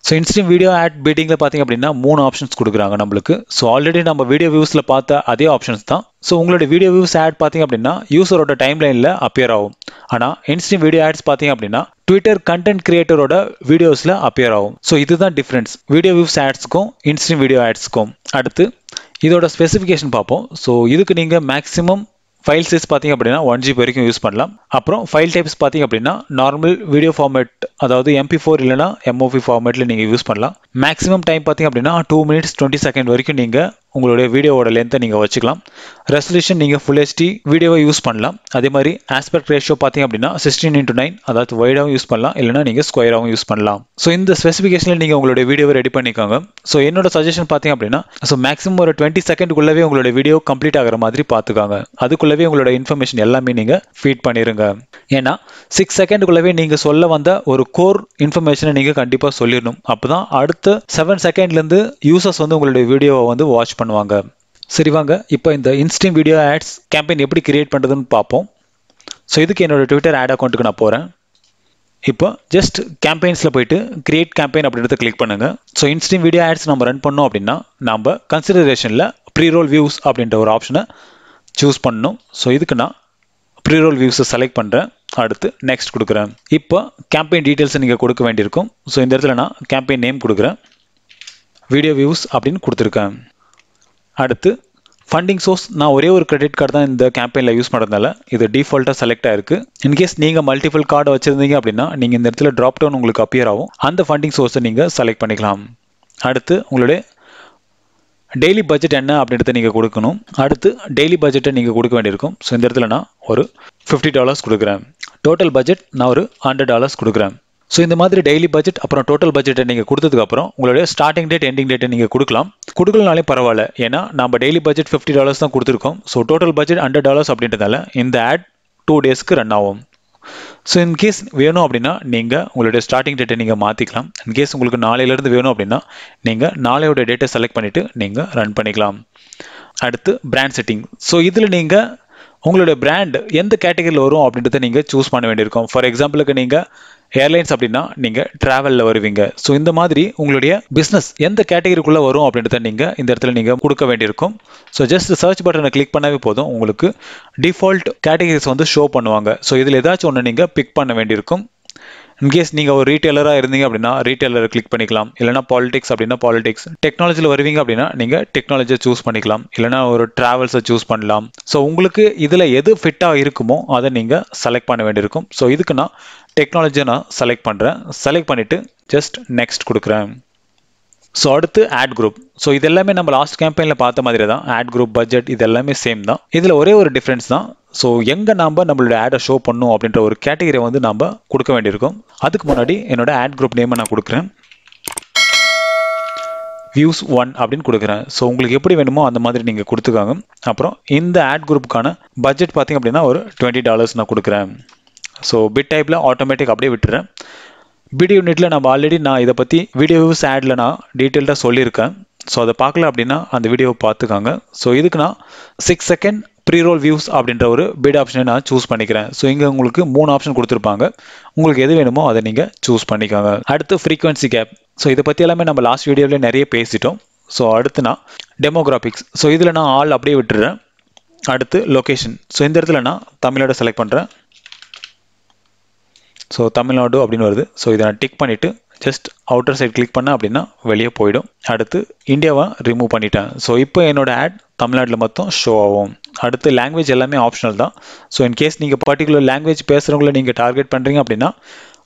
ஸோ இன்ஸ்ட்ரீம் வீடியோ ஆட் பிட்டிங்கில் பார்த்தீங்க அப்படின்னா 3 ஆப்ஷன்ஸ் கொடுக்குறாங்க நம்மளுக்கு. ஸோ ஆல்ரெடி நம்ம வீடியோ வியூஸில் பார்த்த அதே ஆப்ஷன்ஸ் தான். ஸோ உங்களுடைய வீடியோ வியூஸ் ஆட் பார்த்தீங்க அப்படின்னா யூசரோட டைம் லைனில் அப்பியர் ஆகும். ஆனால் இன்ஸ்ட்ரீம் வீடியோ ஆட்ஸ் பார்த்தீங்க அப்படின்னா ட்விட்டர் கண்டென்ட் கிரியேட்டரோட வீடியோஸில் அப்பியர் ஆகும். ஸோ இதுதான் டிஃப்ரென்ஸ் வீடியோ வியூஸ் ஆட்ஸ்க்கும் இன்ஸ்ட்ரீம் வீடியோ ஆட்ஸ்க்கும். அடுத்து இதோட ஸ்பெசிஃபிகேஷன் பார்ப்போம். ஸோ இதுக்கு நீங்கள் மேக்ஸிமம் ஃபைல் சைஸ் பார்த்தீங்க அப்படின்னா 1 GB வரைக்கும் யூஸ் பண்ணலாம். அப்புறம் ஃபைல் டைப்ஸ் பார்த்தீங்க அப்படின்னா நார்மல் வீடியோ ஃபார்மேட், அதாவது MP4 இல்லைனா MOV ஃபார்மேட்டில் நீங்கள் யூஸ் பண்ணலாம். மேக்ஸிமம் டைம் பார்த்தீங்க அப்படின்னா 2 minutes 20 seconds வரைக்கும் நீங்கள் உங்களுடைய வீடியோவோட லென்த்தை நீங்கள் வச்சுக்கலாம். ரெசல்யூஷன் நீங்கள் ஃபுல் HD வீடியோவை யூஸ் பண்ணலாம். அதே மாதிரி ஆஸ்பெக்ட் ரேஷியோ பார்த்தீங்க அப்படின்னா 16:9, அதாவது வைடாகவும் யூஸ் பண்ணலாம், இல்லைனா நீங்கள் ஸ்கொயராகவும் யூஸ் பண்ணலாம். ஸோ இந்த ஸ்பெசிஃபிகேஷனில் நீங்கள் உங்களுடைய வீடியோவை ரெடி பண்ணிக்கோங்க. ஸோ என்னோட சஜஷன் பார்த்தீங்க அப்படின்னா ஸோ மேக்ஸிமம் ஒரு 20 செகண்டுக்குள்ளவே உங்களுடைய வீடியோ கம்ப்ளீட் ஆகிற மாதிரி பார்த்துக்காங்க. அதுக்குள்ளவே உங்களோட இன்ஃபர்மேஷன் எல்லாமே நீங்கள் ஃபீட் பண்ணிடுங்க. ஏன்னா 6 செகண்டுக்குள்ளவே நீங்கள் சொல்ல வந்த ஒரு கோர் இன்ஃபர்மேஷனை நீங்கள் கண்டிப்பாக சொல்லிடணும். அப்போ தான் அடுத்த 7 செகண்ட்லேருந்து யூசர்ஸ் வந்து உங்களுடைய வீடியோவை வந்து வாட்ச் பண்ணுவாங்க. சரி வாங்க இப்போ இந்த இன்ஸ்ட்ரீம் வீடியோ ஆட்ஸ் கேம்பெயின் எப்படி கிரியேட் பண்ணுறதுன்னு பார்ப்போம். ஸோ இதுக்கு என்னோட ட்விட்டர் ஆட் அக்கௌண்ட்டுக்கு நான் போகிறேன். இப்போ ஜஸ்ட் கேம்பெயின்ஸில் போயிட்டு கிரியேட் கேம்பெயின் அப்படின்றத கிளிக் பண்ணுங்கள். ஸோ இன்ஸ்ட்ரீம் வீடியோ ஆட்ஸ் நம்ம ரன் பண்ணோம் அப்படின்னா நம்ம கன்சிடரேஷனில் ப்ரீரோல் வியூஸ் அப்படின்ற ஒரு ஆப்ஷனை சூஸ் பண்ணணும். ஸோ இதுக்கு நான் ப்ரீரோல் வியூஸை செலக்ட் பண்ணுறேன். அடுத்து நெக்ஸ்ட் கொடுக்குறேன். இப்போ கேம்பெயின் டீட்டெயில்ஸை நீங்கள் கொடுக்க வேண்டியிருக்கும். ஸோ இந்த இடத்துல நான் கேம்பெயின் நேம் கொடுக்குறேன், வீடியோ வியூஸ் அப்படின்னு கொடுத்துருக்கேன். அடுத்து ஃபண்டிங் சோர்ஸ் நான் ஒரே ஒரு கிரெடிட் கார்டு தான் இந்த கேம்பெயினில் யூஸ் பண்ணுறதுனால இது டிஃபால்ட்டாக செலக்ட் ஆயிருக்கு. இன்கேஸ் நீங்கள் மல்டிபிள் கார்டு வச்சுருந்தீங்க அப்படின்னா நீங்கள் இந்த இடத்துல ட்ராப் டவுன் உங்களுக்கு அப்பியர் ஆகும். அந்த ஃபண்டிங் சோர்ஸை நீங்கள் செலக்ட் பண்ணிக்கலாம். அடுத்து உங்களுடைய டெய்லி பட்ஜெட் என்ன அப்படின்றத நீங்கள் கொடுக்கணும். அடுத்து டெய்லி பட்ஜெட்டை நீங்கள் கொடுக்க வேண்டியிருக்கும். ஸோ இந்த இடத்துல நான் ஒரு $50 கொடுக்குறேன். டோட்டல் பட்ஜெட் நான் ஒரு $100 கொடுக்குறேன். ஸோ இந்த மாதிரி டெய்லி பட்ஜெட் அப்புறம் டோட்டல் பட்ஜெட்டை நீங்கள் கொடுத்ததுக்கப்புறம் உங்களுடைய ஸ்டார்டிங் டேட் எண்டிங் டேட்டை நீங்கள் கொடுக்கலனாலே பரவாயில்ல. ஏன்னா நம்ம டெய்லி பட்ஜெட் $50 தான் கொடுத்துருக்கோம். ஸோ டோட்டல் பட்ஜெட் $100 அப்படின்றதால இந்த ஆட் 2 daysக்கு ரன் ஆகும். ஸோ இன்கேஸ் வேணும் அப்படின்னா நீங்கள் உங்களுடைய ஸ்டார்டிங் டேட்டை நீங்கள் மாற்றிக்கலாம். இன்கேஸ் உங்களுக்கு நாளையிலேருந்து வேணும் அப்படின்னா நீங்கள் நாளையோட டேட்டை செலக்ட் பண்ணிவிட்டு நீங்கள் ரன் பண்ணிக்கலாம். அடுத்து பிராண்ட் செட்டிங். ஸோ இதில் நீங்கள் உங்களுடைய பிராண்ட் எந்த கேட்டகரியில் வரும் அப்படின்றத நீங்கள் சூஸ் பண்ண வேண்டியிருக்கும். ஃபார் எக்ஸாம்பிளுக்கு நீங்கள் ஏர்லைன்ஸ் அப்படின்னா நீங்கள் ட்ராவலில் வருவீங்க. ஸோ இந்த மாதிரி உங்களுடைய பிஸ்னஸ் எந்த கேட்டகரிக்குள்ளே வரும் அப்படின்றத நீங்கள் இந்த இடத்துல நீங்கள் கொடுக்க வேண்டியிருக்கும். ஸோ ஜஸ்ட் சர்ச் பட்டனை கிளிக் பண்ணவே போதும், உங்களுக்கு டிஃபால்ட் கேட்டகரிஸ் வந்து ஷோ பண்ணுவாங்க. ஸோ இதில் ஏதாச்சும் ஒன்று நீங்கள் பிக் பண்ண வேண்டியிருக்கும். இன்கேஸ் நீங்கள் ஒரு ரீட்டெயிலராக இருந்தீங்க அப்படின்னா ரீட்டெயிலரை கிளிக் பண்ணிக்கலாம். இல்லைனா பாலிடிக்ஸ் அப்படின்னா பாலிடிக்ஸ், டெக்னாலஜியில் வருவீங்க அப்படின்னா நீங்கள் டெக்னாலஜியை சூஸ் பண்ணிக்கலாம். இல்லைனா ஒரு ட்ராவல்ஸை சூஸ் பண்ணலாம். ஸோ உங்களுக்கு இதில் எது ஃபிட்டாக இருக்குமோ அதை நீங்கள் செலக்ட் பண்ண வேண்டியிருக்கும். ஸோ இதுக்கு நான் டெக்னாலஜியை நான் செலக்ட் பண்ணுறேன். செலக்ட் பண்ணிவிட்டு ஜஸ்ட் நெக்ஸ்ட் கொடுக்குறேன். ஸோ அடுத்து ஆட் குரூப். ஸோ இது எல்லாமே நம்ம லாஸ்ட் கேம்பெயினில் பார்த்த மாதிரி தான். ஆட் குரூப், பட்ஜெட் இது எல்லாமே சேம் தான். இதில் ஒரே ஒரு டிஃப்ரென்ஸ் தான். ஸோ எங்கே நாம் நம்மளோட ஆடை ஷோ பண்ணணும் அப்படின்ற ஒரு கேட்டகரியை வந்து நம்ம கொடுக்க வேண்டியிருக்கும். அதுக்கு முன்னாடி என்னோட ஆட் குரூப் நேமை நான் கொடுக்குறேன். வியூஸ் 1 அப்படின்னு கொடுக்குறேன். ஸோ உங்களுக்கு எப்படி வேணுமோ அந்த மாதிரி நீங்கள் கொடுத்துக்காங்க. அப்புறம் இந்த ஆட் குரூப்புக்கான பட்ஜெட் பார்த்தீங்க அப்படின்னா ஒரு $20 நான் கொடுக்குறேன். ஸோ பிட் டைப்பில் ஆட்டோமேட்டிக் அப்படியே விட்டுறேன். பிட் யூனிட்டில் நம்ம ஆல்ரெடி நான் இதை பற்றி வீடியோ வியூஸ் ஆடில் நான் டீட்டெயில்டாக சொல்லியிருக்கேன். ஸோ அதை பார்க்கல அப்படின்னா அந்த வீடியோவை பார்த்துக்காங்க. ஸோ இதுக்கு நான் 6 செகண்ட் ப்ரீரோல் வியூஸ் அப்படின்ற ஒரு பிட் ஆப்ஷனை நான் சூஸ் பண்ணிக்கிறேன். ஸோ இங்கே உங்களுக்கு 3 ஆப்ஷன் கொடுத்துருப்பாங்க. உங்களுக்கு எது வேணுமோ அதை நீங்கள் சூஸ் பண்ணிக்கோங்க. அடுத்து ஃப்ரீக்வன்சி கேப். ஸோ இதை பற்றி எல்லாமே நம்ம லாஸ்ட் வீடியோவில் நிறைய பேசிட்டோம். ஸோ அடுத்து நான் டெமோகிராபிக்ஸ். ஸோ இதில் நான் ஆல் அப்படியே விட்டுறேன். அடுத்து லொக்கேஷன். ஸோ இந்த இடத்துல நான் தமிழ்நாடு செலக்ட் பண்ணுறேன். ஸோ தமிழ்நாடு அப்படின்னு வருது. ஸோ இதை நான் டிக் பண்ணிவிட்டு ஜஸ்ட் அவுட்டர் சைட் கிளிக் பண்ணேன் அப்படின்னா வெளியே போயிடும். அடுத்து இந்தியாவை ரிமூவ் பண்ணிட்டேன். ஸோ இப்போ என்னோட ஆட் தமிழ்நாட்டில் மட்டும் ஷோ ஆகும். அடுத்து லாங்குவேஜ் எல்லாமே ஆப்ஷனல் தான். ஸோ இன்கேஸ் நீங்கள் பர்டிகுலர் லாங்குவேஜ் பேசுகிறவங்கள நீங்கள் டார்கெட் பண்ணுறீங்க அப்படின்னா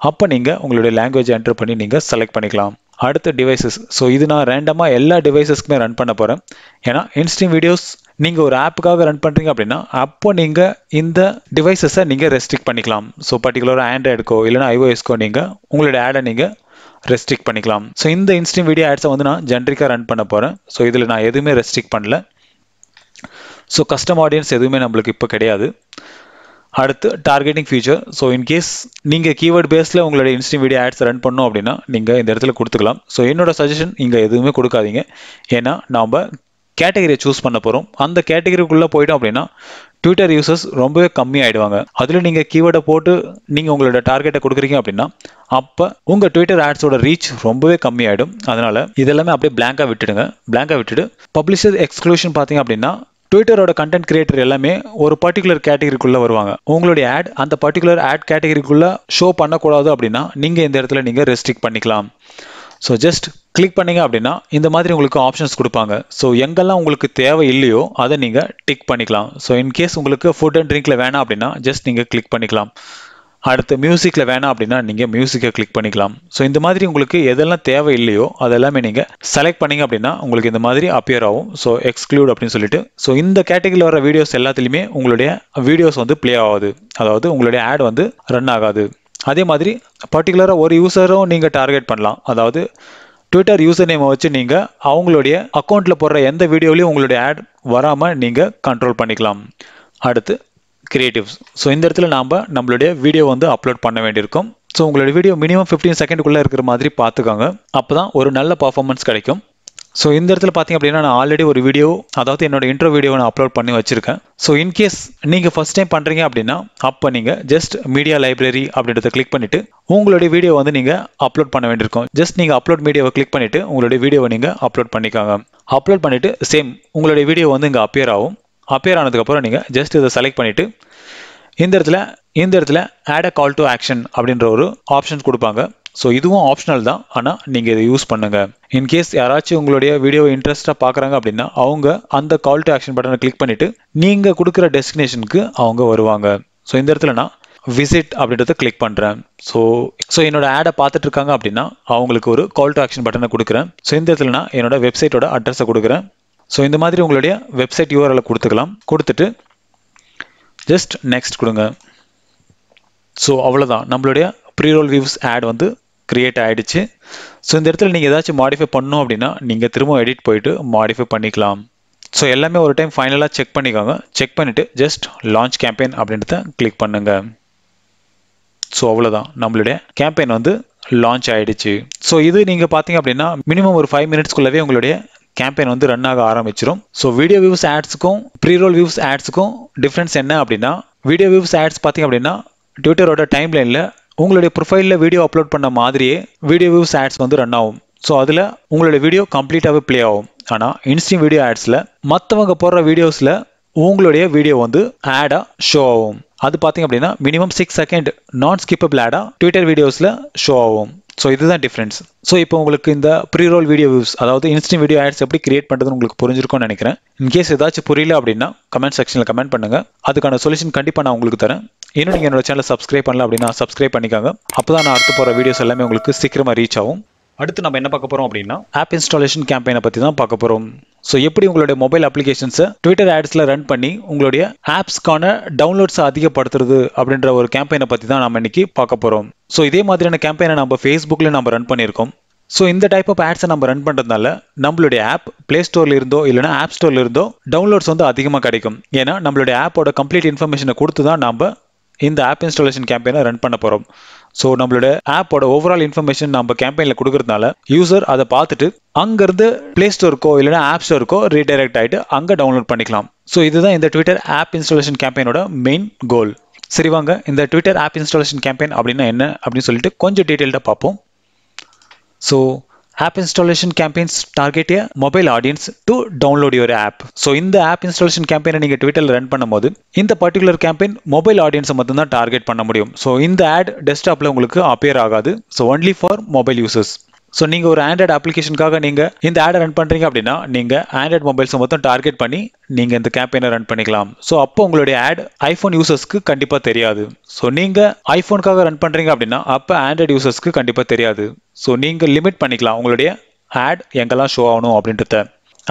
அப்போ நீங்கள் உங்களுடைய லாங்குவேஜ் என்டர் பண்ணி நீங்கள் செலக்ட் பண்ணிக்கலாம். அடுத்து டிவைசஸ். ஸோ இது நான் ரேண்டமாக எல்லா டிவைசஸ்க்குமே ரன் பண்ண போகிறேன். ஏன்னா இன்ஸ்டிங் வீடியோஸ் நீங்கள் ஒரு ஆப்புக்காக ரன் பண்ணுறீங்க அப்படின்னா அப்போ நீங்கள் இந்த டிவைசஸை நீங்கள் ரெஸ்ட்ரிக்ட் பண்ணிக்கலாம். ஸோ பர்டிகுலராக ஆண்ட்ராய்டுக்கோ இல்லைனா iOSக்கோ நீங்கள் உங்களுடைய ஆடை நீங்கள் ரெஸ்ட்ரிக்ட் பண்ணிக்கலாம். ஸோ இந்த இன்ஸ்டிங் வீடியோ ஆட்ஸை வந்து நான் ஜென்ரிக்காக ரன் பண்ண போகிறேன். ஸோ இதில் நான் எதுவுமே ரெஸ்ட்ரிக்ட் பண்ணல. ஸோ கஸ்டம் ஆடியன்ஸ் எதுவுமே நம்மளுக்கு இப்போ கிடையாது. அடுத்து டார்கெட்டிங் ஃபீச்சர். ஸோ இன்கேஸ் நீங்கள் கீவேர்ட் பேஸில் உங்களுடைய இன்ஸ்டிங் வீடியோ ஆட்ஸ் ரன் பண்ணோம் அப்படின்னா நீங்கள் இந்த இடத்துல கொடுத்துக்கலாம். ஸோ என்னோட சஜஷன் இங்கே எதுவுமே கொடுக்காதீங்க. ஏன்னா நாம் கேட்டகரியை சூஸ் பண்ண போகிறோம். அந்த கேட்டகரிக்குள்ளே போயிட்டோம் அப்படின்னா ட்விட்டர் யூசர்ஸ் ரொம்பவே கம்மியாயிடுவாங்க. அதில் நீங்கள் கீவேர்டை போட்டு நீங்கள் உங்களோட டார்கெட்டை கொடுக்குறீங்க அப்படின்னா அப்போ உங்கள் ட்விட்டர் ஆட்ஸோட ரீச் ரொம்பவே கம்மியாயிடும். அதனால் இதெல்லாமே அப்படியே பிளாங்காக விட்டுடுங்க. பிளாங்காக விட்டுட்டு பப்ளிஷர் எக்ஸ்க்ளூஷன் பார்த்தீங்க அப்படின்னா ட்விட்டரோட கண்டென்ட் கிரியேட்டர் எல்லாமே ஒரு பர்டிகுலர் கேட்டகரிக்குள்ளே வருவாங்க. உங்களுடைய ஆட் அந்த பர்டிகுலர் ஆட் கேட்டகரிக்குள்ளே ஷோ பண்ணக்கூடாது அப்படின்னா நீங்கள் இந்த இடத்துல நீங்கள் ரெஸ்ட்ரிக்ட் பண்ணிக்கலாம். ஸோ ஜஸ்ட் கிளிக் பண்ணீங்க அப்படின்னா இந்த மாதிரி உங்களுக்கு ஆப்ஷன்ஸ் கொடுப்பாங்க. ஸோ எங்கெல்லாம் உங்களுக்கு தேவை இல்லையோ அதை நீங்கள் டிக் பண்ணிக்கலாம். ஸோ இன்கேஸ் உங்களுக்கு ஃபுட் அண்ட் ட்ரிங்க்ல வேணாம் அப்படின்னா ஜஸ்ட் நீங்கள் கிளிக் பண்ணிக்கலாம். அடுத்து மியூசிக்கில் வேணாம் அப்படின்னா நீங்கள் மியூசிக்கை கிளிக் பண்ணிக்கலாம். ஸோ இந்த மாதிரி உங்களுக்கு எதெல்லாம் தேவை இல்லையோ அதெல்லாமே நீங்கள் செலக்ட் பண்ணிங்க அப்படின்னா உங்களுக்கு இந்த மாதிரி அப்பியர் ஆகும். ஸோ எக்ஸ்க்ளூட் அப்படின்னு சொல்லிட்டு. ஸோ இந்த கேட்டகரியில் வர வீடியோஸ் எல்லாத்துலேயுமே உங்களுடைய வீடியோஸ் வந்து ப்ளே ஆகாது. அதாவது உங்களுடைய ஆட் வந்து ரன் ஆகாது. அதே மாதிரி பர்டிகுலராக ஒரு யூசரும் நீங்கள் டார்கெட் பண்ணலாம். அதாவது ட்விட்டர் யூசர் நேமை வச்சு நீங்கள் அவங்களுடைய அக்கௌண்ட்டில் போடுற எந்த வீடியோலையும் உங்களுடைய ஆட் வராமல் நீங்கள் கண்ட்ரோல் பண்ணிக்கலாம். அடுத்து கிரியேட்டிவ்ஸ். ஸோ இந்த இடத்துல நாம் நம்மளுடைய வீடியோ வந்து அப்லோட் பண்ண வேண்டியிருக்கும். ஸோ உங்களுடைய வீடியோ மினிமம் 15 செகண்டுக்குள்ளே இருக்கிற மாதிரி பார்த்துக்கோங்க. அப்போ தான் ஒரு நல்ல பர்ஃபார்மன்ஸ் கிடைக்கும். ஸோ இந்த இடத்துல பார்த்தீங்க அப்படின்னா நான் ஆல்ரெடி ஒரு வீடியோ, அதாவது என்னோட இன்ட்ரோ வீடியோவை நான் அப்லோட் பண்ணி வச்சிருக்கேன். ஸோ இன்கேஸ் நீங்கள் ஃபர்ஸ்ட் டைம் பண்ணுறீங்க அப்படின்னா அப்போ நீங்கள் ஜஸ்ட் மீடியா லைப்ரரி அப்படின்றத கிளிக் பண்ணிவிட்டு உங்களுடைய வீடியோ வந்து நீங்கள் அப்லோட் பண்ண வேண்டியிருக்கும். ஜஸ்ட் நீங்கள் அப்லோட் மீடியாவை கிளிக் பண்ணிவிட்டு உங்களுடைய வீடியோவை நீங்கள் அப்லோட் பண்ணிக்காங்க. அப்லோட் பண்ணிவிட்டு சேம் உங்களுடைய வீடியோ வந்து இங்கே அப்பியர் ஆகும். அப்பியர் ஆனதுக்கப்புறம் நீங்கள் ஜஸ்ட் இதை செலக்ட் பண்ணிவிட்டு இந்த இடத்துல add a call to action அப்படின்ற ஒரு ஆப்ஷன் கொடுப்பாங்க. ஸோ இதுவும் ஆப்ஷனல் தான். ஆனால் நீங்கள் இதை யூஸ் பண்ணுங்க. இன்கேஸ் யாராச்சும் உங்களுடைய வீடியோ இன்ட்ரெஸ்ட்டாக பார்க்குறாங்க அப்படின்னா அவங்க அந்த கால் டு ஆக்ஷன் பட்டனை கிளிக் பண்ணிவிட்டு நீங்கள் கொடுக்குற டெஸ்டினேஷனுக்கு அவங்க வருவாங்க. ஸோ இந்த இடத்துல நான் விசிட் அப்படின்றத கிளிக் பண்ணுறேன். ஸோ என்னோட ஆடை பார்த்துட்டு இருக்காங்க அப்படின்னா அவங்களுக்கு ஒரு கால் டு ஆக்ஷன் பட்டனை கொடுக்குறேன். ஸோ இந்த இடத்துல நான் என்னோட வெப்சைட்டோட அட்ரஸை கொடுக்குறேன். ஸோ இந்த மாதிரி உங்களுடைய வெப்சைட் யூஆர்எல் கொடுத்துக்கலாம். கொடுத்துட்டு ஜஸ்ட் நெக்ஸ்ட் கொடுங்க. ஸோ அவ்வளோதான், நம்மளுடைய ப்ரீரோல் வியூஸ் ஆட் வந்து கிரியேட் ஆகிடுச்சு. ஸோ இந்த இடத்துல நீங்கள் ஏதாச்சும் மாடிஃபை பண்ணணும் அப்படின்னா நீங்கள் திரும்ப எடிட் போயிட்டு மாடிஃபை பண்ணிக்கலாம். ஸோ எல்லாமே ஒரு டைம் ஃபைனலாக செக் பண்ணிக்கோங்க. செக் பண்ணிவிட்டு ஜஸ்ட் லான்ச் கேம்பெயின் அப்படின்றத கிளிக் பண்ணுங்க. ஸோ அவ்வளோதான், நம்மளுடைய கேம்பெயின் வந்து லான்ச் ஆகிடுச்சு. ஸோ இது நீங்கள் பார்த்தீங்க அப்படின்னா மினிமம் ஒரு 5 மினிட்ஸ்க்குள்ளவே உங்களுடைய கேம்பெயின் வந்து ரன் ஆக ஆரம்பிச்சிடும். ஸோ வீடியோ வியூஸ் ஆட்ஸுக்கும் ப்ரீரோல் வியூஸ் ஆட்ஸுக்கும் டிஃப்ரென்ஸ் என்ன அப்படின்னா வீடியோ வியூஸ் ஆட்ஸ் பார்த்தீங்க அப்படின்னா ட்விட்டரோட டைம் லைனில் உங்களுடைய ப்ரொஃபைலில் வீடியோ அப்லோட் பண்ண மாதிரியே வீடியோ வியூஸ் ஆட்ஸ் வந்து ரன் ஆகும். ஸோ அதில் உங்களுடைய வீடியோ கம்ப்ளீட்டாகவே ப்ளே ஆகும். ஆனால் இன்ஸ்டிங் வீடியோ ஆட்ஸில் மற்றவங்க போடுற வீடியோஸில் உங்களுடைய வீடியோ வந்து ஆடாக ஷோ ஆகும். அது பார்த்தீங்க அப்படின்னா மினிமம் 6 செகண்ட் நான் ஸ்கிப்பபிள் ஆடாக ட்விட்டர் வீடியோஸில் ஷோ ஆகும். ஸோ இதுதான் டிஃப்ரென்ஸ். ஸோ இப்போ உங்களுக்கு இந்த ப்ரீரோல் வீடியோ வியூஸ், அதாவது இன்ஸ்டிங் வீடியோ ஆட்ஸ் எப்படி கிரியேட் பண்ணுறதுன்னு உங்களுக்கு புரிஞ்சிருக்கும்னு நினைக்கிறேன். இன்கேஸ் ஏதாச்சும் புரியல அப்படின்னா கமெண்ட் செக்ஷனில் கமெண்ட் பண்ணுங்கள். அதுக்கான சொல்யூஷன் கண்டிப்பாக நான் உங்களுக்கு தரேன். இன்னும் நீங்கள் என்னோட சேனலை சப்ஸ்கிரைப் பண்ணல அப்படின்னா சப்ஸ்கிரைப் பண்ணிக்காங்க. அப்போ தான் நான் அடுத்து போகிற வீடியோஸ் எல்லாமே உங்களுக்கு சீக்கிரமாக ரீச் ஆகும். அடுத்து நம்ம என்ன பார்க்க போகிறோம் அப்படின்னா ஆப் இன்ஸ்டாலேஷன் கேம்பெயினை பற்றி தான் பார்க்க போகிறோம். ஸோ எப்படி உங்களுடைய மொபைல் அப்ளிகேஷன்ஸை ட்விட்டர் ஆட்ஸில் ரன் பண்ணி உங்களுடைய ஆப்ஸ்க்கான டவுன்லோட்ஸை அதிகப்படுத்துறது அப்படின்ற ஒரு கேம்பெயினை பற்றி தான் நம்ம இன்னைக்கு பார்க்க போகிறோம். ஸோ இதே மாதிரியான கேம்பெயினை நம்ம ஃபேஸ்புக்கில் நம்ம ரன் பண்ணியிருக்கோம். ஸோ இந்த டைப் ஆஃப் ஆட்ஸை நம்ம ரன் பண்ணுறதுனால நம்மளுடைய ஆப் பிளே ஸ்டோரில் இருந்தோ இல்லைனா ஆப் ஸ்டோரில் இருந்தோ டவுன்லோட்ஸ் வந்து அதிகமாக கிடைக்கும். ஏன்னா நம்மளுடைய ஆப்போட கம்ப்ளீட் இன்ஃபர்மேஷனை கொடுத்து தான் நம்ம இந்த ஆப் இன்ஸ்டாலேஷன் கேம்பெயினை ரன் பண்ண போகிறோம். ஸோ நம்மளோட ஆப்போட ஓவரால் இன்ஃபர்மேஷன் நம்ம கேம்பெயினில் கொடுக்கறதுனால யூசர் அதை பார்த்துட்டு அங்கேருந்து பிளே ஸ்டோருக்கோ இல்லைனா ஆப் ஸ்டோருக்கோ ரீடைரக்ட் ஆகிட்டு அங்கே டவுன்லோட் பண்ணிக்கலாம். ஸோ இதுதான் இந்த ட்விட்டர் ஆப் இன்ஸ்டாலேஷன் கேம்பெயினோட மெயின் கோல். சரி வாங்க இந்த ட்விட்டர் ஆப் இன்ஸ்டாலேஷன் கேம்பெயின் அப்படின்னா என்ன அப்படின்னு சொல்லிட்டு கொஞ்சம் டீட்டெயில்டாக பார்ப்போம். So app installation campaigns target a mobile audience to download your app. So இந்த app installation campaign நீங்க ட்விட்டர்ல ரன் பண்ணும்போது இந்த பர்டிகுலர் கேம்பெயின் மொபைல் ஆடியன்ஸை மட்டும் தான் டார்கெட் பண்ண முடியும். ஸோ இந்த ஆட் டெஸ்க்டாப்ல உங்களுக்கு அப்பியர் ஆகாது. So only for mobile users. So நீங்கள் ஒரு ஆண்ட்ராய்டு அப்ளிகேஷனுக்காக நீங்கள் இந்த ஆடை ரன் பண்ணுறீங்க அப்படின்னா நீங்கள் ஆண்ட்ராய்டு மொபைல்ஸை மொத்தம் டார்கெட் பண்ணி நீங்கள் இந்த கேம்பெயினை ரன் பண்ணிக்கலாம். ஸோ அப்போ உங்களுடைய ஆட் ஐஃபோன் யூசர்ஸ்க்கு கண்டிப்பாக தெரியாது. ஸோ நீங்கள் ஐஃபோனுக்காக ரன் பண்ணுறீங்க அப்படின்னா அப்போ ஆண்ட்ராய்டு யூசர்ஸ்க்கு கண்டிப்பாக தெரியாது. ஸோ நீங்கள் லிமிட் பண்ணிக்கலாம் உங்களுடைய ஆட் எங்கெல்லாம் ஷோ ஆகணும் அப்படின்றத.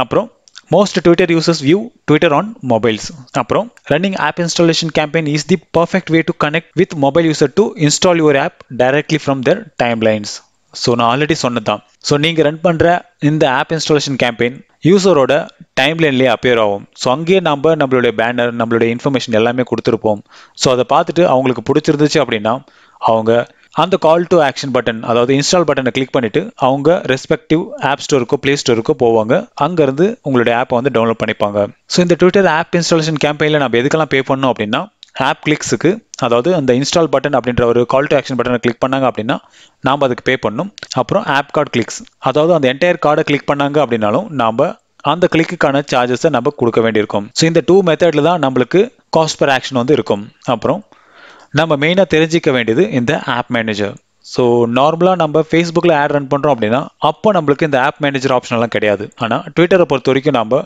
அப்புறம் most Twitter users view Twitter on mobiles. அப்புறம் running app installation campaign is the perfect way to connect with mobile user to install your app directly from their timelines. So நான் already சொன்னதான். So நீங்கள் run பண்ணுற இந்த app installation campaign யூசரோட டைம்லைன்லேயே appear ஆகும். So அங்கேயே நம்மளுடைய banner நம்மளுடைய information எல்லாமே கொடுத்துருப்போம். ஸோ அதை பார்த்துட்டு அவங்களுக்கு பிடிச்சிருந்துச்சு அப்படின்னா அவங்க அந்த கால் டு ஆக்ஷன் பட்டன் அதாவது இன்ஸ்டால் பட்டனை கிளிக் பண்ணிட்டு அவங்க ரெஸ்பெக்டிவ் ஆப் ஸ்டோருக்கோ பிளே ஸ்டோருக்கோ போவாங்க. அங்கேருந்து உங்களுடைய ஆப்பை வந்து டவுன்லோட் பண்ணிப்பாங்க. ஸோ இந்த ட்விட்டர் ஆப் இன்ஸ்டாலேஷன் கேம்பெயினில் நம்ம எதுக்கெல்லாம் பே பண்ணோம் அப்படின்னா ஆப் கிளிக்ஸுக்கு, அதாவது அந்த இன்ஸ்டால் பட்டன் அப்படின்ற ஒரு கால் டு ஆக்ஷன் பட்டனை கிளிக் பண்ணாங்க அப்படின்னா நாம் அதுக்கு பே பண்ணணும். அப்புறம் ஆப் கார்டு கிளிக்ஸ், அதாவது அந்த என்டையர் கார்டை கிளிக் பண்ணாங்க அப்படின்னாலும் நாம் அந்த கிளிக்குக்கான சார்ஜஸை நம்ம கொடுக்க வேண்டியிருக்கும். ஸோ இந்த 2 மெத்தடில் தான் நம்மளுக்கு காஸ்ட் பர் ஆக்ஷன் வந்து இருக்கும். அப்புறம் நம்ம மெயினாக தெரிஞ்சிக்க வேண்டியது இந்த ஆப் மேனேஜர். ஸோ நார்மலாக நம்ம ஃபேஸ்புக்கில் ஆட் ரன் பண்ணுறோம் அப்படின்னா அப்போ நம்மளுக்கு இந்த ஆப் மேனேஜர் ஆப்ஷன்லாம் கிடையாது. ஆனால் ட்விட்டரை பொறுத்த வரைக்கும் நம்ம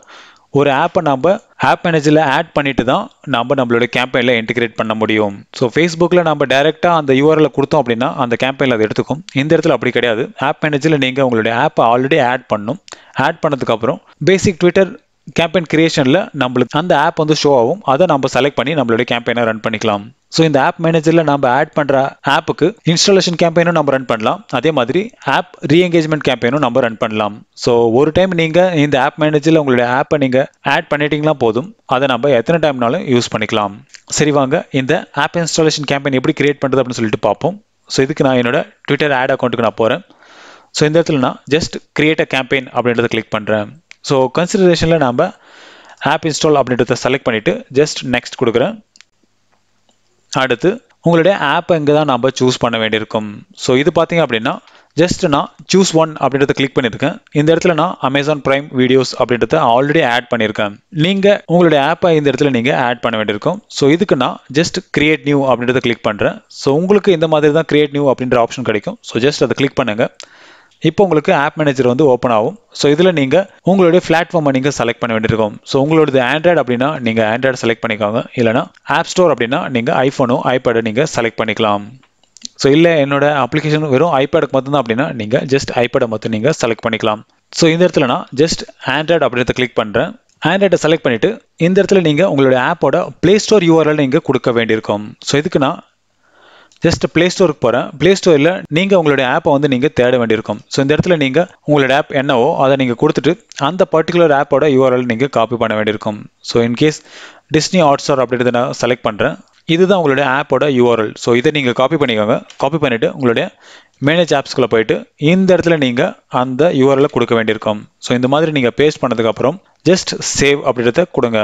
ஒரு ஆப்பை நம்ம ஆப் மேனேஜரில் ஆட் பண்ணிட்டு தான் நம்மளோட கேம்பெயினில் இன்டிகிரேட் பண்ண முடியும். ஸோ ஃபேஸ்புக்கில் நம்ம டைரெக்டாக அந்த யூஆர்எல்ல கொடுத்தோம் அப்படின்னா அந்த கேம்பெயினில் அதை எடுத்துக்கும். இந்த இடத்துல அப்படி கிடையாது. ஆப் மேனேஜரில் நீங்கள் உங்களுடைய ஆப்பை ஆல்ரெடி ஆட் பண்ணணும். ஆட் பண்ணதுக்கப்புறம் பேசிக் ட்விட்டர் கேம்பெயின் கிரியேஷனில் நம்மளுக்கு அந்த ஆப் வந்து ஷோ ஆகும். அதை நம்ம செலக்ட் பண்ணி நம்மளுடைய கேம்பெயினை ரன் பண்ணிக்கலாம். ஸோ இந்த ஆப் மேனேஜரில் நம்ம ஆட் பண்ணுற ஆப்புக்கு இன்ஸ்டாலேஷன் கேம்பெயினும் நம்ம ரன் பண்ணலாம். அதே மாதிரி ஆப் ரீஎங்கேஜ்மெண்ட் கேம்பெயினும் நம்ம ரன் பண்ணலாம். ஸோ ஒரு டைம் நீங்கள் இந்த ஆப் மேனேஜரில் உங்களுடைய ஆப்பை நீங்கள் ஆட் பண்ணிட்டீங்களா போதும், அதை நம்ம எத்தனை டைம்னாலும் யூஸ் பண்ணிக்கலாம். சரி வாங்க இந்த ஆப் இன்ஸ்டாலேஷன் கேம்பெயின் எப்படி கிரியேட் பண்ணுறது அப்படின்னு சொல்லிட்டு பார்ப்போம். ஸோ இதுக்கு நான் என்னோட ட்விட்டர் ஆட் அக்கௌண்ட்டுக்கு நான் போகிறேன். ஸோ இந்த இடத்துல நான் ஜஸ்ட் கிரியேட் அ கேம்பெயின் அப்படின்றத கிளிக் பண்ணுறேன். ஸோ கன்சிடரேஷனில் நம்ம ஆப் இன்ஸ்டால் அப்படின்றத செலக்ட் பண்ணிவிட்டு ஜஸ்ட் நெக்ஸ்ட் கொடுக்குறேன். அடுத்து உங்களுடைய ஆப்பை இங்கே தான் நம்ம சூஸ் பண்ண வேண்டியிருக்கும். ஸோ இது பார்த்தீங்க அப்படின்னா ஜஸ்ட் நான் சூஸ் ஒன் அப்படின்றத கிளிக் பண்ணியிருக்கேன். இந்த இடத்துல நான் அமேசான் பிரைம் வீடியோஸ் அப்படின்றத ஆல்ரெடி ஆட் பண்ணியிருக்கேன். நீங்கள் உங்களுடைய ஆப்பை இந்த இடத்துல நீங்கள் ஆட் பண்ண வேண்டியிருக்கும். ஸோ இதுக்கு நான் ஜஸ்ட் கிரியேட் நியூ அப்படின்றத கிளிக் பண்ணுறேன். ஸோ உங்களுக்கு இந்த மாதிரி தான் கிரியேட் நியூ அப்படின்ற ஆப்ஷன் கிடைக்கும். ஸோ ஜஸ்ட் அதை கிளிக் பண்ணுங்கள். இப்போ உங்களுக்கு ஆப் மேனேஜர் வந்து ஓப்பன் ஆகும். ஸோ இதில் நீங்கள் உங்களுடைய பிளாட்ஃபார்மை நீங்கள் செலக்ட் பண்ண வேண்டியிருக்கும். ஸோ உங்களோடது ஆண்ட்ராய்டு அப்படின்னா நீங்கள் ஆண்ட்ராய்டு செலக்ட் பண்ணிக்கோங்க. இல்லைனா ஆப் ஸ்டோர் அப்படின்னா நீங்கள் ஐஃபோனோ ஐபேடோ நீங்கள் செலக்ட் பண்ணிக்கலாம். ஸோ இல்லை என்னோட அப்ளிகேஷன் வெறும் ஐபேடுக்கு மட்டும்தான் அப்படின்னா நீங்கள் ஜஸ்ட் ஐபேடை மட்டும் நீங்கள் செலக்ட் பண்ணிக்கலாம். ஸோ இந்த இடத்துல நான் ஜஸ்ட் ஆண்ட்ராய்டு அப்படின்றத கிளிக் பண்ணுறேன். ஆண்ட்ராய்டை செலக்ட் பண்ணிவிட்டு இந்த இடத்துல நீங்கள் உங்களுடைய ஆப்போட பிளே ஸ்டோர் யூஆர்எல் நீங்கள் கொடுக்க வேண்டியிருக்கும். ஸோ இதுக்கு நான் ஜஸ்ட் பிளே ஸ்டோருக்கு போகிறேன். பிளே ஸ்டோரில் நீங்கள் உங்களுடைய ஆப்பை வந்து நீங்கள் தேட வேண்டியிருக்கும். ஸோ இந்த இடத்துல நீங்கள் உங்களோட ஆப் என்னவோ அதை நீங்கள் கொடுத்துட்டு அந்த பர்டிகுலர் ஆப்போட யூஆர்எல் நீங்கள் காப்பி பண்ண வேண்டியிருக்கும். ஸோ இன்கேஸ் டிஸ்னி ஹாட்ஸ்டார் அப்படின்றத நான் செலக்ட் பண்ணுறேன். இதுதான் உங்களுடைய ஆப்போட யூஆர்எல். ஸோ இதை நீங்கள் காப்பி பண்ணிக்கோங்க. காப்பி பண்ணிவிட்டு உங்களுடைய மேனேஜ் ஆப்ஸ்குள்ளே போயிட்டு இந்த இடத்துல நீங்கள் அந்த யூஆர்எல்லை கொடுக்க வேண்டியிருக்கும். ஸோ இந்த மாதிரி நீங்கள் பேஸ்ட் பண்ணதுக்கப்புறம் ஜஸ்ட் சேவ் அப்படின்றத கொடுங்க.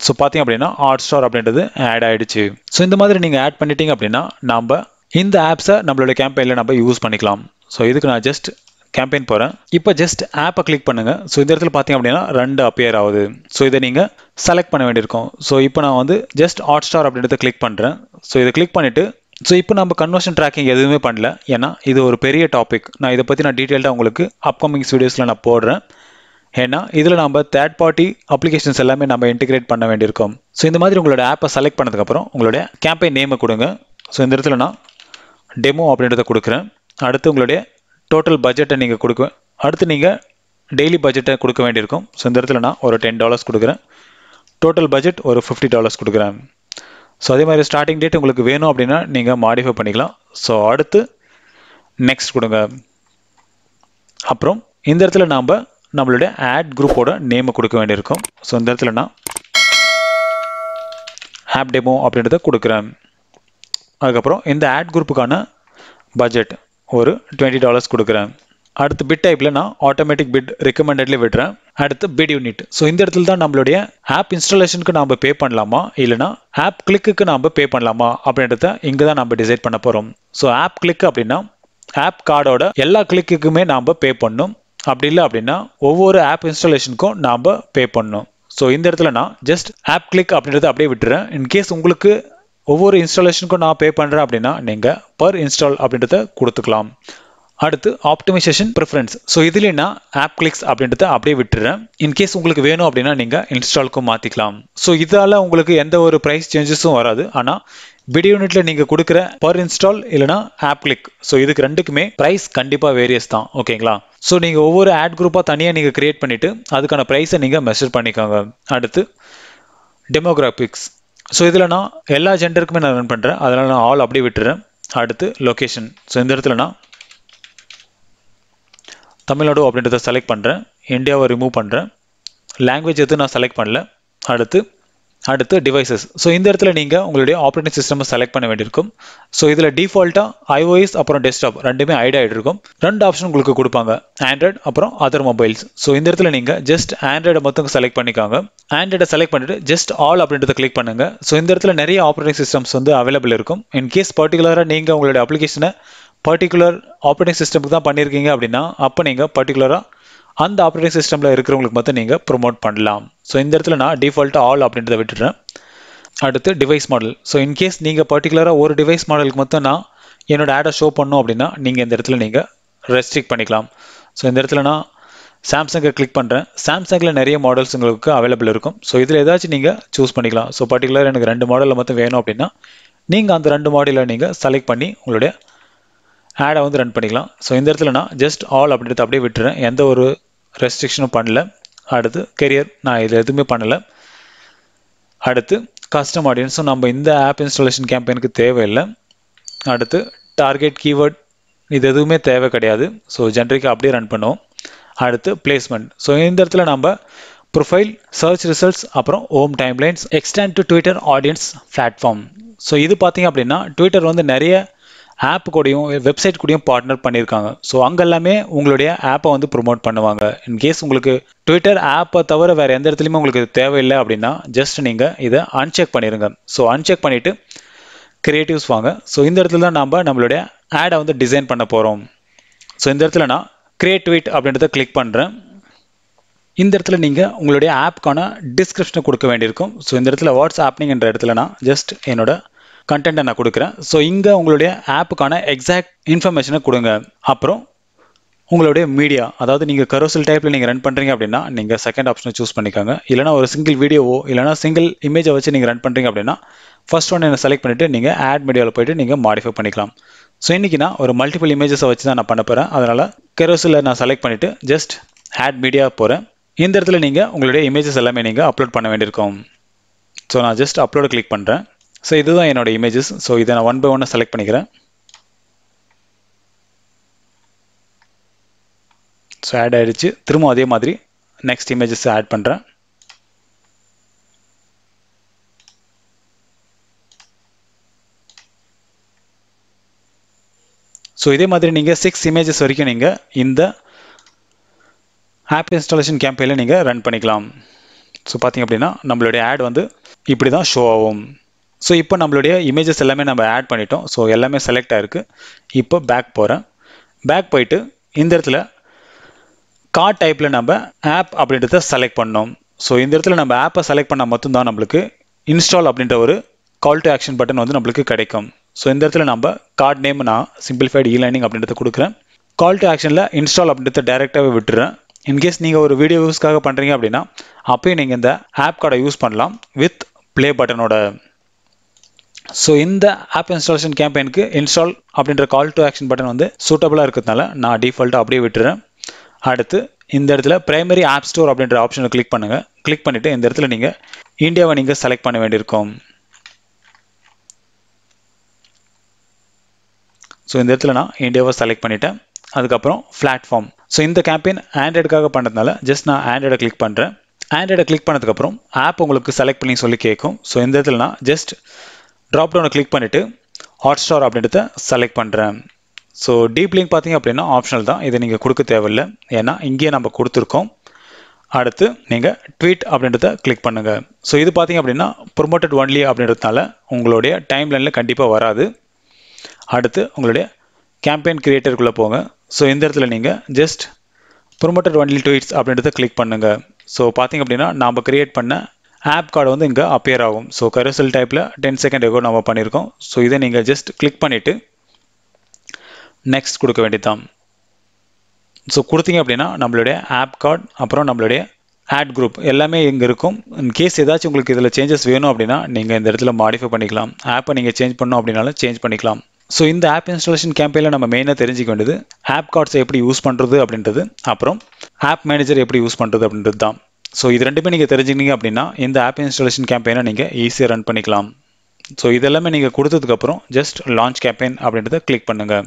ஸோ பார்த்தீங்க அப்படின்னா ஹாட்ஸ்டார் அப்படின்றது ஆட் ஆகிடுச்சு. ஸோ இந்த மாதிரி நீங்கள் ஆட் பண்ணிட்டீங்க அப்படின்னா நம்ம இந்த ஆப்ஸை நம்மளோட கேம்பெயினில் நம்ம யூஸ் பண்ணிக்கலாம். ஸோ இதுக்கு நான் ஜஸ்ட் கேம்பெயின் போகிறேன். இப்போ ஜஸ்ட் ஆப்பை கிளிக் பண்ணுங்கள். ஸோ இந்த இடத்துல பார்த்தீங்க அப்படின்னா 2 அப்பியர் ஆகுது. ஸோ இதை நீங்கள் செலக்ட் பண்ண வேண்டியிருக்கும். ஸோ இப்போ நான் வந்து ஜஸ்ட் ஹாட்ஸ்டார் அப்படின்றத கிளிக் பண்ணுறேன். ஸோ இதை கிளிக் பண்ணிவிட்டு ஸோ இப்போ நம்ம கன்வர்ஷன் ட்ராக்கிங் எதுவுமே பண்ணல. ஏன்னா இது ஒரு பெரிய டாபிக். நான் இதை பற்றி நான் டீட்டெயில்டாக உங்களுக்கு அப்கமிங்ஸ் வீடியோஸில் நான் போடுறேன். ஏன்னா இதில் நம்ம தேர்ட் பார்ட்டி அப்ளிகேஷன்ஸ் எல்லாமே நம்ம இன்டிகிரேட் பண்ண வேண்டியிருக்கும். ஸோ இந்த மாதிரி உங்களோட ஆப்பை செலக்ட் பண்ணதுக்கப்புறம் உங்களுடைய கேம்பெயின் நேமை கொடுங்க. ஸோ இந்த இடத்துல நான் டெமோ அப்படின்றத கொடுக்குறேன். அடுத்து உங்களுடைய டோட்டல் பட்ஜெட்டை நீங்கள் கொடுக்குவேன். அடுத்து நீங்கள் டெய்லி பட்ஜெட்டை கொடுக்க வேண்டியிருக்கும். ஸோ இந்த இடத்துல நான் ஒரு $10 கொடுக்குறேன். டோட்டல் பட்ஜெட் ஒரு $50 கொடுக்குறேன். ஸோ அதே மாதிரி ஸ்டார்டிங் டேட் உங்களுக்கு வேணும் அப்படின்னா நீங்கள் மாடிஃபை பண்ணிக்கலாம். ஸோ அடுத்து நெக்ஸ்ட் கொடுங்க. அப்புறம் இந்த இடத்துல நாம் நம்மளுடைய ஆட் குரூப்போட நேமை கொடுக்க வேண்டியிருக்கும். ஸோ இந்த இடத்துல நான் ஆப் டெமோ அப்படின்றத கொடுக்குறேன். அதுக்கப்புறம் இந்த ஆட் குரூப்புக்கான பட்ஜெட் ஒரு $20 கொடுக்குறேன். அடுத்து பிட் டைப்பில் நான் ஆட்டோமேட்டிக் பிட் ரெக்கமெண்டட்லேயே விடுறேன். அடுத்து பிட் யூனிட். ஸோ இந்த இடத்துல தான் நம்மளுடைய ஆப் இன்ஸ்டாலேஷனுக்கு நாம் பே பண்ணலாமா இல்லைனா ஆப் கிளிக்கு நாம் பே பண்ணலாமா அப்படின்றத இங்கே தான் நம்ம டிசைட் பண்ண போகிறோம். ஸோ ஆப் கிளிக் அப்படின்னா ஆப் கார்டோட எல்லா கிளிக்குக்குமே நாம் பே பண்ணணும். அப்படி இல்லை அப்படின்னா ஒவ்வொரு ஆப் இன்ஸ்டாலேஷனுக்கும் நாம் பே பண்ணணும். ஸோ இந்த இடத்துல நான் ஜஸ்ட் ஆப் கிளிக் அப்படின்றத அப்படியே விட்டுறேன். இன்கேஸ் உங்களுக்கு ஒவ்வொரு இன்ஸ்டாலேஷனுக்கும் நான் பே பண்ணுறேன் அப்படின்னா நீங்கள் பர் இன்ஸ்டால் அப்படின்றத கொடுத்துக்கலாம். அடுத்து ஆப்டிமைசேஷன் ப்ரிஃபரன்ஸ். ஸோ இதுலேயே நான் ஆப் கிளிக்ஸ் அப்படின்றத அப்படியே விட்டுறேன். இன்கேஸ் உங்களுக்கு வேணும் அப்படின்னா நீங்கள் இன்ஸ்டாலுக்கும் மாற்றிக்கலாம். ஸோ இதால் உங்களுக்கு எந்த ஒரு ப்ரைஸ் சேஞ்சஸும் வராது. ஆனால் பிட் யூனிட்ல நீங்கள் கொடுக்குற பர் இன்ஸ்டால் இல்லைனா ஆப் கிளிக், ஸோ இதுக்கு ரெண்டுக்குமே ப்ரைஸ் கண்டிப்பாக வேரியஸ் தான். ஓகேங்களா? ஸோ நீங்கள் ஒவ்வொரு ஆட் குரூப்பாக தனியாக நீங்கள் கிரியேட் பண்ணிவிட்டு அதுக்கான ப்ரைஸை நீங்கள் மெஷர் பண்ணிக்கோங்க. அடுத்து டெமோகிராபிக்ஸ். ஸோ இதில் நான் எல்லா ஜெண்டருக்குமே நான் ரன் பண்ணுறேன். அதனால் நான் ஆல் அப்படியே விட்டுறேன். அடுத்து லொக்கேஷன். ஸோ இந்த இடத்துல நான் தமிழ்நாடு அப்படின்றத செலக்ட் பண்ணுறேன். இந்தியாவை ரிமூவ் பண்ணுறேன். லாங்குவேஜ் எதுவும் நான் செலக்ட் பண்ணல. அடுத்து டிவைசஸ். ஸோ இந்த இடத்துல நீங்கள் உங்களுடைய ஆப்ரேட்டிங் சிஸ்டம் செலக்ட் பண்ண வேண்டியிருக்கும். ஸோ இதில் டிஃபால்ட்டாக iOS அப்புறம் டெஸ்க்டாப் ரெண்டுமே ஐட் ஆகிட்டு இருக்கும். 2 ஆப்ஷன் உங்களுக்கு கொடுப்பாங்க, ஆண்ட்ராய்டு அப்புறம் அதர் மொபைல்ஸ். ஸோ இந்த இடத்துல நீங்கள் ஜஸ்ட் ஆண்ட்ராய்டை மொத்தம் செலக்ட் பண்ணிக்காங்க. ஆண்ட்ராய்டை செலக்ட் பண்ணிட்டு ஜஸ்ட் ஆல் அப்படின்றத கிளிக் பண்ணுங்க. ஸோ இந்த இடத்துல நிறைய ஆப்ரேட்டிங் சிஸ்டம்ஸ் வந்து அவைலபிள் இருக்கும். இன்கேஸ் பர்டிகுலராக நீங்கள் உங்களுடைய அப்ளிகேஷனை பர்டிகுலர் ஆப்ரேட்டிங் சிஸ்டமுக்கு தான் பண்ணியிருக்கீங்க அப்படின்னா அப்போ நீங்கள் பர்டிகுலராக அந்த ஆப்ரேட்டிங் சிஸ்டமில் இருக்கிறவங்களுக்கு மட்டும் நீங்கள் ப்ரொமோட் பண்ணலாம். ஸோ இந்த இடத்துல நான் டிஃபால்ட்டாக ஆல் அப்படின்றத விட்டுறேன். அடுத்து டிவைஸ் மாடல். ஸோ இன்கேஸ் நீங்கள் பர்டிகுலராக ஒரு டிவைஸ் மாடலுக்கு மட்டும் நான் என்னோட ஆடை ஷோ பண்ணணும் அப்படின்னா நீங்கள் இந்த இடத்துல நீங்கள் ரெஸ்ட்ரிக்ட் பண்ணிக்கலாம். ஸோ இந்த இடத்துல நான் சாம்சங்கை கிளிக் பண்ணுறேன். சாம்சங்கில் நிறைய மாடல்ஸ் உங்களுக்கு அவைலபிள் இருக்கும். ஸோ இதில் ஏதாச்சும் நீங்கள் சூஸ் பண்ணிக்கலாம். ஸோ பர்டிகுலர் எனக்கு 2 மாடலில் மட்டும் வேணும் அப்படின்னா நீங்கள் அந்த 2 மாடலில் நீங்கள் செலக்ட் பண்ணி உங்களுடைய ஆடை வந்து ரன் பண்ணிக்கலாம். ஸோ இந்த இடத்துல நான் ஜஸ்ட் ஆல் அப்படின்றத அப்படியே விட்டுறேன். எந்த ஒரு ரெஸ்ட்ரிக்ஷனும் பண்ணல. அடுத்து கெரியர் நான் இதில் எதுவுமே பண்ணலை. அடுத்து கஸ்டம் ஆடியன்ஸும் நம்ம இந்த ஆப் இன்ஸ்டாலேஷன் கேம்பெயினுக்கு தேவையில்லை. அடுத்து டார்கெட் கீவேர்ட் இது எதுவுமே தேவை கிடையாது. ஸோ ஜென்ரிக்காக அப்படியே ரன் பண்ணுவோம். அடுத்து பிளேஸ்மெண்ட். ஸோ இந்த இடத்துல நம்ம ப்ரொஃபைல், சர்ச் ரிசல்ட்ஸ் அப்புறம் home timelines, extend to Twitter audience platform. So இது பார்த்தீங்க அப்படின்னா ட்விட்டர் வந்து நிறைய ஆப் கூடயும் வெப்சைட் கூடயும் பார்ட்னர் பண்ணியிருக்காங்க. ஸோ அங்கே எல்லாமே உங்களுடைய ஆப்பை வந்து ப்ரொமோட் பண்ணுவாங்க. இன்கேஸ் உங்களுக்கு ட்விட்டர் ஆப்பை தவிர வேறு எந்த இடத்துலையுமே உங்களுக்கு தேவையில்லை அப்படின்னா ஜஸ்ட் நீங்கள் இதை அன்செக் பண்ணிடுங்க. ஸோ அன்செக் பண்ணிவிட்டு கிரியேட்டிவ்ஸ் வாங்க. ஸோ இந்த இடத்துல தான் நம்ம நம்மளுடைய ஆடை வந்து டிசைன் பண்ண போகிறோம். ஸோ இந்த இடத்துல நான் கிரியேட் ட்வீட் அப்படின்றத கிளிக் பண்ணுறேன். இந்த இடத்துல நீங்கள் உங்களுடைய ஆப்புக்கான டிஸ்கிரிப்ஷனை கொடுக்க வேண்டியிருக்கும். ஸோ இந்த இடத்துல வாட்ஸ் ஹேப்பனிங்ன்ற இடத்துல நான் ஜஸ்ட் என்னோட கண்டென்ட்டை நான் கொடுக்குறேன். ஸோ இங்கே உங்களுடைய ஆப்புக்கான எக்ஸாக்ட் இன்ஃபர்மேஷனை கொடுங்க. அப்புறம் உங்களுடைய மீடியா, அதாவது நீங்கள் கரோசல் டைப்பில் நீங்கள் ரன் பண்ணுறீங்க அப்படின்னா நீங்கள் செகண்ட் ஆப்ஷனை சூஸ் பண்ணிக்கோங்க. இல்லைனா ஒரு சிங்கிள் வீடியோவோ இல்லைனா சிங்கிள் இமேஜை வச்சு நீங்கள் ரன் பண்ணுறீங்க அப்படின்னா ஃபர்ஸ்ட் ஒன்று என்ன செலக்ட் பண்ணிவிட்டு நீங்கள் ஆட் மீடியாவில் போய்ட்டு நீங்கள் மாடிஃபை பண்ணிக்கலாம். ஸோ இன்றைக்கி நான் ஒரு மல்டிபிள் இமேஜஸை வச்சு தான் நான் பண்ண போகிறேன். அதனால் கரோசலில் நான் செலக்ட் பண்ணிவிட்டு ஜஸ்ட் ஆட் மீடியா போகிறேன். இந்த இடத்துல நீங்கள் உங்களுடைய இமேஜஸ் எல்லாமே நீங்கள் அப்லோட் பண்ண வேண்டியிருக்கும். ஸோ நான் ஜஸ்ட் அப்லோடு கிளிக் பண்ணுறேன். ஸோ இதுதான் என்னோட இமேஜஸ். ஸோ இதை நான் 1 by 1 செலக்ட் பண்ணிக்கிறேன். ஸோ ஆட் ஆகிடுச்சு. திரும்ப அதே மாதிரி நெக்ஸ்ட் இமேஜஸ் ஆட் பண்ணுறேன். ஸோ இதே மாதிரி நீங்கள் 6 இமேஜஸ் வரைக்கும் நீங்கள் இந்த ஆப் இன்ஸ்டாலேஷன் கேம்பெயினில் நீங்கள் ரன் பண்ணிக்கலாம். ஸோ பார்த்தீங்க அப்படின்னா நம்மளுடைய ஆட் வந்து இப்படி தான் ஷோ ஆகும். ஸோ இப்போ நம்மளுடைய இமேஜஸ் எல்லாமே நம்ம ஆட் பண்ணிட்டோம். ஸோ எல்லாமே செலக்ட் ஆகிருக்கு. இப்போ பேக் போகிறேன். பேக் போயிட்டு இந்த இடத்துல கார்ட் டைப்பில் நம்ம ஆப் அப்படின்றத செலக்ட் பண்ணோம். ஸோ இந்த இடத்துல நம்ம ஆப்பை செலக்ட் பண்ணால் மட்டும்தான் நம்மளுக்கு இன்ஸ்டால் அப்படின்ற ஒரு கால் டு ஆக்ஷன் பட்டன் வந்து நம்மளுக்கு கிடைக்கும். ஸோ இந்த இடத்துல நம்ம கார்ட் நேம் நான் சிம்பிளிஃபைடு இ-லேர்னிங் அப்படின்றத கொடுக்குறேன். கால் டு ஆக்ஷனில் இன்ஸ்டால் அப்படின்றத டைரெக்டாகவே விட்டுறேன். இன்கேஸ் நீங்கள் ஒரு வீடியோ யூஸ்க்காக பண்ணுறீங்க அப்படின்னா அப்போயும் நீங்கள் இந்த ஆப் கார்டை யூஸ் பண்ணலாம் வித் ப்ளே பட்டனோட. ஸோ இந்த ஆப் இன்ஸ்டாலேஷன் கேம்பெயினுக்கு இன்ஸ்டால் அப்படின்ற கால் டு ஆக்ஷன் பட்டன் வந்து சூட்டபுளாக இருக்கிறதுனால நான் டிஃபால்ட்டாக அப்படியே விட்டுறேன். அடுத்து இந்த இடத்துல பிரைமரி ஆப் ஸ்டோர் அப்படின்ற ஆப்ஷனை கிளிக் பண்ணுங்கள். கிளிக் பண்ணிவிட்டு இந்த இடத்துல நீங்கள் இந்தியாவை நீங்கள் செலக்ட் பண்ண வேண்டியிருக்கும். ஸோ இந்த இடத்துல நான் இந்தியாவை செலக்ட் பண்ணிட்டேன். அதுக்கப்புறம் பிளாட்ஃபார்ம். ஸோ இந்த கேம்பெயின் ஆண்ட்ராய்டுக்காக பண்ணுறதுனால ஜஸ்ட் நான் ஆண்ட்ராய்டை கிளிக் பண்ணுறேன். ஆண்ட்ராய்டை கிளிக் பண்ணதுக்கப்புறம் ஆப் உங்களுக்கு செலக்ட் பண்ணி சொல்லி கேட்கும். ஸோ இந்த இடத்துல நான் ஜஸ்ட் ட்ராப் டவுனை கிளிக் பண்ணிவிட்டு ஹாட்ஸ்டார் அப்படின்றத செலக்ட் பண்ணுறேன். ஸோ டீப் லிங்க் பார்த்தீங்க அப்படின்னா ஆப்ஷனல் தான், இதை நீங்கள் கொடுக்க தேவையில்லை, ஏன்னா இங்கேயே நம்ம கொடுத்துருக்கோம். அடுத்து நீங்கள் ட்வீட் அப்படின்றத கிளிக் பண்ணுங்கள். ஸோ இது பார்த்தீங்க அப்படின்னா ப்ரொமோட்டட் ஒன்லி அப்படின்றதுனால உங்களுடைய டைம் லைனில் கண்டிப்பாக வராது. அடுத்து உங்களுடைய கேம்பெயின் கிரியேட்டருக்குள்ளே போங்க. ஸோ இந்த இடத்துல நீங்கள் ஜஸ்ட் ப்ரொமோட்டட் ஒன்லி ட்வீட்ஸ் அப்படின்றத கிளிக் பண்ணுங்கள். ஸோ பார்த்தீங்க அப்படின்னா நாம் கிரியேட் பண்ண ஆப் கார்டு வந்து இங்கே அப்பியர் ஆகும். ஸோ கருசல் டைப்பில் 10 செகண்ட் எகோ நம்ம பண்ணியிருக்கோம். ஸோ இதை நீங்கள் ஜஸ்ட் கிளிக் பண்ணிவிட்டு நெக்ஸ்ட் கொடுக்க வேண்டியதான். ஸோ கொடுத்தீங்க அப்படின்னா நம்மளுடைய ஆப் கார்டு அப்புறம் நம்மளுடைய ஆட் குரூப் எல்லாமே இங்கே இருக்கும். இன்கேஸ் ஏதாச்சும் உங்களுக்கு இதில் சேஞ்சஸ் வேணும் அப்படின்னா நீங்கள் இந்த இடத்துல மாடிஃபை பண்ணிக்கலாம். ஆப்பை நீங்கள் சேஞ்ச் பண்ணணும் அப்படின்னாலும் சேஞ்ச் பண்ணிக்கலாம். ஸோ இந்த ஆப் இன்ஸ்டாலேஷன் கேம்பெயினில் நம்ம மெயினாக தெரிஞ்சிக்க வேண்டியது ஆப் கார்ட்ஸை எப்படி யூஸ் பண்ணுறது அப்படின்றது, அப்புறம் ஆப் மேனேஜர் எப்படி யூஸ் பண்ணுறது அப்படின்றது தான். ஸோ இது ரெண்டுமே நீங்கள் தெரிஞ்சுக்கிங்க அப்படின்னா இந்த ஆப் இன்ஸ்டாலேஷன் கேம்பெயினை நீங்கள் ஈஸியாக ரன் பண்ணிக்கலாம். ஸோ இதெல்லாமே நீங்கள் கொடுத்ததுக்கப்புறம் ஜஸ்ட் லான்ச் கேம்பெயின் அப்படின்றத கிளிக் பண்ணுங்கள்.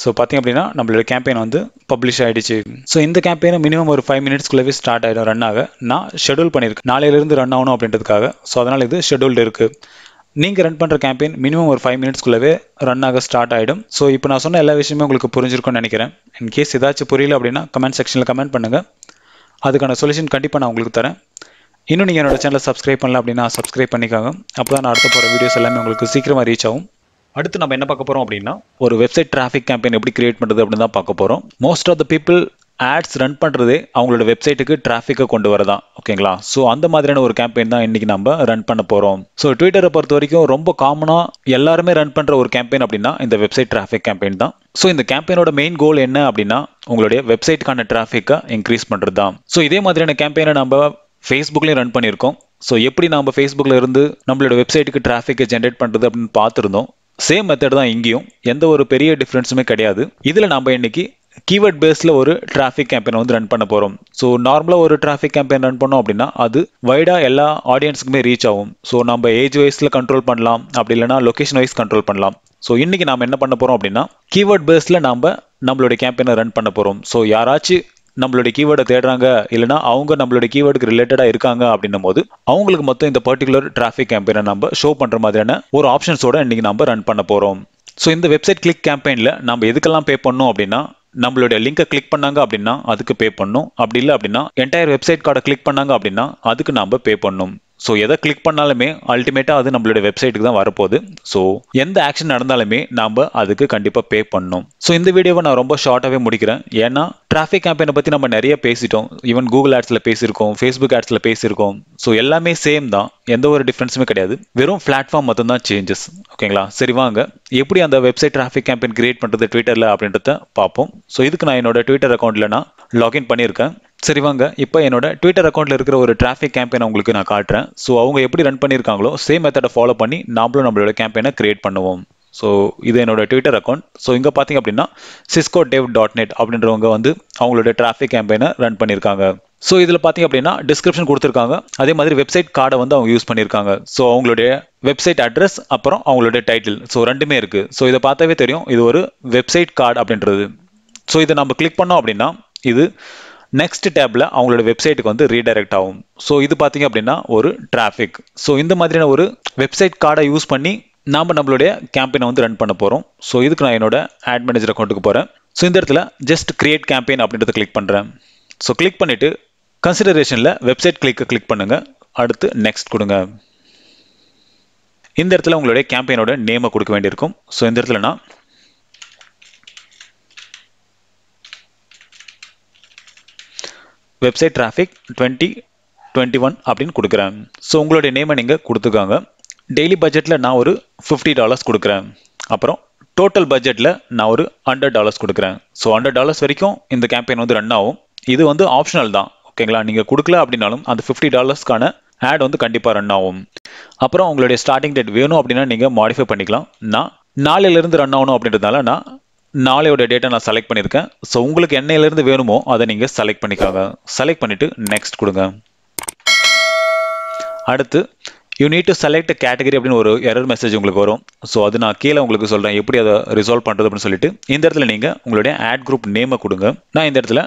ஸோ பார்த்தீங்க அப்படின்னா நம்மளோட கேம்பெயின் வந்து பப்ளிஷ் ஆகிடுச்சு. ஸோ இந்த கேம்பெயினை மினிமம் ஒரு 5 மினிட்ஸ்க்குள்ளவே ஸ்டார்ட் ஆகிடும் ரன் ஆக. நான் ஷெடியூல் பண்ணியிருக்கேன், நாளையிலேருந்து ரன் ஆகணும் அப்படின்றதுக்காக. ஸோ அதனால் இது ஷெடியூல்டு இருக்குது. நீங்கள் ரன் பண்ணுற கேம்பெயின் மினிமம் ஒரு 5 மினிட்ஸ்க்குள்ளவே ரன் ஆக ஸ்டார்ட் ஆகிடும். ஸோ இப்போ நான் சொன்ன எல்லா விஷயமே உங்களுக்கு புரிஞ்சிருக்கும்னு நினைக்கிறேன். இன்கேஸ் ஏதாச்சும் புரியல அப்படின்னா கமெண்ட் செக்ஷனில் கமெண்ட் பண்ணுங்கள், அதுக்கான சொல்யூஷன் கண்டிப்பாக நான் உங்களுக்கு தரேன். இன்னும் நீங்கள் என்னோட சேனலை சப்ஸ்கிரைப் பண்ணல அப்படின்னா சப்ஸ்கிரைப் பண்ணிக்காங்க. அப்போ தான் நான் அடுத்த போகிற வீடியோஸ் எல்லாமே உங்களுக்கு சீக்கிரமாக ரீச் ஆகும். அடுத்து நம்ம என்ன பார்க்க போகிறோம் அப்படின்னா ஒரு வெப்சைட் டிராஃபிக் கேம்பெயின் எப்படி கிரியேட் பண்ணுறது அப்படின்னு தான் பார்க்க போகிறோம். Most of the people ads run பண்ணுறதே அவங்களோட வெப்சைட்டுக்கு டிராஃபிக்கை கொண்டு வரதான், ஓகேங்களா? ஸோ அந்த மாதிரியான ஒரு கேம்பெயின் தான் இன்றைக்கி நம்ம ரன் பண்ண போகிறோம். ஸோ ட்விட்டரை பொறுத்த வரைக்கும் ரொம்ப காமனாக எல்லாருமே ரன் பண்ணுற ஒரு கேம்பெயின் அப்படின்னா இந்த வெப்சைட் டிராஃபிக் கேம்பெயின் தான். ஸோ இந்த கேம்பெயினோட மெயின் கோல் என்ன அப்படின்னா உங்களுடைய வெப்சைட்டுக்கான டிராஃபிக்கை இன்க்ரீஸ் பண்ணுறது தான். ஸோ இதே மாதிரியான கேம்பெயினை நம்ம ஃபேஸ்புக்லேயும் ரன் பண்ணியிருக்கோம். ஸோ எப்படி நம்ம ஃபேஸ்புக்கில் இருந்து நம்மளோட வெப்சைட்டுக்கு டிராஃபிக்கை ஜென்ரேட் பண்ணுறது அப்படின்னு பார்த்துருந்தோம். சேம் மெத்தட் தான் இங்கேயும், எந்த ஒரு பெரிய டிஃப்ரென்ஸுமே கிடையாது. இதில் நம்ம இன்னைக்கு கீவேர்ட் பேஸில் ஒரு டிராஃபிக் கேம்பெயின் வந்து ரன் பண்ண போகிறோம். ஸோ நார்மலாக ஒரு டிராஃபிக் கேம்பெயின் ரன் பண்ணோம் அப்படின்னா அது வைடாக எல்லா ஆடியன்ஸுக்குமே ரீச் ஆகும். ஸோ நம்ம ஏஜ் வைஸில் கண்ட்ரோல் பண்ணலாம், அப்படி இல்லைனா லொக்கேஷன் வைஸ் கண்ட்ரோல் பண்ணலாம். ஸோ இன்னைக்கு நாம் என்ன பண்ண போகிறோம் அப்படின்னா கீவேர்ட் பேஸில் நம்மளுடைய கேம்பெயினை ரன் பண்ண போகிறோம். ஸோ யாராச்சும் நம்மளுடைய கீவேர்டை தேடுறாங்க, இல்லைனா அவங்க நம்மளுடைய கீவேர்டுக்கு ரிலேட்டடாக இருக்காங்க அப்படின்னும் போது அவங்களுக்கு மொத்தம் இந்த பர்டிகுலர் டிராஃபிக் கேம்பெயினை நம்ம ஷோ பண்ணுற மாதிரியான ஒரு ஆப்ஷன்ஸோட இன்னைக்கு நம்ம ரன் பண்ண போகிறோம். ஸோ இந்த வெப்சைட் கிளிக் கேம்பெயினில் நம்ம எதுக்கெல்லாம் பே பண்ணணும் அப்படின்னா நம்மளுடைய லிங்கை கிளிக் பண்ணாங்க அப்படின்னா அதுக்கு பே பண்ணணும். அப்படி இல்லை அப்படின்னா என்டையர் வெப்சைட் கார்டை கிளிக் பண்ணாங்க அப்படின்னா அதுக்கு நம்ம பே பண்ணணும். ஸோ எதை கிளிக் பண்ணாலுமே அல்டிமேட்டாக அது நம்மளுடைய வெப்சைட்டுக்கு தான் வரப்போகுது. ஸோ எந்த ஆக்ஷன் நடந்தாலுமே நாம் அதுக்கு கண்டிப்பாக பே பண்ணணும். ஸோ இந்த வீடியோவை நான் ரொம்ப ஷார்ட்டாகவே முடிக்கிறேன், ஏன்னா டிராஃபிக் கேம்பெயினை பற்றி நம்ம நிறைய பேசிட்டோம். ஈவன் கூகுள் ஆட்ஸில் பேசியிருக்கோம், ஃபேஸ்புக் ஆட்ஸில் பேசியிருக்கோம். ஸோ எல்லாமே சேம் தான், எந்த ஒரு டிஃப்ரென்ஸுமே கிடையாது. வெறும் பிளாட்ஃபார்ம் மட்டும் தான் சேஞ்சஸ், ஓகேங்களா? சரி வாங்க எப்படி அந்த வெப்சைட் டிராஃபிக் கேம்பெயின் கிரியேட் பண்ணுறது ட்விட்டரில் அப்படின்றத பார்ப்போம். ஸோ இதுக்கு நான் என்னோட ட்விட்டர் அக்கௌண்ட்டில் நான் லாகின் பண்ணியிருக்கேன். சரி வாங்க இப்போ என்னோட ட்விட்டர் அக்கௌண்ட்டில் இருக்கிற ஒரு டிராஃபிக் கேம்பெயின் உங்களுக்கு நான் காட்டுறேன். ஸோ அவங்க எப்படி ரன் பண்ணியிருக்காங்களோ சேம் மெத்தடை ஃபாலோ பண்ணி நாமளும் நம்மளோட கேம்பெயினை கிரியேட் பண்ணுவோம். ஸோ இது என்னோட ட்விட்டர் அக்கௌண்ட். ஸோ இங்கே பார்த்தீங்க அப்படின்னா ciscodev.net அப்படின்றவங்க வந்து அவங்களோட டிராஃபிக் கேம்பெயினை ரன் பண்ணியிருக்காங்க. ஸோ இதில் பார்த்தீங்க அப்படின்னா டிஸ்கிரிப்ஷன் கொடுத்துருக்காங்க, அதே மாதிரி வெப்சைட் கார்டை வந்து அவங்க யூஸ் பண்ணியிருக்காங்க. ஸோ அவங்களுடைய வெப்சைட் அட்ரஸ் அப்புறம் அவங்களுடைய டைட்டில், ஸோ ரெண்டுமே இருக்குது. ஸோ இதை பார்த்தாவே தெரியும் இது ஒரு வெப்சைட் கார்டு அப்படின்றது. ஸோ இதை நம்ம கிளிக் பண்ணோம் அப்படின்னா இது நெக்ஸ்ட் டேப்ல அவங்களோட வெப்சைட்டுக்கு வந்து ரீடைரக்ட் ஆகும். ஸோ இது பார்த்தீங்க அப்படின்னா ஒரு டிராஃபிக். ஸோ இந்த மாதிரியான ஒரு வெப்சைட் கார்டை யூஸ் பண்ணி நாம் நம்மளுடைய கேம்பெயினை வந்து ரன் பண்ண போகிறோம். ஸோ இதுக்கு நான் என்னோட ஆட் மேனேஜர் அக்கௌண்ட்டுக்கு போகிறேன். ஸோ இந்த இடத்துல ஜஸ்ட் கிரியேட் கேம்பெயின் அப்படின்றத கிளிக் பண்ணுறேன். ஸோ கிளிக் பண்ணிவிட்டு கன்சிடரேஷனில் வெப்சைட் கிளிக் பண்ணுங்கள். அடுத்து நெக்ஸ்ட் கொடுங்க. இந்த இடத்துல உங்களுடைய கேம்பெயினோட நேமை கொடுக்க வேண்டியிருக்கும். ஸோ இந்த இடத்துல நான் வெப்சைட் டிராஃபிக் 2021 அப்படின்னு கொடுக்குறேன். ஸோ உங்களுடைய நேமை நீங்கள் கொடுத்துக்காங்க. டெய்லி பட்ஜெட்டில் நான் ஒரு $50 கொடுக்குறேன். அப்புறம் டோட்டல் பட்ஜெட்டில் நான் ஒரு $100 கொடுக்குறேன். ஸோ $100 வரைக்கும் இந்த கேம்பெயின் வந்து ரன் ஆகும். இது வந்து ஆப்ஷனல் தான், ஓகேங்களா? நீங்கள் கொடுக்கல அப்படின்னாலும் அந்த $50க்கான ஆட் வந்து கண்டிப்பாக ரன் ஆகும். அப்புறம் உங்களுடைய ஸ்டார்டிங் டேட் வேணும் அப்படின்னா நீங்கள் மாடிஃபை பண்ணிக்கலாம். நான் நாளையிலேருந்து ரன் ஆகணும் அப்படின்றதுனால நான் நாளையோட டேட்டா நான் செலக்ட் பண்ணியிருக்கேன். ஸோ உங்களுக்கு என்னையிலேருந்து வேணுமோ அதை நீங்கள் செலக்ட் பண்ணிக்காங்க. செலக்ட் பண்ணிவிட்டு நெக்ஸ்ட் கொடுங்க. அடுத்து you need to select category அப்படின்னு ஒரு எரர் மெசேஜ் உங்களுக்கு வரும். ஸோ அது நான் கீழே உங்களுக்கு சொல்கிறேன் எப்படி அதை ரிசால்வ் பண்ணுறது அப்படின்னு சொல்லிட்டு. இந்த இடத்துல நீங்கள் உங்களுடைய ஆட் குரூப் நேமை கொடுங்க. நான் இந்த இடத்துல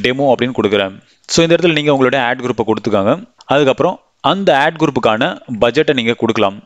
டெமோ அப்படின்னு கொடுக்குறேன். ஸோ இந்த இடத்துல நீங்கள் உங்களுடைய ஆட் குரூப்பை கொடுத்துக்காங்க. அதுக்கப்புறம் அந்த ஆட் குரூப்புக்கான பட்ஜெட்டை நீங்கள் கொடுக்கலாம்.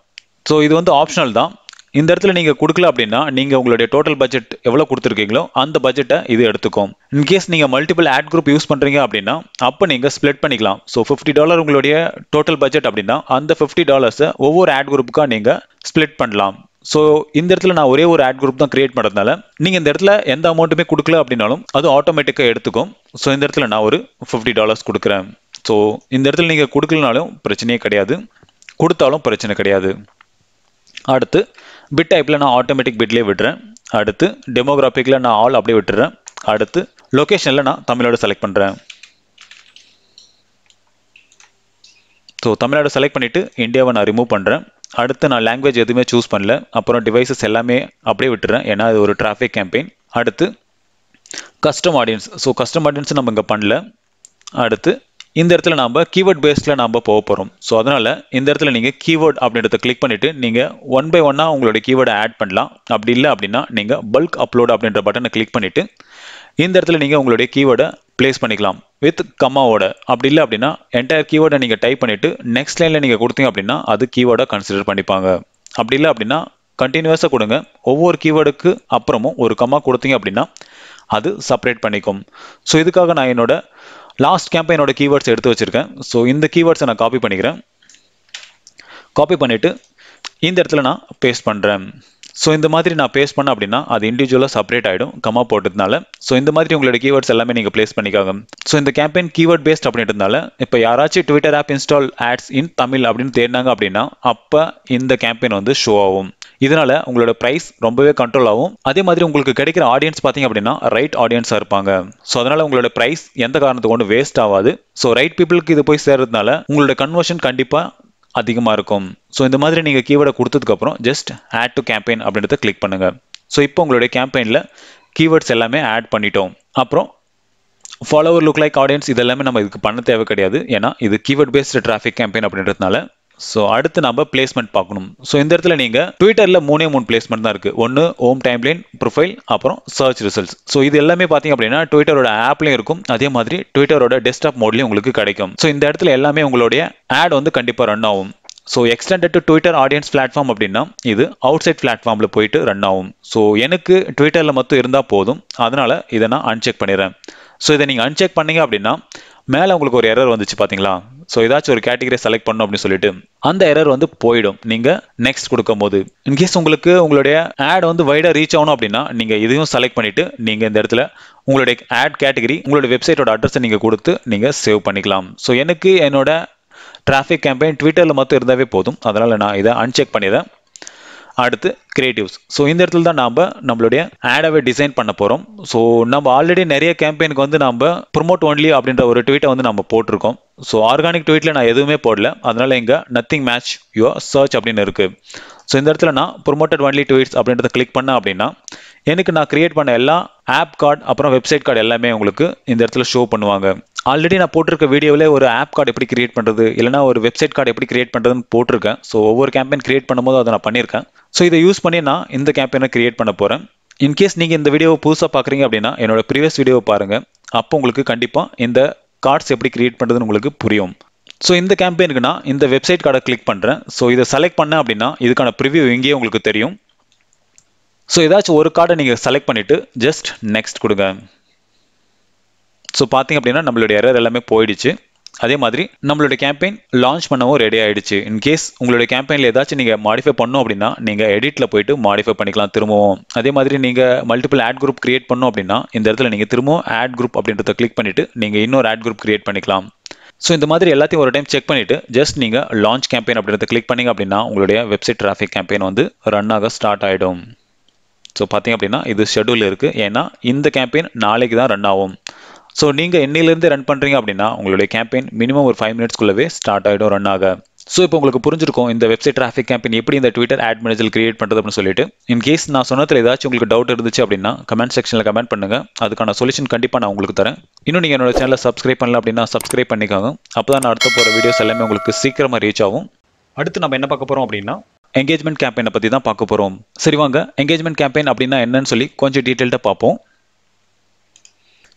ஸோ இது வந்து ஆப்ஷனல் தான். இந்த இடத்துல நீங்கள் கொடுக்கல அப்படின்னா நீங்கள் உங்களுடைய டோட்டல் பட்ஜெட் எவ்வளோ கொடுத்துருக்கீங்களோ அந்த பட்ஜெட்டை இது எடுத்துக்கும். இன்கேஸ் நீங்கள் மல்டிபிள் ஆட் குரூப் யூஸ் பண்ணுறீங்க அப்படின்னா அப்போ நீங்கள் ஸ்ப்ளிட் பண்ணிக்கலாம். ஸோ $50 உங்களுடைய டோட்டல் பட்ஜெட் அப்படின்னா அந்த $50 ஒவ்வொரு ஆட் குரூப்புக்காக நீங்கள் ஸ்ப்ளிட் பண்ணலாம். ஸோ இந்த இடத்துல நான் ஒரே ஒரு ஆட் குரூப் தான் கிரியேட் பண்ணுறதுனால நீங்கள் இந்த இடத்துல எந்த அமௌண்ட்டுமே கொடுக்கல அப்படின்னாலும் அது ஆட்டோமேட்டிக்காக எடுத்துக்கும். ஸோ இந்த இடத்துல நான் ஒரு $50 கொடுக்குறேன். ஸோ இந்த இடத்துல நீங்கள் கொடுக்கலனாலும் பிரச்சனையே கிடையாது, கொடுத்தாலும் பிரச்சனை கிடையாது. அடுத்து பிட் டைப்பில் நான் ஆட்டோமேட்டிக் பிட்லேயே விட்டுறேன். அடுத்து டெமோகிராஃபிக்கில் நான் ஆல் அப்படியே விட்டுறேன். அடுத்து லொக்கேஷனில் நான் தமிழ்நாடு செலக்ட் பண்ணுறேன். ஸோ தமிழ்நாடு செலக்ட் பண்ணிவிட்டு இந்தியாவை நான் ரிமூவ் பண்ணுறேன். அடுத்து நான் லாங்குவேஜ் எதுவுமே சூஸ் பண்ணல. அப்புறம் டிவைசஸ் எல்லாமே அப்படியே விட்டுறேன், ஏன்னா அது ஒரு டிராஃபிக் கேம்பெயின். அடுத்து custom audience. So custom audience நம்ம இங்கே பண்ணல. அடுத்து இந்த இடத்துல நம்ம கீவேர்ட் பேஸ்டில் நம்ம போக போகிறோம். ஸோ அதனால் இந்த இடத்துல நீங்கள் கீவேர்ட் அப்படின்றத கிளிக் பண்ணிவிட்டு நீங்கள் 1 by 1 உங்களுடைய கீவேர்டை ஆட் பண்ணலாம். அப்படி இல்லை அப்படின்னா நீங்கள் பல்க் அப்லோட் அப்படின்ற பட்டனை கிளிக் பண்ணிவிட்டு இந்த இடத்துல நீங்கள் உங்களுடைய கீவேர்டை பிளேஸ் பண்ணிக்கலாம் வித் கம்மாவோட. அப்படி இல்லை அப்படின்னா என்டையர் கீவேர்டை நீங்கள் டைப் பண்ணிவிட்டு நெக்ஸ்ட் லைனில் நீங்கள் கொடுத்தீங்க அப்படின்னா அது கீவேர்டை கன்சிடர் பண்ணிப்பாங்க. அப்படி இல்லை அப்படின்னா கண்டினியூஸாக கொடுங்க. ஒவ்வொரு கீவேர்டுக்கு அப்புறமும் ஒரு கம்மா கொடுத்தீங்க அப்படின்னா அது செப்பரேட் பண்ணிக்கும். ஸோ இதுக்காக நான் என்னோட லாஸ்ட் கேம்பெயினோட கீவேர்ட்ஸ் எடுத்து வச்சிருக்கேன். ஸோ இந்த கீவேர்ட்ஸை நான் காப்பி பண்ணிக்கிறேன். காப்பி பண்ணிவிட்டு இந்த இடத்துல நான் பேஸ்ட் பண்ணுறேன். ஸோ இந்த மாதிரி நான் பேஸ்ட் பண்ணேன் அப்படின்னா அது இண்டிவிஜுவலாக செப்பரேட் ஆகிடும் கம்மா போட்டதுனால. ஸோ இந்த மாதிரி உங்களோட கீவேர்ட்ஸ் எல்லாமே நீங்கள் பிளேஸ் பண்ணிக்காங்க. ஸோ இந்த கேம்பெயின் கீவேர்ட் பேஸ்ட் அப்படின்றதுனால இப்போ யாராச்சும் Twitter app install ads in Tamil அப்படின்னு தேடினாங்க அப்படின்னா அப்போ இந்த கேம்பெயின் வந்து ஷோ ஆகும். இதனால உங்களோட ப்ரைஸ் ரொம்பவே கண்ட்ரோல் ஆகும். அதே மாதிரி உங்களுக்கு கிடைக்கிற ஆடியன்ஸ் பார்த்தீங்க அப்படின்னா ரைட் ஆடியன்ஸாக இருப்பாங்க. ஸோ அதனால உங்களோட ப்ரைஸ் எந்த காரணத்துக்கு ஒன்றும் வேஸ்ட் ஆகாது. ஸோ ரைட் பீப்புளுக்கு இது போய் சேர்றதுனால உங்களோட கன்வர்ஷன் கண்டிப்பாக அதிகமாக இருக்கும். ஸோ இந்த மாதிரி நீங்கள் கீவேர்டை கொடுத்ததுக்கப்புறம் ஜஸ்ட் ஆட் டு கேம்பெயின் அப்படின்றத கிளிக் பண்ணுங்க. ஸோ இப்போ உங்களுடைய கேம்பெயினில் கீவேர்ட்ஸ் எல்லாமே ஆட் பண்ணிட்டோம். அப்புறம் ஃபாலோவர் லுக் லைக் ஆடியன்ஸ் இதெல்லாமே நம்ம இதுக்கு பண்ண தேவை கிடையாது, ஏன்னா இது கீவேர்ட் பேஸ்டு டிராஃபிக் கேம்பெயின் அப்படின்றதுனால. ஸோ அடுத்து நம்ம பிளேஸ்மெண்ட் பார்க்கணும். ஸோ இந்த இடத்துல நீங்கள் ட்விட்டரில் 3 பிளேஸ்மெண்ட் தான் இருக்குது. ஒன்று ஹோம் டைம்லைன், ப்ரொஃபைல், அப்புறம் சர்ச் ரிசல்ட்ஸ். ஸோ இது எல்லாமே பார்த்தீங்க அப்படின்னா ட்விட்டரோட ஆப்லையும் இருக்கும், அதே மாதிரி ட்விட்டரோட டெஸ்க்டாப் மோட்லையும் உங்களுக்கு கிடைக்கும். ஸோ இந்த இடத்துல எல்லாமே உங்களுடைய ஆட் வந்து கண்டிப்பாக ரன் ஆகும். So extended to Twitter audience platform அப்படின்னா இது அவுட் சைட் பிளாட்ஃபார்மில் போயிட்டு ரன் ஆகும். ஸோ எனக்கு ட்விட்டரில் மட்டும் இருந்தால் போதும், அதனால் இதை நான் அன்செக் பண்ணிடுறேன். ஸோ இதை நீங்கள் அன்செக் பண்ணீங்க அப்படின்னா மேலே உங்களுக்கு ஒரு எரர் வந்துச்சு பார்த்தீங்களா. ஸோ ஏதாச்சும் ஒரு கேட்டகரி செலக்ட் பண்ணணும் அப்படின்னு சொல்லிட்டு அந்த எரர் வந்து போயிடும் நீங்கள் நெக்ஸ்ட் கொடுக்கும் போது. இன்கேஸ் உங்களுக்கு உங்களுடைய ஆட் வந்து வைடாக ரீச் ஆகணும் அப்படின்னா நீங்கள் இதையும் செலக்ட் பண்ணிவிட்டு நீங்கள் இந்த இடத்துல உங்களுடைய ஆட் கேட்டகரி உங்களுடைய வெப்சைட்டோட அட்ரஸை நீங்கள் கொடுத்து நீங்கள் சேவ் பண்ணிக்கலாம். ஸோ எனக்கு என்னோட டிராஃபிக் கேம்பெயின் ட்விட்டரில் மட்டும் இருந்தாவே போதும், அதனால் நான் இதை அன்செக் பண்ணிடுறேன். அடுத்து கிரியேட்டிவ்ஸ். ஸோ இந்த இடத்துல தான் நாம் நம்மளுடைய ஆடாவே டிசைன் பண்ண போகிறோம். ஸோ நம்ம ஆல்ரெடி நிறைய கேம்பெயினுக்கு வந்து நம்ம ப்ரொமோட் ஒன்லி அப்படின்ற ஒரு ட்வீட்டை வந்து நம்ம போட்டிருக்கோம். ஸோ ஆர்கானிக் ட்வீட்டில் நான் எதுவுமே போடல, அதனால இங்கே நத்திங் மேட்ச் யுவர் சர்ச் அப்படின்னு இருக்குது. ஸோ இந்த இடத்துல நான் ப்ரொமோட்டட் ஒன்லி ட்வீட்ஸ் அப்படின்றத கிளிக் பண்ணேன் அப்படின்னா எனக்கு நான் கிரியேட் பண்ண எல்லா ஆப் கார்டு அப்புறம் வெப்சைட் கார்டு எல்லாமே உங்களுக்கு இந்த இடத்துல ஷோ பண்ணுவாங்க. ஆல்ரெடி நான் போட்டிருக்க வீடியோவில் ஒரு ஆப் கார்டு எப்படி கிரியேட் பண்ணுறது இல்லைனா ஒரு வெப்சைட் கார்டு எப்படி கிரியேட் பண்ணுறதுன்னு போட்டிருக்கேன். ஸோ ஒவ்வொரு கேம்பெயின் கிரியேட் பண்ணும்போது அதை நான் பண்ணியிருக்கேன். ஸோ இதை யூஸ் பண்ணி நான் இந்த கேம்பெயினை கிரியேட் பண்ண போகிறேன். இன்கேஸ் நீங்கள் இந்த வீடியோவை புதுசாக பார்க்குறீங்க அப்படின்னா என்னோட ப்ரீவியஸ் வீடியோவை பாருங்கள், அப்போ உங்களுக்கு கண்டிப்பாக இந்த கார்ட்ஸ் எப்படி கிரியேட் பண்ணுறதுன்னு உங்களுக்கு புரியும். ஸோ இந்த கேம்பெயினுக்கு நான் இந்த வெப்சைட் கார்டை கிளிக் பண்ணுறேன். ஸோ இதை செலக்ட் பண்ணேன் அப்படின்னா இதுக்கான ப்ரிவியூ இங்கேயே உங்களுக்கு தெரியும். ஸோ ஏதாச்சும் ஒரு கார்டை நீங்கள் செலக்ட் பண்ணிவிட்டு ஜஸ்ட் நெக்ஸ்ட் கொடுங்க. ஸோ பார்த்தீங்க அப்படின்னா நம்மளுடைய எரர் எல்லாமே போயிடுச்சு. அதே மாதிரி நம்மளுடைய கேம்பெயின் லான்ச் பண்ணவும் ரெடி ஆகிடுச்சு. இன்கேஸ் உங்களுடைய கேம்பெயினில் ஏதாச்சும் நீங்கள் மாடிஃபை பண்ணணும் அப்படின்னா நீங்கள் எடிட்டில் போயிட்டு மாடிஃபை பண்ணிக்கலாம் திரும்பவும். அதே மாதிரி நீங்கள் மல்டிபிள் ஆட் குரூப் கிரியேட் பண்ணணும் அப்படின்னா இந்த இடத்துல நீங்கள் திரும்பவும் ஆட் குரூப் அப்படின்றத கிளிக் பண்ணிவிட்டு நீங்கள் இன்னொரு ஆட் குரூப் கிரியேட் பண்ணிக்கலாம். ஸோ இந்த மாதிரி எல்லாத்தையும் ஒரு டைம் செக் பண்ணிவிட்டு ஜஸ்ட் நீங்கள் லான்ச் கேம்பெயின் அப்படின்றத கிளிக் பண்ணிங்க அப்படின்னா உங்களுடைய வெப்சைட் டிராஃபிக் கேம்பெயின் வந்து ரன் ஆக ஸ்டார்ட் ஆகிடும். ஸோ பார்த்தீங்க அப்படின்னா இது ஷெட்யூல் இருக்குது, ஏன்னா இந்த கேம்பெயின் நாளைக்கு தான் ரன் ஆகும். ஸோ நீங்கள் இன்னிலேருந்து ரன் பண்ணுறீங்க அப்படின்னா உங்களுடைய கேம்பெயின் மினிமம் ஒரு 5 மினிட்ஸ்க்குள்ளவே ஸ்டார்ட் ஆகிடும் ரன் ஆக. ஸோ இப்போ உங்களுக்கு புரிஞ்சிருக்கும் இந்த வெப்சைட் டிராஃபிக் கேம்பெயின் எப்படி இந்த ட்விட்டர் ஆட் மேனேஜர் கிரியேட் பண்ணுறது அப்படின்னு சொல்லிட்டு. இன்கேஸ் நான் சொன்னதில் ஏதாச்சும் உங்களுக்கு டவுட் இருந்துச்சு அப்படின்னா கமெண்ட் செக்ஷனில் கமெண்ட் பண்ணுங்கள், அதுக்கான சொல்யூஷன் கண்டிப்பாக நான் உங்களுக்கு தரேன். இன்னும் நீங்கள் என்னோட சேனலை சப்ஸ்கிரைப் பண்ணல அப்படின்னா சப்ஸ்கிரைப் பண்ணிக்கோங்க, அப்போ தான் நான் அடுத்த போகிற வீடியோஸ் எல்லாமே உங்களுக்கு சீக்கிரமாக ரீச் ஆகும். அடுத்து நம்ம என்ன பார்க்க போறோம் அப்படின்னா என்கேஜ்மெண்ட் கேம்பெயினை பற்றி தான் பார்க்க போகிறோம். சரி வாங்க, என்கேஜ்மெண்ட் கேம்பெயின் அப்படின்னா என்னன்னு சொல்லி கொஞ்சம் டீட்டெயில்டாக பார்ப்போம்.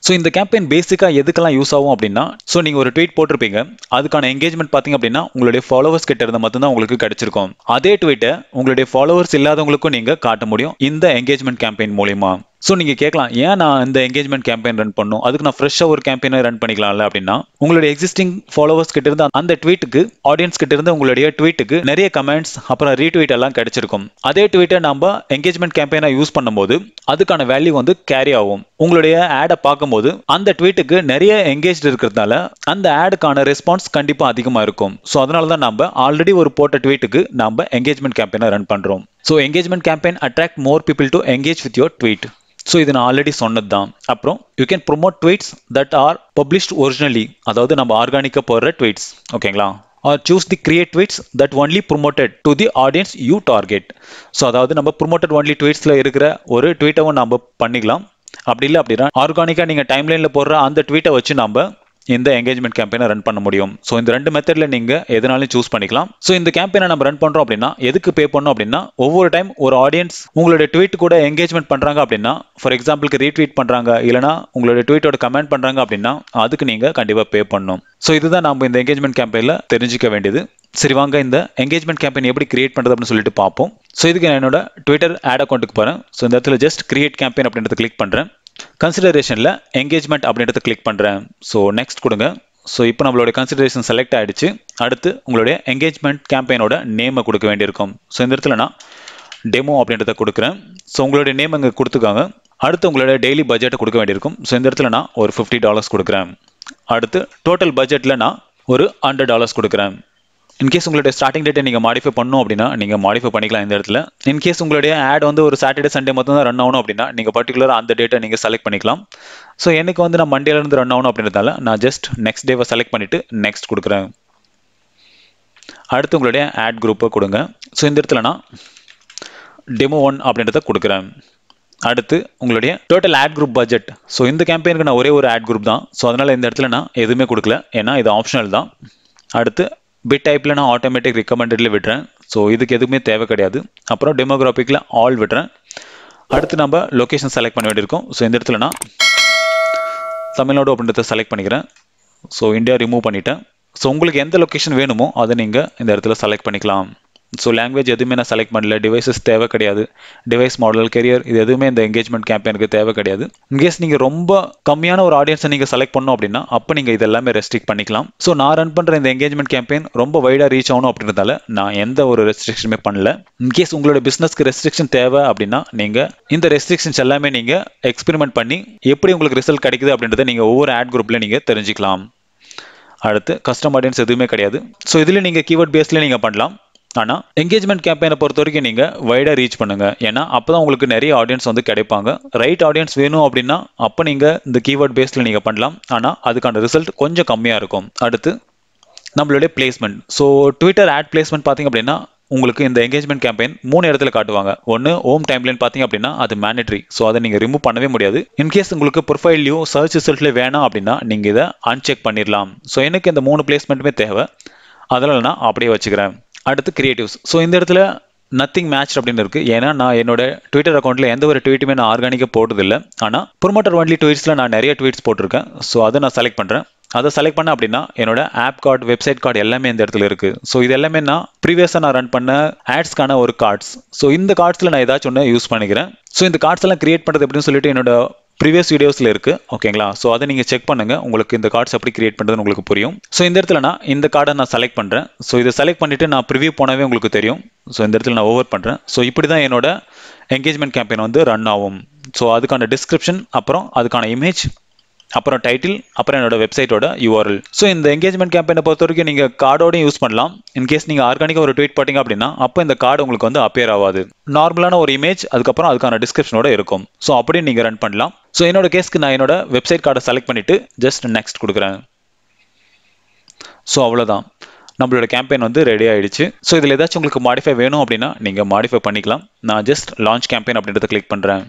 ஸோ இந்த கேம்பெயின் பேசிக்காக எதுக்கெல்லாம் யூஸ் ஆகும் அப்படின்னா, ஸோ நீங்கள் ஒரு ட்வீட் போட்டிருப்பீங்க, அதுக்கான என்கேஜ்மெண்ட் பார்த்தீங்க அப்படின்னா உங்களுடைய ஃபாலோவர்ஸ் கிட்ட இருந்து மட்டும்தான் உங்களுக்கு கிடைச்சிருக்கும். அதே ட்வீட்டை உங்களுடைய ஃபாலோவர்ஸ் இல்லாதவங்களுக்கும் நீங்கள் காட்ட முடியும் இந்த என்கேஜ்மெண்ட் கேம்பெயின் மூலியமா. ஸோ நீங்கள் கேட்கலாம், ஏன் நான் இந்த என்கேஜ்மெண்ட் கேம்பெயின் ரன் பண்ணும், அதுக்கு நான் ஃப்ரெஷ்ஷாக ஒரு கேம்பெயினை ரன் பண்ணிக்கலாம்ல அப்படின்னா, உங்களுடைய எக்ஸிஸ்டிங் ஃபாலோவர்ஸ் கிட்ட இருந்து அந்த ட்வீட்டுக்கு, ஆடியன்ஸ் கிட்ட இருந்து உங்களுடைய ட்வீட்டுக்கு நிறைய கமெண்ட்ஸ் அப்புறம் ரீட்வீட் எல்லாம் கிடைச்சிருக்கும். அதே ட்வீட்டை நம்ம என்கேஜ்மெண்ட் கேம்பெயினை யூஸ் பண்ணும்போது அதுக்கான வேல்யூ வந்து கேரி ஆகும். உங்களுடைய ஆடை பார்க்கும்போது அந்த ட்வீட்டுக்கு நிறைய என்கேஜ் இருக்கிறதுனால அந்த ஆடுக்கான ரெஸ்பான்ஸ் கண்டிப்பா அதிகமா இருக்கும். ஸோ அதனால தான் நம்ம ஆல்ரெடி ஒரு போட்ட ட்வீட்டுக்கு நம்ம என்கேஜ்மெண்ட் கேம்பெயினை ரன் பண்றோம். So engagement campaign attract more people to engage with your tweet. So இது நான் ஆல்ரெடி சொன்னது தான். அப்புறம் you can promote tweets that R published originally, அதாவது நம்ம ஆர்கானிக்காக போடுற ட்வீட்ஸ், ஓகேங்களா? or choose the create tweets that only promoted to the audience you target. So அதாவது நம்ம promoted only tweetsல இருக்கிற ஒரு ட்வீட்டவும் நம்ம பண்ணிக்கலாம். அப்படி இல்லை அப்படின்னா ஆர்கானிக்காக நீங்கள் டைம்லைன்ல போடுற அந்த ட்வீட்டை வச்சு நம்ம இந்த என்கேஜ்மெண்ட் கேம்பெயினை ரன் பண்ண முடியும். ஸோ இந்த ரெண்டு மெத்தட்ல நீங்க எதனாலும் சூஸ் பண்ணிக்கலாம். ஸோ இந்த கேம்பெயினை நம்ம ரன் பண்றோம் அப்படின்னா எதுக்கு பே பண்ணோம் அப்படின்னா, ஒவ்வொரு டைம் ஒரு ஆடியன்ஸ் உங்களுடைய ட்வீட் கூட என்கேஜ்மெண்ட் பண்றாங்க அப்படின்னா, ஃபார் எக்ஸாம்பிளுக்கு ரீட்வீட் பண்றாங்க இல்லைனா உங்களுடைய ட்வீட்டோட கமெண்ட் பண்றாங்க அப்படின்னா அதுக்கு நீங்க கண்டிப்பா பே பண்ணணும். ஸோ இதுதான் நம்ம இந்த என்கேஜ்மெண்ட் கேம்பெயின்ல தெரிஞ்சுக்க வேண்டியது. சரி வாங்க, இந்த என்கேஜ்மெண்ட் கேம்பெயின் எப்படி கிரியேட் பண்றது அப்படின்னு சொல்லிட்டு பார்ப்போம். ஸோ இதுக்கு நான் என்னோட ட்விட்டர் ஆட் அக்கௌண்ட்டுக்கு போறேன். ஸோ இந்த இடத்துல ஜஸ்ட் கிரியேட் கேம்பெயின் அப்படின்றத கிளிக் பண்றேன். கன்சிடரேஷன்ல என்கேஜ்மெண்ட் அப்படின்றத கிளிக் பண்றேன். ஸோ நெக்ஸ்ட் கொடுங்க. ஸோ இப்போ நம்மளோட கன்சிடரேஷன் செலக்ட் ஆயிடுச்சு. அடுத்து உங்களுடைய என்கேஜ்மெண்ட் கேம்பெயினோட நேமை கொடுக்க வேண்டியிருக்கும். ஸோ இந்த இடத்துல நான் டெமோ அப்படின்றத கொடுக்குறேன். ஸோ உங்களுடைய நேம் அங்கே கொடுத்துக்காங்க. அடுத்து உங்களுடைய டெய்லி பட்ஜெட்டை கொடுக்க வேண்டியிருக்கும். ஸோ இந்த இடத்துல நான் ஒரு $50 கொடுக்குறேன். அடுத்து டோட்டல் பட்ஜெட்டில் நான் ஒரு $100 கொடுக்குறேன். இன்கேஸ் உங்களுடைய ஸ்டார்டிங் டேட்டை நீங்கள் மாடிஃபை பண்ணணும் அப்படின்னா நீங்கள் மாடிஃபை பண்ணிக்கலாம் இந்த இடத்துல. இன்கேஸ் உங்களுடைய ஆட் வந்து ஒரு சாட்டர்டே சண்டே மட்டும் தான் ரன் ஆகணும் அப்படின்னா நீங்கள் பர்டிகுலராக அந்த டேட்டை நீங்கள் செலக்ட் பண்ணிக்கலாம். ஸோ எனக்கு வந்து நான் மண்டேலேருந்து ரன் ஆகணும் அப்படின்றதால நான் ஜஸ்ட் நெக்ஸ்ட் டேவை செலக்ட் பண்ணிவிட்டு நெக்ஸ்ட் கொடுக்குறேன். அடுத்து உங்களுடைய ஆட் குரூப்பை கொடுங்க. ஸோ இந்த இடத்துல நான் டெமோ 1 அப்படின்றத கொடுக்குறேன். அடுத்து உங்களுடைய total ad group budget. So இந்த கேம்பெயினுக்கு நான் ஒரே ஒரு ஆட் குரூப் தான். ஸோ அதனால் இந்த இடத்துல நான் எதுவுமே கொடுக்கல, ஏன்னா இது ஆப்ஷனல் தான். அடுத்து பிட் டைப்பில் நான் ஆட்டோமேட்டிக் ரெக்கமெண்டட்ல விடுறேன். ஸோ இதுக்கு எதுவுமே தேவை கிடையாது. அப்புறம் டெமோகிராஃபிக்கில் ஆல் விடுறேன். அடுத்து நம்ம லொக்கேஷன் செலக்ட் பண்ண வேண்டியிருக்கும். ஸோ இந்த இடத்துல நான் தமிழ்நாடு அப்படின்றத செலக்ட் பண்ணிக்கிறேன். ஸோ இந்தியா ரிமூவ் பண்ணிட்டேன். ஸோ உங்களுக்கு எந்த லொக்கேஷன் வேணுமோ அதை நீங்கள் இந்த இடத்துல செலக்ட் பண்ணிக்கலாம். ஸோ லாங்குவேஜ் எதுவுமே நான் செலக்ட் பண்ணல, டிவைசஸ் தேவை கிடையாது, டிவைஸ் மாடல் கெரியர் இது எதுவுமே இந்த என்கேஜ்மெண்ட் கேம்பெயினுக்கு தேவை கிடையாது. இன்கேஸ் நீங்கள் ரொம்ப கம்மியான ஒரு ஆடியன்ஸை நீங்கள் செலக்ட் பண்ணணும் அப்படின்னா அப்போ நீங்கள் இதெல்லாமே ரெஸ்ட்ரிக்ட் பண்ணிக்கலாம். ஸோ நான் ரன் பண்ணுற இந்த என்கேஜ்மெண்ட் கேம்பெயின் ரொம்ப வைடாக ரீச் ஆகணும் அப்படின்றதால நான் எந்த ஒரு ரெஸ்ட்ரிக்ஷனுமே பண்ணல. இன்கேஸ் உங்களோட பிஸ்னஸ்க்கு ரெஸ்ட்ரிக்ஷன் தேவை அப்படின்னா நீங்கள் இந்த ரெஸ்ட்ரிக்ஷன்ஸ் எல்லாமே நீங்கள் எக்ஸ்பெரிமெண்ட் பண்ணி எப்படி உங்களுக்கு ரிசல்ட் கிடைக்குது அப்படின்றத நீங்கள் ஒவ்வொரு ஆட் குரூப்ல நீங்கள் தெரிஞ்சுக்கலாம். அடுத்து கஸ்டம் ஆடியன்ஸ் எதுவுமே கிடையாது. ஸோ இதில் நீங்கள் கீவேர்ட் பேஸ்ல நீங்கள் பண்ணலாம். ஆனால் என்கேஜ்மெண்ட் கேம்பெயினை பொறுத்த வரைக்கும் நீங்கள் வைடாக ரீச் பண்ணுங்க. ஏன்னா அப்போ தான் உங்களுக்கு நிறைய ஆடியன்ஸ் வந்து கிடைப்பாங்க. ரைட் ஆடியன்ஸ் வேணும் அப்படின்னா அப்போ நீங்கள் இந்த கீவேர்ட் பேஸில் நீங்கள் பண்ணலாம். ஆனால் அதுக்கான ரிசல்ட் கொஞ்சம் கம்மியாக இருக்கும். அடுத்து நம்மளுடைய placement. So Twitter ad placement பார்த்தீங்க அப்படின்னா உங்களுக்கு இந்த என்கேஜ்மெண்ட் கேம்பெயின் 3 இடத்துல காட்டுவாங்க. ஒன்று ஹோம் டைம்லைன் பார்த்தீங்க அப்படின்னா அது மேண்டட்ரி. ஸோ அதை நீங்கள் ரிமூவ் பண்ணவே முடியாது. இன்கேஸ் உங்களுக்கு ப்ரொஃபைல்லையும் சர்ச் ரிசல்ட்லேயே வேணாம் அப்படின்னா நீங்கள் இதை அன்செக் பண்ணிடலாம். ஸோ எனக்கு இந்த 3 பிளேஸ்மெண்ட்டுமே தேவை, அதனால் நான் அப்படியே வச்சுக்கிறேன். அடுத்து கிரியேட்டிவ்ஸ். ஸோ இந்த இடத்துல நத்திங் மேட்ச் அப்படின்னு இருக்கு. ஏன்னா நான் என்னோட ட்விட்டர் அக்கௌண்ட்ல எந்த ஒரு ட்வீட்டுமே நான் ஆர்கானிக்காக போட்டதில்லை. ஆனால் ப்ரொமோட்டர் ஒன்லி ட்வீட்ஸில் நான் நிறைய ட்வீட்ஸ் போட்டிருக்கேன். ஸோ அதை நான் செலக்ட் பண்ணுறேன். அதை செலக்ட் பண்ண அப்படின்னா என்னோட ஆப் கார்டு, வெப்சைட் கார்டு எல்லாமே இந்த இடத்துல இருக்கு. ஸோ இது எல்லாமே நான் ப்ரீவியஸாக நான் ரன் பண்ண ஆட்ஸ்க்கான ஒரு கார்ட்ஸ். ஸோ இந்த கார்ட்ஸில் நான் ஏதாச்சும் ஒன்று யூஸ் பண்ணிக்கிறேன். ஸோ இந்த கார்ட்ஸ் எல்லாம் கிரியேட் பண்ணுறது எப்படின்னு சொல்லிட்டு என்னோட ப்ரீவியஸ் வீடியோஸில் இருக்குது, ஓகேங்களா? ஸோ அதை நீங்கள் செக் பண்ணுங்கள், உங்களுக்கு இந்த கார்ட்ஸ் எப்படி கிரியேட் பண்ணுறதுன்னு உங்களுக்கு புரியும். ஸோ இந்த இடத்துல நான் இந்த கார்டை நான் செலக்ட் பண்ணுறேன். ஸோ இதை செலக்ட் பண்ணிவிட்டு நான் ப்ரிவியூ போனாவே உங்களுக்கு தெரியும். ஸோ இந்த இடத்துல நான் ஓவர் பண்ணுறேன். ஸோ இப்படி தான் என்னோட என்கேஜ்மெண்ட் கேம்பெயின் வந்து ரன் ஆகும். ஸோ அதுக்கான டிஸ்கிரிப்ஷன், அப்புறம் அதுக்கான இமேஜ், அப்புறம் டைட்டில், அப்புறம் என்னோட வெப்சைட்டோட URL. ஸோ இந்த என்கேஜ்மெண்ட் கேம்பெயினை பொறுத்த வரைக்கும் நீங்கள் கார்டோடையும் யூஸ் பண்ணலாம். இன்கேஸ் நீங்கள் ஆர்கானிக்காக ஒரு ட்வீட் போட்டிங்க அப்படின்னா அப்போ இந்த கார்டு உங்களுக்கு வந்து அப்பியர் ஆகாது. நார்மலான ஒரு இமேஜ், அதுக்கப்புறம் அதுக்கான டிஸ்கிரிப்ஷனோட இருக்கும். ஸோ அப்படியே நீங்கள் ரன் பண்ணலாம். ஸோ என்னோட கேஸ்க்கு நான் என்னோட வெப்சைட் கார்டை செலக்ட் பண்ணிட்டு ஜஸ்ட் நெக்ஸ்ட் கொடுக்குறேன். ஸோ அவ்வளோதான், நம்மளோட கேம்பெயின் வந்து ரெடி ஆயிடுச்சு. ஸோ இதில் ஏதாச்சும் உங்களுக்கு மாடிஃபை வேணும் அப்படின்னா நீங்கள் மாடிஃபை பண்ணிக்கலாம். நான் ஜஸ்ட் லான்ச் கேம்பெயின் அப்படின்றத கிளிக் பண்ணுறேன்.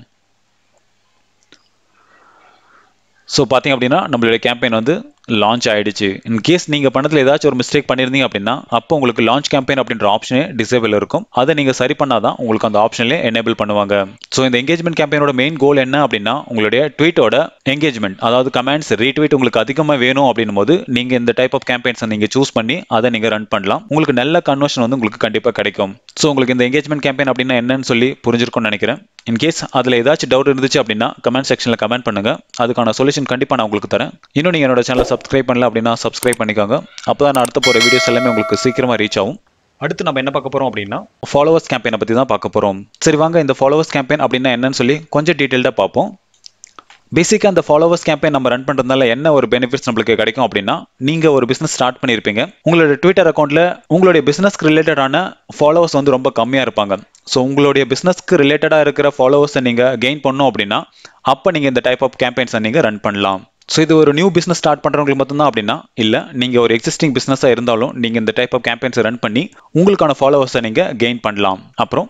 ஸோ பார்த்தீங்க அப்படின்னா நம்மளுடைய கேம்பெயின் வந்து லான்ச் ஆயிடுச்சு. இன் கேஸ் நீங்க பண்ணதுல ஏதாச்சும் ஒரு மிஸ்டேக் பண்ணிருந்தீங்க அப்படின்னா அப்போ உங்களுக்கு லான்ச் கேம்பெயின் அப்படின்ற ஆப்ஷனே டிசேபிள் இருக்கும். அதை நீங்க சரி பண்ணாதான் உங்களுக்கு அந்த ஆப்ஷன்லேயே எனேபிள் பண்ணுவாங்க. ஸோ இந்த எங்கேஜ்மெண்ட் கேம்பெயினோட மெயின் கோல் என்ன அப்படின்னா உங்களுடைய ட்வீட்டோட எங்கேஜ்மெண்ட், அதாவது கமெண்ட்ஸ் ரீட்வீட் உங்களுக்கு அதிகமாக வேணும் அப்படின்னும் போது நீங்க இந்த டைப் ஆஃப் கேம்பெயின்ஸை நீங்க சூஸ் பண்ணி அதை நீங்க ரன் பண்ணலாம். உங்களுக்கு நல்ல கன்வர்ஷன் வந்து உங்களுக்கு கண்டிப்பா கிடைக்கும். ஸோ உங்களுக்கு இந்த எங்கேஜ்மெண்ட் கேம்பெயின் அப்படின்னா என்னன்னு சொல்லி புரிஞ்சிருக்கும்னு நினைக்கிறேன். இன்கேஸ் அதில் ஏதாச்சும் டவுட் இருந்துச்சு அப்படின்னா கமெண்ட் செக்ஷனில் கமெண்ட் பண்ணுங்க. அதுக்கான சொல்யூஷன் கண்டிப்பாக நான் உங்களுக்கு தரேன். இன்னும் நீங்கள் என்னோட சேனலை சப்ஸ்கிரைப் பண்ணல அப்படின்னா சப்ஸ்கிரைப் பண்ணிக்கோங்க. அப்போ தான் நான் அடுத்த போகிற வீடியோஸ் எல்லாமே உங்களுக்கு சீக்கிரமாக ரீச் ஆகும். அடுத்து நம்ம என்ன பார்க்க போகிறோம் அப்படின்னா ஃபாலோவர்ஸ் கேம்பெயினை பற்றி தான் பார்க்க போகிறோம். சரி வாங்க இந்த ஃபாலோவர்ஸ் கேம்பெயின் அப்படின்னா என்னன்னு சொல்லி கொஞ்சம் டீட்டெயில்டாக பார்ப்போம். பேசிக்காக அந்த ஃபாலோவர்ஸ் கேம்பெயின் நம்ம ரன் பண்ணுறதுனால என்ன ஒரு பெனிஃபிட்ஸ் நம்மளுக்கு கிடைக்கும் அப்படின்னா நீங்கள் ஒரு பிஸ்னஸ் ஸ்டார்ட் பண்ணியிருப்பீங்க. உங்களோட ட்விட்டர் அக்கௌண்ட்டில் உங்களுடைய பிஸ்னஸ்க்கு ரிலேட்டடான ஃபாலோவர்ஸ் வந்து ரொம்ப கம்மியாக இருப்பாங்க. ஸோ உங்களுடைய பிஸ்னஸ்க்கு ரிலேட்டடாக இருக்கிற ஃபாலோவர்ஸை நீங்கள் கெயின் பண்ணணும் அப்படின்னா அப்போ நீங்கள் இந்த டைப் ஆஃப் கேம்பெயின்ஸை நீங்கள் ரன் பண்ணலாம். ஸோ இது ஒரு நியூ பிஸ்னஸ் ஸ்டார்ட் பண்ணுறவங்களுக்கு மட்டும்தான் அப்படின்னா இல்லை, நீங்கள் ஒரு எக்ஸிஸ்டிங் பிஸ்னஸாக இருந்தாலும் நீங்கள் இந்த டைப் ஆஃப் கேம்பெயின்ஸை ரன் பண்ணி உங்களுக்கான ஃபாலோவர்ஸை நீங்கள் கெயின் பண்ணலாம். அப்புறம்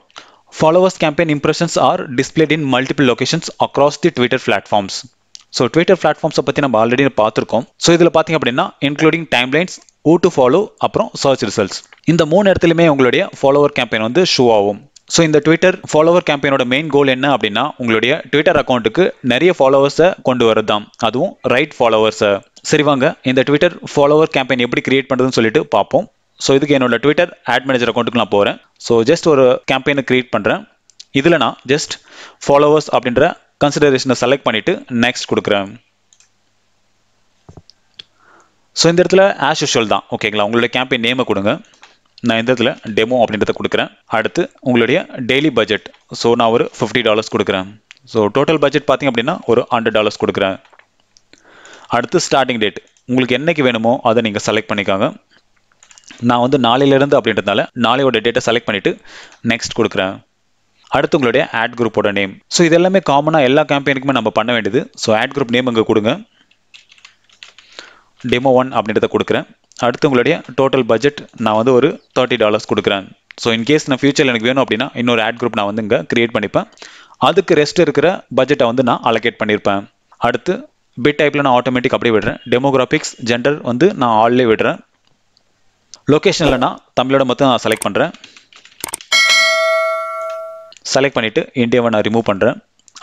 followers campaign impressions are displayed in multiple locations across the Twitter platforms. So Twitter பிளாட்ஃபார்ம்ஸை பற்றி நம்ம ஆல்ரெடி பார்த்துருக்கோம். ஸோ இதில் பார்த்தீங்க அப்படின்னா including timelines, who to follow, அப்புறம் சர்ச் ரிசல்ட்ஸ், இந்த 3 இடத்துலையுமே உங்களுடைய ஃபாலோவர் கேம்பெயின் வந்து ஷோ ஆகும். ஸோ இந்த ட்விட்டர் ஃபாலோவர் கேம்பெயினோட மெயின் கோல் என்ன அப்படின்னா உங்களுடைய ட்விட்டர் அக்கௌண்ட்டுக்கு நிறைய ஃபாலோவர்ஸை கொண்டு வரது தான், அதுவும் ரைட் ஃபாலோவர்ஸை. சரி வாங்க இந்த ட்விட்டர் ஃபாலோவர் கேம்பெயின் எப்படி கிரியேட் பண்ணுறதுன்னு சொல்லிட்டு பார்ப்போம். ஸோ இதுக்கு என்னோட ட்விட்டர் ஆட் மேனேஜர் அக்கௌண்ட்டுக்கு நான் போகிறேன். ஸோ ஜஸ்ட் ஒரு கேம்பெயினை கிரியேட் பண்ணுறேன். இதில் நான் ஜஸ்ட் ஃபாலோவர்ஸ் அப்படின்ற கன்சிடரேஷனை செலக்ட் பண்ணிவிட்டு நெக்ஸ்ட் கொடுக்குறேன். ஸோ இந்த இடத்துல ஆஸ் யூஷுவல் தான் ஓகேங்களா. உங்களுடைய கேம்பெயின் நேமை கொடுங்க. நான் இந்த இடத்துல டெமோ அப்படின்றத கொடுக்குறேன். அடுத்து உங்களுடைய டெய்லி பட்ஜெட், ஸோ நான் ஒரு $50 கொடுக்குறேன். ஸோ டோட்டல் பட்ஜெட் பார்த்தீங்க அப்படின்னா ஒரு $100 கொடுக்குறேன். அடுத்து ஸ்டார்டிங் டேட் உங்களுக்கு என்னைக்கு வேணுமோ அதை நீங்கள் செலக்ட் பண்ணிக்காங்க. நான் வந்து நாளையிலேருந்து அப்படின்றதுனால நாளையோட டேட்டை செலக்ட் பண்ணிவிட்டு நெக்ஸ்ட் கொடுக்குறேன். அடுத்து உங்களுடைய ஆட் குரூப்போட நேம். ஸோ இது எல்லாமே காமனாக எல்லா கேம்பெயினுக்குமே நம்ம பண்ண வேண்டியது. ஸோ ஆட் குரூப் நேம் இங்கே கொடுங்க. டெமோ 1 அப்படின்றத கொடுக்குறேன். அடுத்து உங்களுடைய டோட்டல் பட்ஜெட் நான் வந்து ஒரு $30 கொடுக்குறேன். ஸோ இன்கேஸ் நான் ஃபியூச்சரில் எனக்கு வேணும் அப்படின்னா இன்னொரு ஆட் குரூப் நான் வந்து இங்கே கிரியேட் பண்ணிப்பேன். அதுக்கு ரெஸ்ட் இருக்கிற பட்ஜெட்டை வந்து நான் அலோகேட் பண்ணியிருப்பேன். அடுத்து பிட் டைப்பில் நான் ஆட்டோமேட்டிக் அப்படியே விடுறேன். டெமோகிராபிக்ஸ் ஜெண்டர் வந்து நான் ஆல்லே விடுறேன். லொக்கேஷனில் நான் தமிழோட மொத்தம் நான் செலக்ட் பண்ணுறேன். செலக்ட் பண்ணிவிட்டு இந்தியாவை நான் ரிமூவ் பண்ணுறேன்.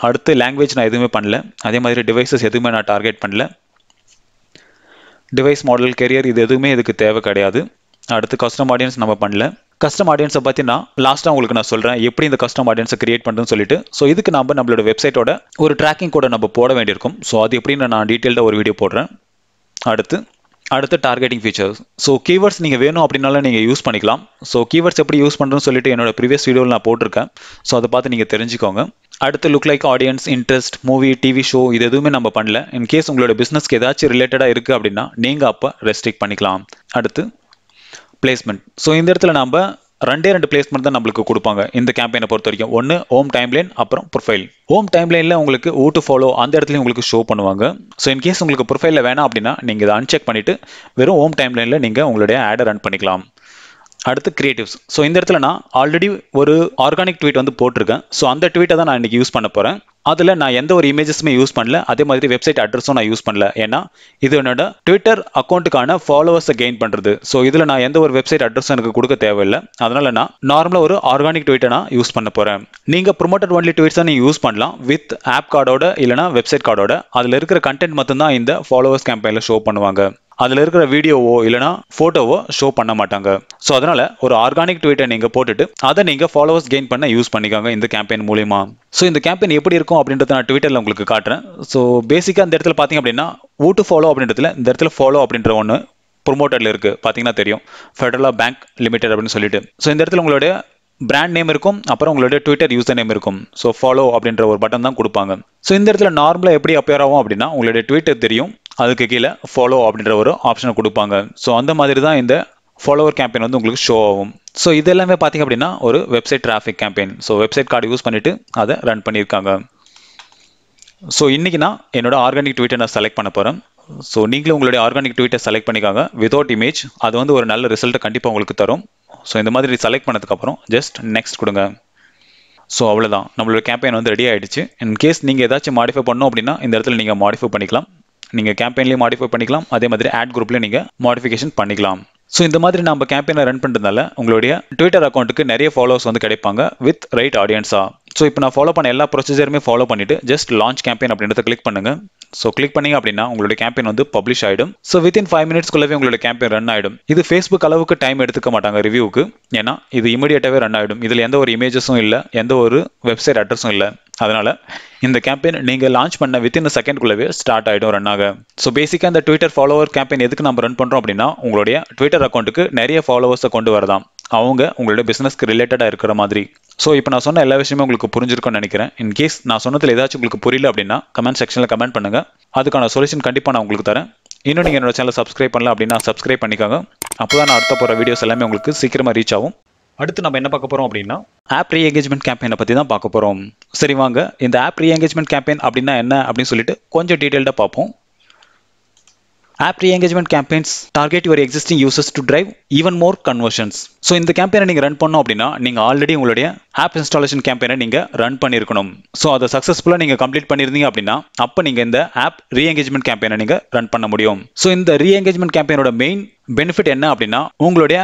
அடுத்து லாங்குவேஜ் நான் எதுவுமே பண்ணல. அதே மாதிரி டிவைசஸ் எதுவுமே நான் டார்கெட் பண்ணல. டிவைஸ் மாடல் கெரியர் இது எதுவுமே இதுக்கு தேவை கிடையாது. அடுத்து கஸ்டம் ஆடியன்ஸ் நம்ம பண்ணல. கஸ்டம் ஆடியன்ஸை பற்றி நான் லாஸ்ட்டாக உங்களுக்கு நான் சொல்கிறேன் எப்படி இந்த கஸ்டம் ஆடியன்ஸை கிரியேட் பண்ணுறதுன்னு சொல்லிட்டு. ஸோ இதுக்கு நம்மளோட வெப்சைட்டோட ஒரு ட்ராக்கிங் கூட நம்ம போட வேண்டியிருக்கும். ஸோ அது எப்படின்னு நான் டீட்டெயில்டாக ஒரு வீடியோ போடுறேன். அடுத்து டார்கெட்டிங் ஃபீச்சர்ஸ். ஸோ கீவேர்ட்ஸ் நீங்கள் வேணும் அப்படின்னாலும் நீங்கள் யூஸ் பண்ணிக்கலாம். ஸோ கீவேர்ட்ஸ் எப்படி யூஸ் பண்ணுறதுன்னு சொல்லிட்டு என்னோட ப்ரீவியஸ் வீடியோவில் நான் போட்டிருக்கேன். ஸோ அதை பார்த்து நீங்கள் தெரிஞ்சுக்கோங்க. அடுத்து look like audience, interest, movie, TV show இது எதுவுமே நம்ம பண்ணல. இன்கேஸ் உங்களோட பிஸ்னஸ்க்கு ஏதாச்சும் ரிலேட்டடாக இருக்குது அப்படின்னா நீங்கள் அப்போ ரெஸ்ட்ரிக்ட் பண்ணிக்கலாம். அடுத்து பிளேஸ்மெண்ட். ஸோ இந்த இடத்துல நம்ம 2 பிளேஸ்மெண்ட் தான் நம்மளுக்கு கொடுப்பாங்க இந்த கேம்பெயினை பொறுத்த வரைக்கும். ஒன்று ஹோம் டைம்லைன், அப்புறம் ப்ரொஃபைல். ஹோம் டைம்லைனில் உங்களுக்கு who to follow அந்த இடத்துலையும் உங்களுக்கு ஷோ பண்ணுவாங்க. ஸோ இன்கேஸ் உங்களுக்கு ப்ரொஃபைலில் வேணாம் அப்படின்னா நீங்கள் இதை அன்செக் பண்ணிவிட்டு வெறும் ஹோம் டைம்லைனில் நீங்கள் உங்களுடைய ஆடை ரன் பண்ணிக்கலாம். அடுத்து கிரியேட்டிவ்ஸ். ஸோ இந்த இடத்துல நான் ஆல்ரெடி ஒரு ஆர்கானிக் ட்வீட் வந்து போட்டிருக்கேன். ஸோ அந்த ட்வீட்டை தான் நான் இன்றைக்கி யூஸ் பண்ண போகிறேன். அதில் நான் எந்த ஒரு இமேஜஸுமே யூஸ் பண்ணல. அதே மாதிரி வெப்சைட் அட்ரஸும் நான் யூஸ் பண்ணல. ஏன்னா இது என்னோட ட்விட்டர் அக்கௌண்ட்டுக்கான ஃபாலோவர்ஸை கெயின் பண்ணுறது. ஸோ இதில் நான் எந்த ஒரு வெப்சைட் அட்ரஸும் எனக்கு கொடுக்க தேவையில்லை. அதனால் நான் நார்மலாக ஒரு ஆர்கானிக் ட்வீட்டை நான் யூஸ் பண்ண போகிறேன். நீங்கள் ப்ரொமோட்டட் ஒன்லி ட்வீட்ஸை நீங்கள் யூஸ் பண்ணலாம் வித் ஆப் கார்டோட இல்லைனா வெப்சைட் கார்டோட. அதில் இருக்கிற கண்டென்ட் மட்டும்தான் இந்த ஃபாலோவர்ஸ் கேம்பெயினில் ஷோ பண்ணுவாங்க. அதில் இருக்கிற வீடியோவோ இல்லைனா ஃபோட்டோவோ ஷோ பண்ண மாட்டாங்க. ஸோ அதனால் ஒரு ஆர்கானிக் ட்வீட்டை நீங்கள் போட்டுட்டு அதை நீங்கள் ஃபாலோவர்ஸ் கெயின் பண்ண யூஸ் பண்ணிக்காங்க இந்த கேம்பெயின் மூலிமா. ஸோ இந்த கேம்பெயின் எப்படி இருக்கும் அப்படின்றத நான் ட்விட்டரில் உங்களுக்கு காட்டுறேன். ஸோ பேசிக்காக இந்த இடத்துல பார்த்தீங்க அப்படின்னா who to follow அப்படின்றதுல இந்த இடத்துல ஃபாலோ அப்படின்ற ஒன்று ப்ரொமோட்டரில் இருக்குது. பார்த்தீங்கன்னா தெரியும், ஃபெடரல் பேங்க் லிமிடெட் அப்படின்னு சொல்லிட்டு. ஸோ இந்த இடத்துல உங்களுடைய பிராண்ட் நேம் இருக்கும், அப்புறம் உங்களுடைய ட்விட்டர் யூசர் நேம் இருக்கும். ஸோ ஃபாலோ அப்படின்ற ஒரு பட்டன் தான் கொடுப்பாங்க. ஸோ இந்த இடத்துல நார்மலாக எப்படி அப்பியர் ஆகும் அப்படின்னா உங்களுடைய ட்விட்டர் தெரியும், அதுக்கு கீழே ஃபாலோ அப்படின்ற ஒரு ஆப்ஷனை கொடுப்பாங்க. ஸோ அந்த மாதிரி தான் இந்த ஃபாலோவர் கேம்பெயின் வந்து உங்களுக்கு ஷோ ஆகும். ஸோ இது எல்லாமே பார்த்தீங்க அப்படின்னா ஒரு website traffic campaign. So website card use பண்ணிட்டு அதை ரன் பண்ணியிருக்காங்க. ஸோ இன்னைக்கு நான் என்னோட ஆர்கானிக் ட்வீட்டை நான் செலக்ட் பண்ண போகிறேன். ஸோ நீங்களும் உங்களுடைய ஆர்கானிக் ட்வீட்டை செலக்ட் பண்ணிக்காங்க வித்வுட் இமேஜ். அது வந்து ஒரு நல்ல ரிசல்ட்டை கண்டிப்பாக உங்களுக்கு தரும். ஸோ இந்த மாதிரி செலக்ட் பண்ணதுக்கப்புறம் ஜஸ்ட் நெக்ஸ்ட் கொடுங்க. ஸோ அவ்வளோதான், நம்மளோட கேம்பெயின் வந்து ரெடி ஆகிடுச்சு. இன்கேஸ் நீங்கள் ஏதாச்சும் மாடிஃபை பண்ணோம் அப்படின்னா இந்த இடத்துல நீங்கள் மாடிஃபை பண்ணிக்கலாம். நீங்கள் கேம்பெயின்லேயும் மாடிஃபை பண்ணிக்கலாம், அதே மாதிரி ஆட் குரூப்லேயும் நீங்கள் மாடிஃபிகேஷன் பண்ணிக்கலாம். ஸோ இந்த மாதிரி நம்ம கேம்பெயினை ரன் பண்ணுறதுனால உங்களுடைய ட்விட்டர் அக்கௌண்ட்டுக்கு நிறைய ஃபாலோவர்ஸ் வந்து கிடைப்பாங்க வித் ரைட் ஆடியன்ஸாக. ஸோ இப்போ நான் ஃபாலோ பண்ண எல்லா ப்ரொசீஜருமே ஃபாலோ பண்ணிவிட்டு ஜஸ்ட் லான்ச் கேம்பெயின் அப்படின்றத கிளிக் பண்ணுங்கள். ஸோ கிளிக் பண்ணிங்க அப்படின்னா உங்களுடைய கேம்பெயின் வந்து பப்ளிஷ் ஆகிடும். ஸோ வித்தின் 5 மினிட்ஸ்க்குள்ளவே உங்களுடைய கேம்பெயின் ரன் ஆகிடும். இது ஃபேஸ்புக் அளவுக்கு டைம் எடுத்துக்க மாட்டாங்க ரிவ்யூக்கு, ஏன்னா இது இமீடியட்டாகவே ரன் ஆகிடும். இதில் எந்த ஒரு இமேஜஸும் இல்லை, எந்த ஒரு வெப்சைட் அட்ரஸும் இல்லை. அதனால இந்த கேம்பெயின் நீங்கள் லான்ச் பண்ண வித்தின் செகண்ட்குள்ளவே ஸ்டார்ட் ஆகிடும் ரன் ஆக. ஸோ பேசிக்காக இந்த ட்விட்டர் ஃபாலோவர் கேம்பெயின் எதுக்கு நம்ம ரன் பண்ணுறோம் அப்படின்னா உங்களுடைய ட்விட்டர் அக்கௌண்ட்டுக்கு நிறைய ஃபாலோவர்ஸை கொண்டு வரதான், அவங்க உங்களுடைய பிஸ்னஸ்க்கு ரிலேட்டடாக இருக்கிற மாதிரி. ஸோ இப்போ நான் சொன்ன எல்லா விஷயமும் உங்களுக்கு புரிஞ்சிருக்கும்னு நினைக்கிறேன். இன்கேஸ் நான் சொன்னதில் ஏதாச்சும் உங்களுக்கு புரியல அப்படின்னா கமெண்ட் செக்ஷனில் கமெண்ட் பண்ணுங்கள், அதுக்கான சொல்யூஷன் கண்டிப்பாக நான் உங்களுக்கு தரேன். இன்னும் நீங்கள் என்னோட சேனலை சப்ஸ்கிரைப் பண்ணல அப்படின்னா சப்ஸ்கிரைப் பண்ணிக்காங்க, அப்போ தான் நான் அடுத்த போகிற வீடியோஸ் எல்லாமே உங்களுக்கு சீக்கிரமாக ரீச் ஆகும். அடுத்து நம்ம என்ன பார்க்க போகிறோம் அப்படின்னா ஆப் ரீஎங்கேஜ்மெண்ட் கேம்பெயினை பற்றி தான் பார்க்க போகிறோம். சரி வாங்க, இந்த ஆப் ரீஎங்கேஜ்மெண்ட் கேம்பெயின் அப்படின்னா என்ன அப்படின்னு சொல்லிட்டு கொஞ்சம் டீட்டெயில்டாக பார்ப்போம். App re-engagement campaigns target your existing users to drive even more conversions. So இந்த கேம்பெயினை நீங்கள் ரன் பண்ணோம் அப்படின்னா நீங்கள் ஆல்ரெடி உங்களுடைய ஆப் இன்ஸ்டாலேஷன் கேம்பெயினை நீங்கள் ரன் பண்ணியிருக்கணும். ஸோ அதை சக்ஸஸ்ஃபுல்லாக நீங்கள் கம்ப்ளீட் பண்ணியிருந்தீங்க அப்படின்னா அப்போ நீங்கள் இந்த ஆப் ரீஎங்கேஜ்மெண்ட் கேம்பெயினை நீங்கள் ரன் பண்ண முடியும். ஸோ இந்த ரீஎங்கேஜ்மெண்ட் கேம்பெயினோட மெயின் பெனிஃபிட் என்ன அப்படின்னா உங்களுடைய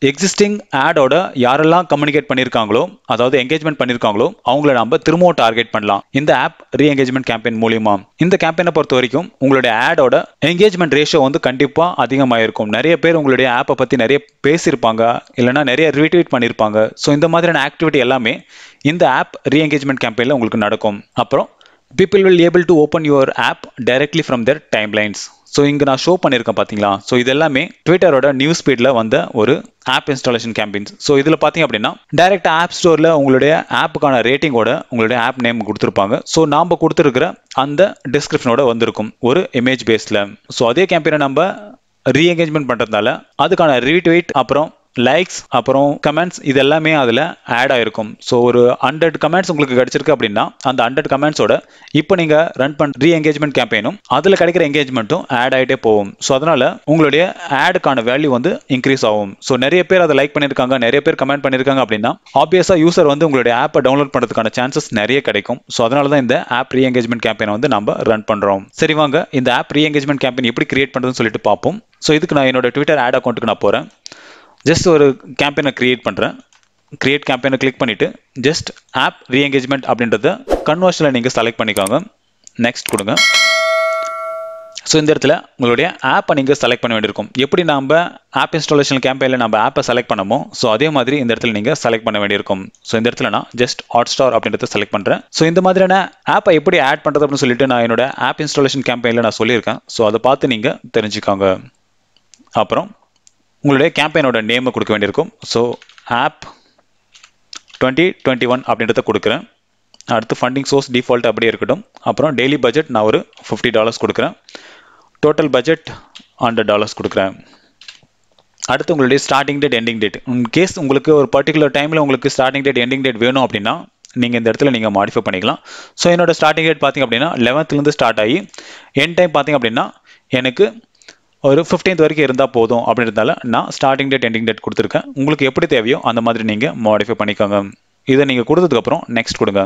எக்ஸிஸ்டிங் ஆடோட யாரெல்லாம் கம்யூனிகேட் பண்ணியிருக்காங்களோ, அதாவது என்கேஜ்மெண்ட் பண்ணியிருக்காங்களோ அவங்கள நம்ம திரும்பவும் டார்கெட் பண்ணலாம் இந்த ஆப் ரீஎங்கேஜ்மெண்ட் கேம்பெயின் மூலியமா. இந்த கேம்பெயினை பொறுத்த வரைக்கும் உங்களுடைய ஆடோட என்கேஜ்மெண்ட் ரேஷியோ வந்து கண்டிப்பாக அதிகமாக இருக்கும். நிறைய பேர் உங்களுடைய ஆப்பை பற்றி நிறைய பேசியிருப்பாங்க, இல்லைனா நிறைய ரீட்வீட் பண்ணியிருப்பாங்க. ஸோ இந்த மாதிரியான ஆக்டிவிட்டி எல்லாமே இந்த ஆப் ரீஎங்கேஜ்மெண்ட் கேம்பெயினில் உங்களுக்கு நடக்கும். அப்புறம் people will able to open your app directly from their timelines. So இங்கே நான் ஷோ பண்ணியிருக்கேன் பார்த்தீங்களா. ஸோ இது எல்லாமே ட்விட்டரோட நியூஸ் ஃபீடில் வந்த ஒரு ஆப் இன்ஸ்டாலேஷன் கேம்பெயின்ஸ். ஸோ இதில் பார்த்தீங்க அப்படின்னா டைரெக்ட் ஆப் ஸ்டோரில் உங்களுடைய ஆப்புக்கான ரேட்டிங்கோட உங்களுடைய ஆப் நேம் கொடுத்துருப்பாங்க. ஸோ நாம் கொடுத்துருக்கிற அந்த டிஸ்கிரிப்ஷனோட வந்திருக்கும் ஒரு இமேஜ் பேஸில். ஸோ அதே கேம்பெயினை நம்ம ரீஎங்கேஜ்மெண்ட் பண்ணுறதுனால அதுக்கான ரீட்வீட், அப்புறம் லைக்ஸ், அப்புறம் கமெண்ட்ஸ், இது எல்லாமே அதில் ஆட் ஆகிருக்கும். ஸோ ஒரு 100 கமெண்ட்ஸ் உங்களுக்கு கிடைச்சிருக்கு அப்படின்னா அந்த 100 கமெண்ட்ஸோட இப்போ நீங்கள் ரன் பண்ண ரீஎங்கேஜ்மெண்ட் கேம்பெயினும் அதில் கிடைக்கிற என்கேஜ்மெண்ட்டும் ஆட் ஆகிட்டே போகும். ஸோ அதனால் உங்களுடைய ஆடுக்கான வேல்யூ வந்து இன்க்ரீஸ் ஆகும். ஸோ நிறைய பேர் அதை லைக் பண்ணியிருக்காங்க, நிறைய பேர் கமெண்ட் பண்ணியிருக்காங்க அப்படின்னா ஆப்வியஸாக யூசர் வந்து உங்களுடைய ஆப்பை டவுன்லோட் பண்ணுறதுக்கான சான்சஸ் நிறைய கிடைக்கும். ஸோ அதனால தான் இந்த ஆப் ரீஎங்கேஜ்மெண்ட் கேம்பெயினை வந்து நம்ம ரன் பண்ணுறோம். சரி வாங்க, இந்த ஆப் ரீஎங்கேஜ்மெண்ட் கேம்பெயின் எப்படி கிரியேட் பண்ணுறதுன்னு சொல்லிட்டு பார்ப்போம். ஸோ இதுக்கு நான் என்னோட ட்விட்டர் ஆட் அக்கௌண்ட்டுக்கு நான் போகிறேன். ஜஸ்ட் ஒரு கேம்பெயினை கிரியேட் பண்ணுறேன். கிரியேட் கேம்பெயினை கிளிக் பண்ணிவிட்டு ஜஸ்ட் ஆப் ரீஎங்கேஜ்மெண்ட் அப்படின்றத கன்வர்ஷனில் நீங்கள் செலக்ட் பண்ணிக்கோங்க. நெக்ஸ்ட் கொடுங்க. ஸோ இந்த இடத்துல உங்களுடைய ஆப்பை நீங்கள் செலக்ட் பண்ண வேண்டியிருக்கும். எப்படி நம்ம ஆப் இன்ஸ்டாலேஷன் கேம்பெயினில் நம்ம ஆப்பை செலக்ட் பண்ணமோ ஸோ அதே மாதிரி இந்த இடத்துல நீங்கள் செலக்ட் பண்ண வேண்டியிருக்கும். ஸோ இந்த இடத்துல நான் ஜஸ்ட் ஹாட்ஸ்டார் அப்படின்றத செலக்ட் பண்ணுறேன். ஸோ இந்த மாதிரியான ஆப்பை எப்படி ஆட் பண்ணுறது அப்படின்னு சொல்லிட்டு நான் என்னோட ஆப் இன்ஸ்டாலேஷன் கேம்பெயினில் நான் சொல்லியிருக்கேன். ஸோ அதை பார்த்து நீங்கள் தெரிஞ்சுக்காங்க. அப்புறம் உங்களுடைய கேம்பெயினோட நேமை கொடுக்க வேண்டியிருக்கும். ஸோ ஆப் 2021 அப்படின்றத கொடுக்குறேன். அடுத்து ஃபண்டிங் சோர்ஸ் டிஃபால்ட் அப்படியே இருக்கட்டும். அப்புறம் டெய்லி பட்ஜெட் நான் ஒரு $50 கொடுக்குறேன். டோட்டல் பட்ஜெட் $100 கொடுக்குறேன். அடுத்து உங்களுடைய starting date, ending date. In case உங்களுக்கு ஒரு பர்டிகுலர் டைமில் உங்களுக்கு ஸ்டார்டிங் டேட், எண்டிங் டேட் வேணும் அப்படின்னா நீங்கள் இந்த இடத்துல நீங்கள் மாடிஃபை பண்ணிக்கலாம். ஸோ என்னோட ஸ்டார்டிங் டேட் பார்த்திங்க அப்படின்னா 11th ஸ்டார்ட் ஆகி எண்ட் டைம் பார்த்திங்க அப்படின்னா எனக்கு ஒரு 15th வரைக்கும் இருந்தால் போதும் அப்படின்றதால நான் ஸ்டார்டிங் டேட், எண்டிங் டேட் கொடுத்துருக்கேன். உங்களுக்கு எப்படி தேவையோ அந்த மாதிரி நீங்கள் மாடிஃபை பண்ணிக்கோங்க. இதை நீங்கள் கொடுத்ததுக்கப்புறம் நெக்ஸ்ட் கொடுங்க.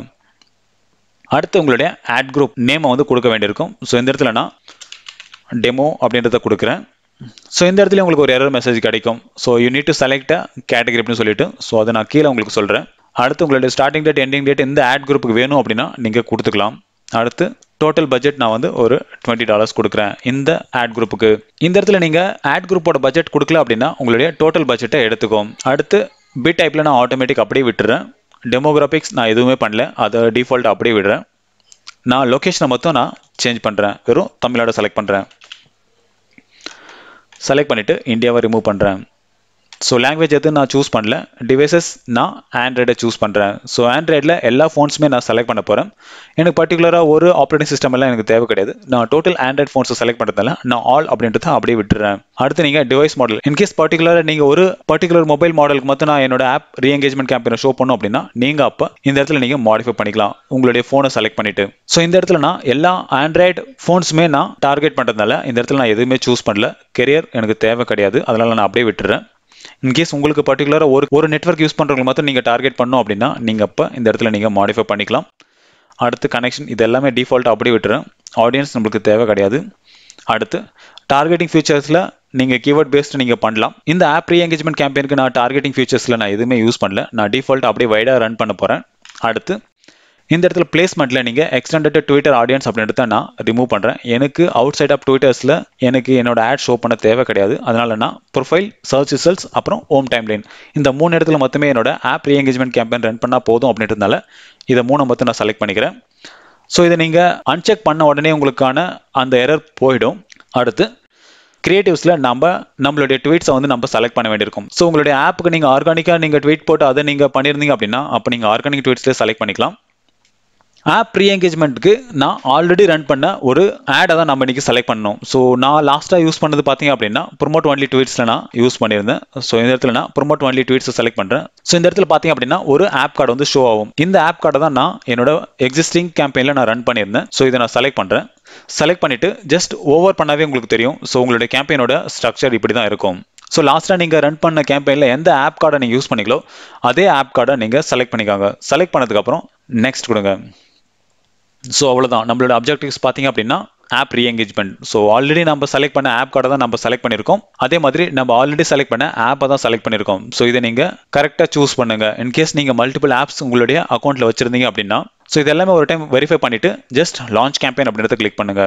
அடுத்து உங்களுடைய ஆட் குரூப் நேமை வந்து கொடுக்க வேண்டியிருக்கும். ஸோ இந்த இடத்துல நான் டெமோ அப்படின்றத கொடுக்குறேன். ஸோ இந்த இடத்துல உங்களுக்கு ஒரு எரர் மெசேஜ் கிடைக்கும். So you need to select category அப்படின்னு சொல்லிட்டு, ஸோ அதை நான் கீழே உங்களுக்கு சொல்கிறேன். அடுத்து உங்களுடைய ஸ்டார்டிங் டேட், எண்டிங் டேட் இந்த ஆட் குரூப்புக்கு வேணும் அப்படின்னா நீங்கள் கொடுத்துக்கலாம். அடுத்து டோட்டல் பட்ஜெட் நான் வந்து ஒரு $20 கொடுக்குறேன் இந்த ஆட் குரூப்புக்கு. இந்த இடத்துல நீங்கள் ஆட் குரூப்போட பட்ஜெட் கொடுக்கல அப்படின்னா உங்களுடைய டோட்டல் பட்ஜெட்டை எடுத்துக்கும். அடுத்து பிட் டைப்பில் நான் ஆட்டோமேட்டிக் அப்படியே விட்டுறேன். டெமோகிராபிக்ஸ் நான் எதுவுமே பண்ணல, அதை டிஃபால்ட் அப்படியே விடுறேன். நான் லொக்கேஷனை மட்டும் நான் சேஞ்ச் பண்ணுறேன். வெறும் தமிழ்நாடு செலக்ட் பண்ணுறேன். செலக்ட் பண்ணிவிட்டு இந்தியாவை ரிமூவ் பண்ணுறேன். ஸோ லாங்குவேஜ் எது நான் சூஸ் பண்ணல. டிவைசஸ் நான் ஆண்ட்ராய்டை சூஸ் பண்ணுறேன். ஸோ ஆண்ட்ராய்டில் எல்லா ஃபோன்ஸுமே நான் செலக்ட் பண்ண போகிறேன். எனக்கு பர்டிகுலராக ஒரு ஆப்ரேட்டிங் சிஸ்டம் எல்லாம் எனக்கு தேவை கிடையாது. நான் டோட்டல் ஆண்ட்ராய்ட் ஃபோன்ஸை செலக்ட் பண்ணுறதால நான் ஆல் அப்படின்றத அப்படியே விட்டுறேன். அடுத்து நீங்கள் டிவைஸ் மாடல். இன்கேஸ் பர்டிகுலராக நீங்கள் ஒரு பர்டிகுலர் மொபைல் மாடலுக்கு மட்டும் நான் என்னோட ஆப் ரீஎங்கேஜ்மெண்ட் கேம்பெயினை ஷோ பண்ணோம் அப்படின்னா நீங்கள் அப்போ இந்த இடத்துல நீங்கள் மாடிஃபை பண்ணிக்கலாம் உங்களுடைய ஃபோனை செலக்ட் பண்ணிவிட்டு. ஸோ இந்த இடத்துல நான் எல்லா ஆண்ட்ராய்டு ஃபோன்ஸுமே நான் டார்கெட் பண்ணுறதுனால இந்த இடத்துல நான் எதுவுமே சூஸ் பண்ணல. கெரியர் எனக்கு தேவை கிடையாது, அதனால் நான் அப்படியே விட்டுறேன். இன்கேஸ் உங்களுக்கு பர்டிகுலராக ஒரு நெட்வொர்க் யூஸ் பண்ணுறவங்க மட்டும் நீங்கள் டார்கெட் பண்ணோம் அப்படின்னா நீங்கள் அப்போ இந்த இடத்துல நீங்கள் மாடிஃபை பண்ணிக்கலாம். அடுத்து கனெக்ஷன், இது எல்லாமே டிஃபால்ட் அப்படியே விட்டுறேன். ஆடியன்ஸ் நம்மளுக்கு தேவை கிடையாது. அடுத்து டார்கெட்டிங் ஃபீச்சர்ஸில் நீங்கள் கீவேர்ட் பேஸ்ட் நீங்கள் பண்ணலாம். இந்த ஆப் ரீ என்கேஜ்மெண்ட் கேம்பெயினுக்கு நான் டார்கெட்டிங் ஃபீச்சர்ஸில் நான் எதுவுமே யூஸ் பண்ணல. நான் டிஃபால்ட் அப்படியே வைடாக ரன் பண்ண போகிறேன். அடுத்து இந்த இடத்துல பிளேஸ்மெண்ட்டில் நீங்கள் எக்ஸ்டெண்டட் ட்விட்டர் ஆடியன்ஸ் அப்படின்றத நான் ரிமூவ் பண்ணுறேன். எனக்கு அவுட் சைட் ஆஃப் ட்விட்டர்ஸில் எனக்கு என்னோட ஆட் ஷோ பண்ண தேவை கிடையாது. அதனால நான் ப்ரொஃபைல், சர்ச் ரிசல்ட்ஸ், அப்புறம் ஹோம் டைம்லைன் இந்த 3 இடத்துல மட்டுமே என்னோட ஆப் ரீ என்கேஜ்மெண்ட் கேம்பெயின் ரன் பண்ணால் போதும் அப்படின்றதுனால இதை 3 மட்டும் நான் செலக்ட் பண்ணிக்கிறேன். ஸோ இதை நீங்கள் அன்செக் பண்ண உடனே உங்களுக்கான அந்த எரர் போயிடும். அடுத்து கிரியேட்டிவ்ஸில் நம்மளுடைய ட்வீட்ஸை வந்து நம்ம செலக்ட் பண்ண வேண்டியிருக்கும். ஸோ உங்களுடைய ஆப்புக்கு நீங்கள் ஆர்கானிக்காக நீங்கள் ட்வீட் போட்டு அதை நீங்கள் பண்ணியிருந்தீங்க அப்படின்னா அப்போ நீங்கள் ஆர்கானிக் ட்வீட்ஸ்லேயே செலக்ட் பண்ணிக்கலாம். ஆப் ரீ என்கேஜ்மெண்ட்டுக்கு நான் ஆல்ரெடி ரன் பண்ண ஒரு ஆடை தான் நம்ம இன்றைக்கி செலக்ட் பண்ணணும். ஸோ நான் லாஸ்ட்டாக யூஸ் பண்ணது பார்த்தீங்க அப்படின்னா ப்ரொமோட் ஒன்லி ட்வீட்ஸில் நான் யூஸ் பண்ணியிருந்தேன். ஸோ இந்த இடத்துல நான் ப்ரொமோட் ஒன்லி ட்வீட்ஸை செலக்ட் பண்ணுறேன். ஸோ இந்த இடத்துல பார்த்தீங்க அப்படின்னா ஒரு ஆப் கார்டு வந்து ஷோ ஆகும். இந்த ஆப் கார்டை தான் நான் என்னோட எக்ஸிஸ்டிங் கேம்பெயினில் நான் ரன் பண்ணியிருந்தேன். ஸோ இதை நான் செலக்ட் பண்ணுறேன். செலக்ட் பண்ணிவிட்டு ஜஸ்ட் ஓவர் பண்ணாவே உங்களுக்கு தெரியும். ஸோ உங்களுடைய கேம்பெயினோட ஸ்ட்ரக்சர் இப்படி தான் இருக்கும். ஸோ லாஸ்ட்டாக நீங்கள் ரன் பண்ண கேம்பெயினில் எந்த ஆப் கார்டை நீங்கள் யூஸ் பண்ணிங்களோ அதே ஆப் கார்டை நீங்கள் செலக்ட் பண்ணிக்காங்க. செலக்ட் பண்ணதுக்கப்புறம் நெக்ஸ்ட் கொடுங்க. ஸோ அவ்வளோதான். நம்மளோட அப்ஜெக்டிவ்ஸ் பார்த்தீங்க அப்படின்னா ஆப் ரீ என்கேஜ்மெண்ட். ஸோ ஆல்ரெடி நம்ம செலக்ட் பண்ண ஆப் கார்டை தான் நம்ம செலக்ட் பண்ணியிருக்கோம். அதே மாதிரி நம்ம ஆல்ரெடி செலக்ட் பண்ண ஆப்பை தான் செலக்ட் பண்ணியிருக்கோம். ஸோ இதை நீங்கள் கரெக்டாக சூஸ் பண்ணுங்க. இன்கேஸ் நீங்கள் மல்டிபிள் ஆப்ஸ் உங்களுடைய அக்கௌண்ட்டில் வச்சிருந்தீங்க அப்படின்னா ஸோ இது எல்லாமே ஒரு டைம் வெரிஃபை பண்ணிவிட்டு ஜஸ்ட் லான்ச் கேம்பெயின் அப்படின்றத கிளிக் பண்ணுங்க.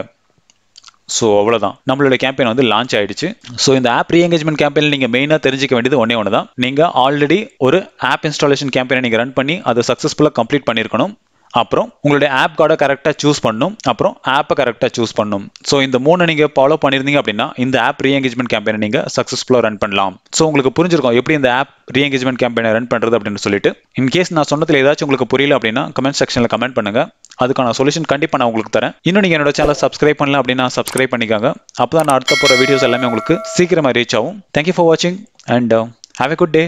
ஸோ அவ்வளோதான், நம்மளோட கேம்பெயின் வந்து லான்ச் ஆயிடுச்சு. ஸோ இந்த ஆப் ரீ என்கேஜ்மெண்ட் கேம்பெயினில் நீங்கள் மெயினாக தெரிஞ்சிக்க வேண்டியது ஒன்று தான். நீங்கள் ஆல்ரெடி ஒரு ஆப் இன்ஸ்டாலேஷன் கேம்பெயினை நீங்கள் ரன் பண்ணி அதை சக்ஸஸ்ஃபுல்லாக கம்ப்ளீட் பண்ணியிருக்கணும். அப்புறம் உங்களுடைய ஆப் கார்டை கரெக்டாக சூஸ் பண்ணணும். அப்புறம் ஆப்பை கரெக்டாக சூஸ் பண்ணணும். ஸோ இந்த 3 நீங்கள் ஃபாலோ பண்ணியிருந்தீங்க அப்படின்னா இந்த ஆப் ரீ என்கேஜ்மெண்ட் கேம்பெயினை நீங்கள் சக்ஸஸ்ஃபுல்லாக ரன் பண்ணலாம். ஸோ உங்களுக்கு புரிஞ்சிருக்கும் எப்படி இந்த ஆப் ரீ என்கேஜ்மெண்ட் கேம்பெயினை ரன் பண்ணுறது அப்படின்னு சொல்லிட்டு. இன்கேஸ் நான் சொன்னதில் ஏதாச்சும் உங்களுக்கு புரியல அப்படின்னா கமெண்ட் செக்ஷனில் கமெண்ட் பண்ணுங்க. அதுக்கான சொல்யூஷன் கண்டிப்பாக நான் உங்களுக்கு தரேன். இன்னும் நீங்கள் என்னோட சேனல் சப்ஸ்கிரைப் பண்ணல அப்படின்னா சப்ஸ்கிரைப் பண்ணிக்காங்க. அப்போ தான் நான் அடுத்த போகிற வீடியோஸ் எல்லாமே உங்களுக்கு சீக்கிரமாக ரீச் ஆகும். தேங்க்யூ ஃபார் வாட்சிங் and have a good day.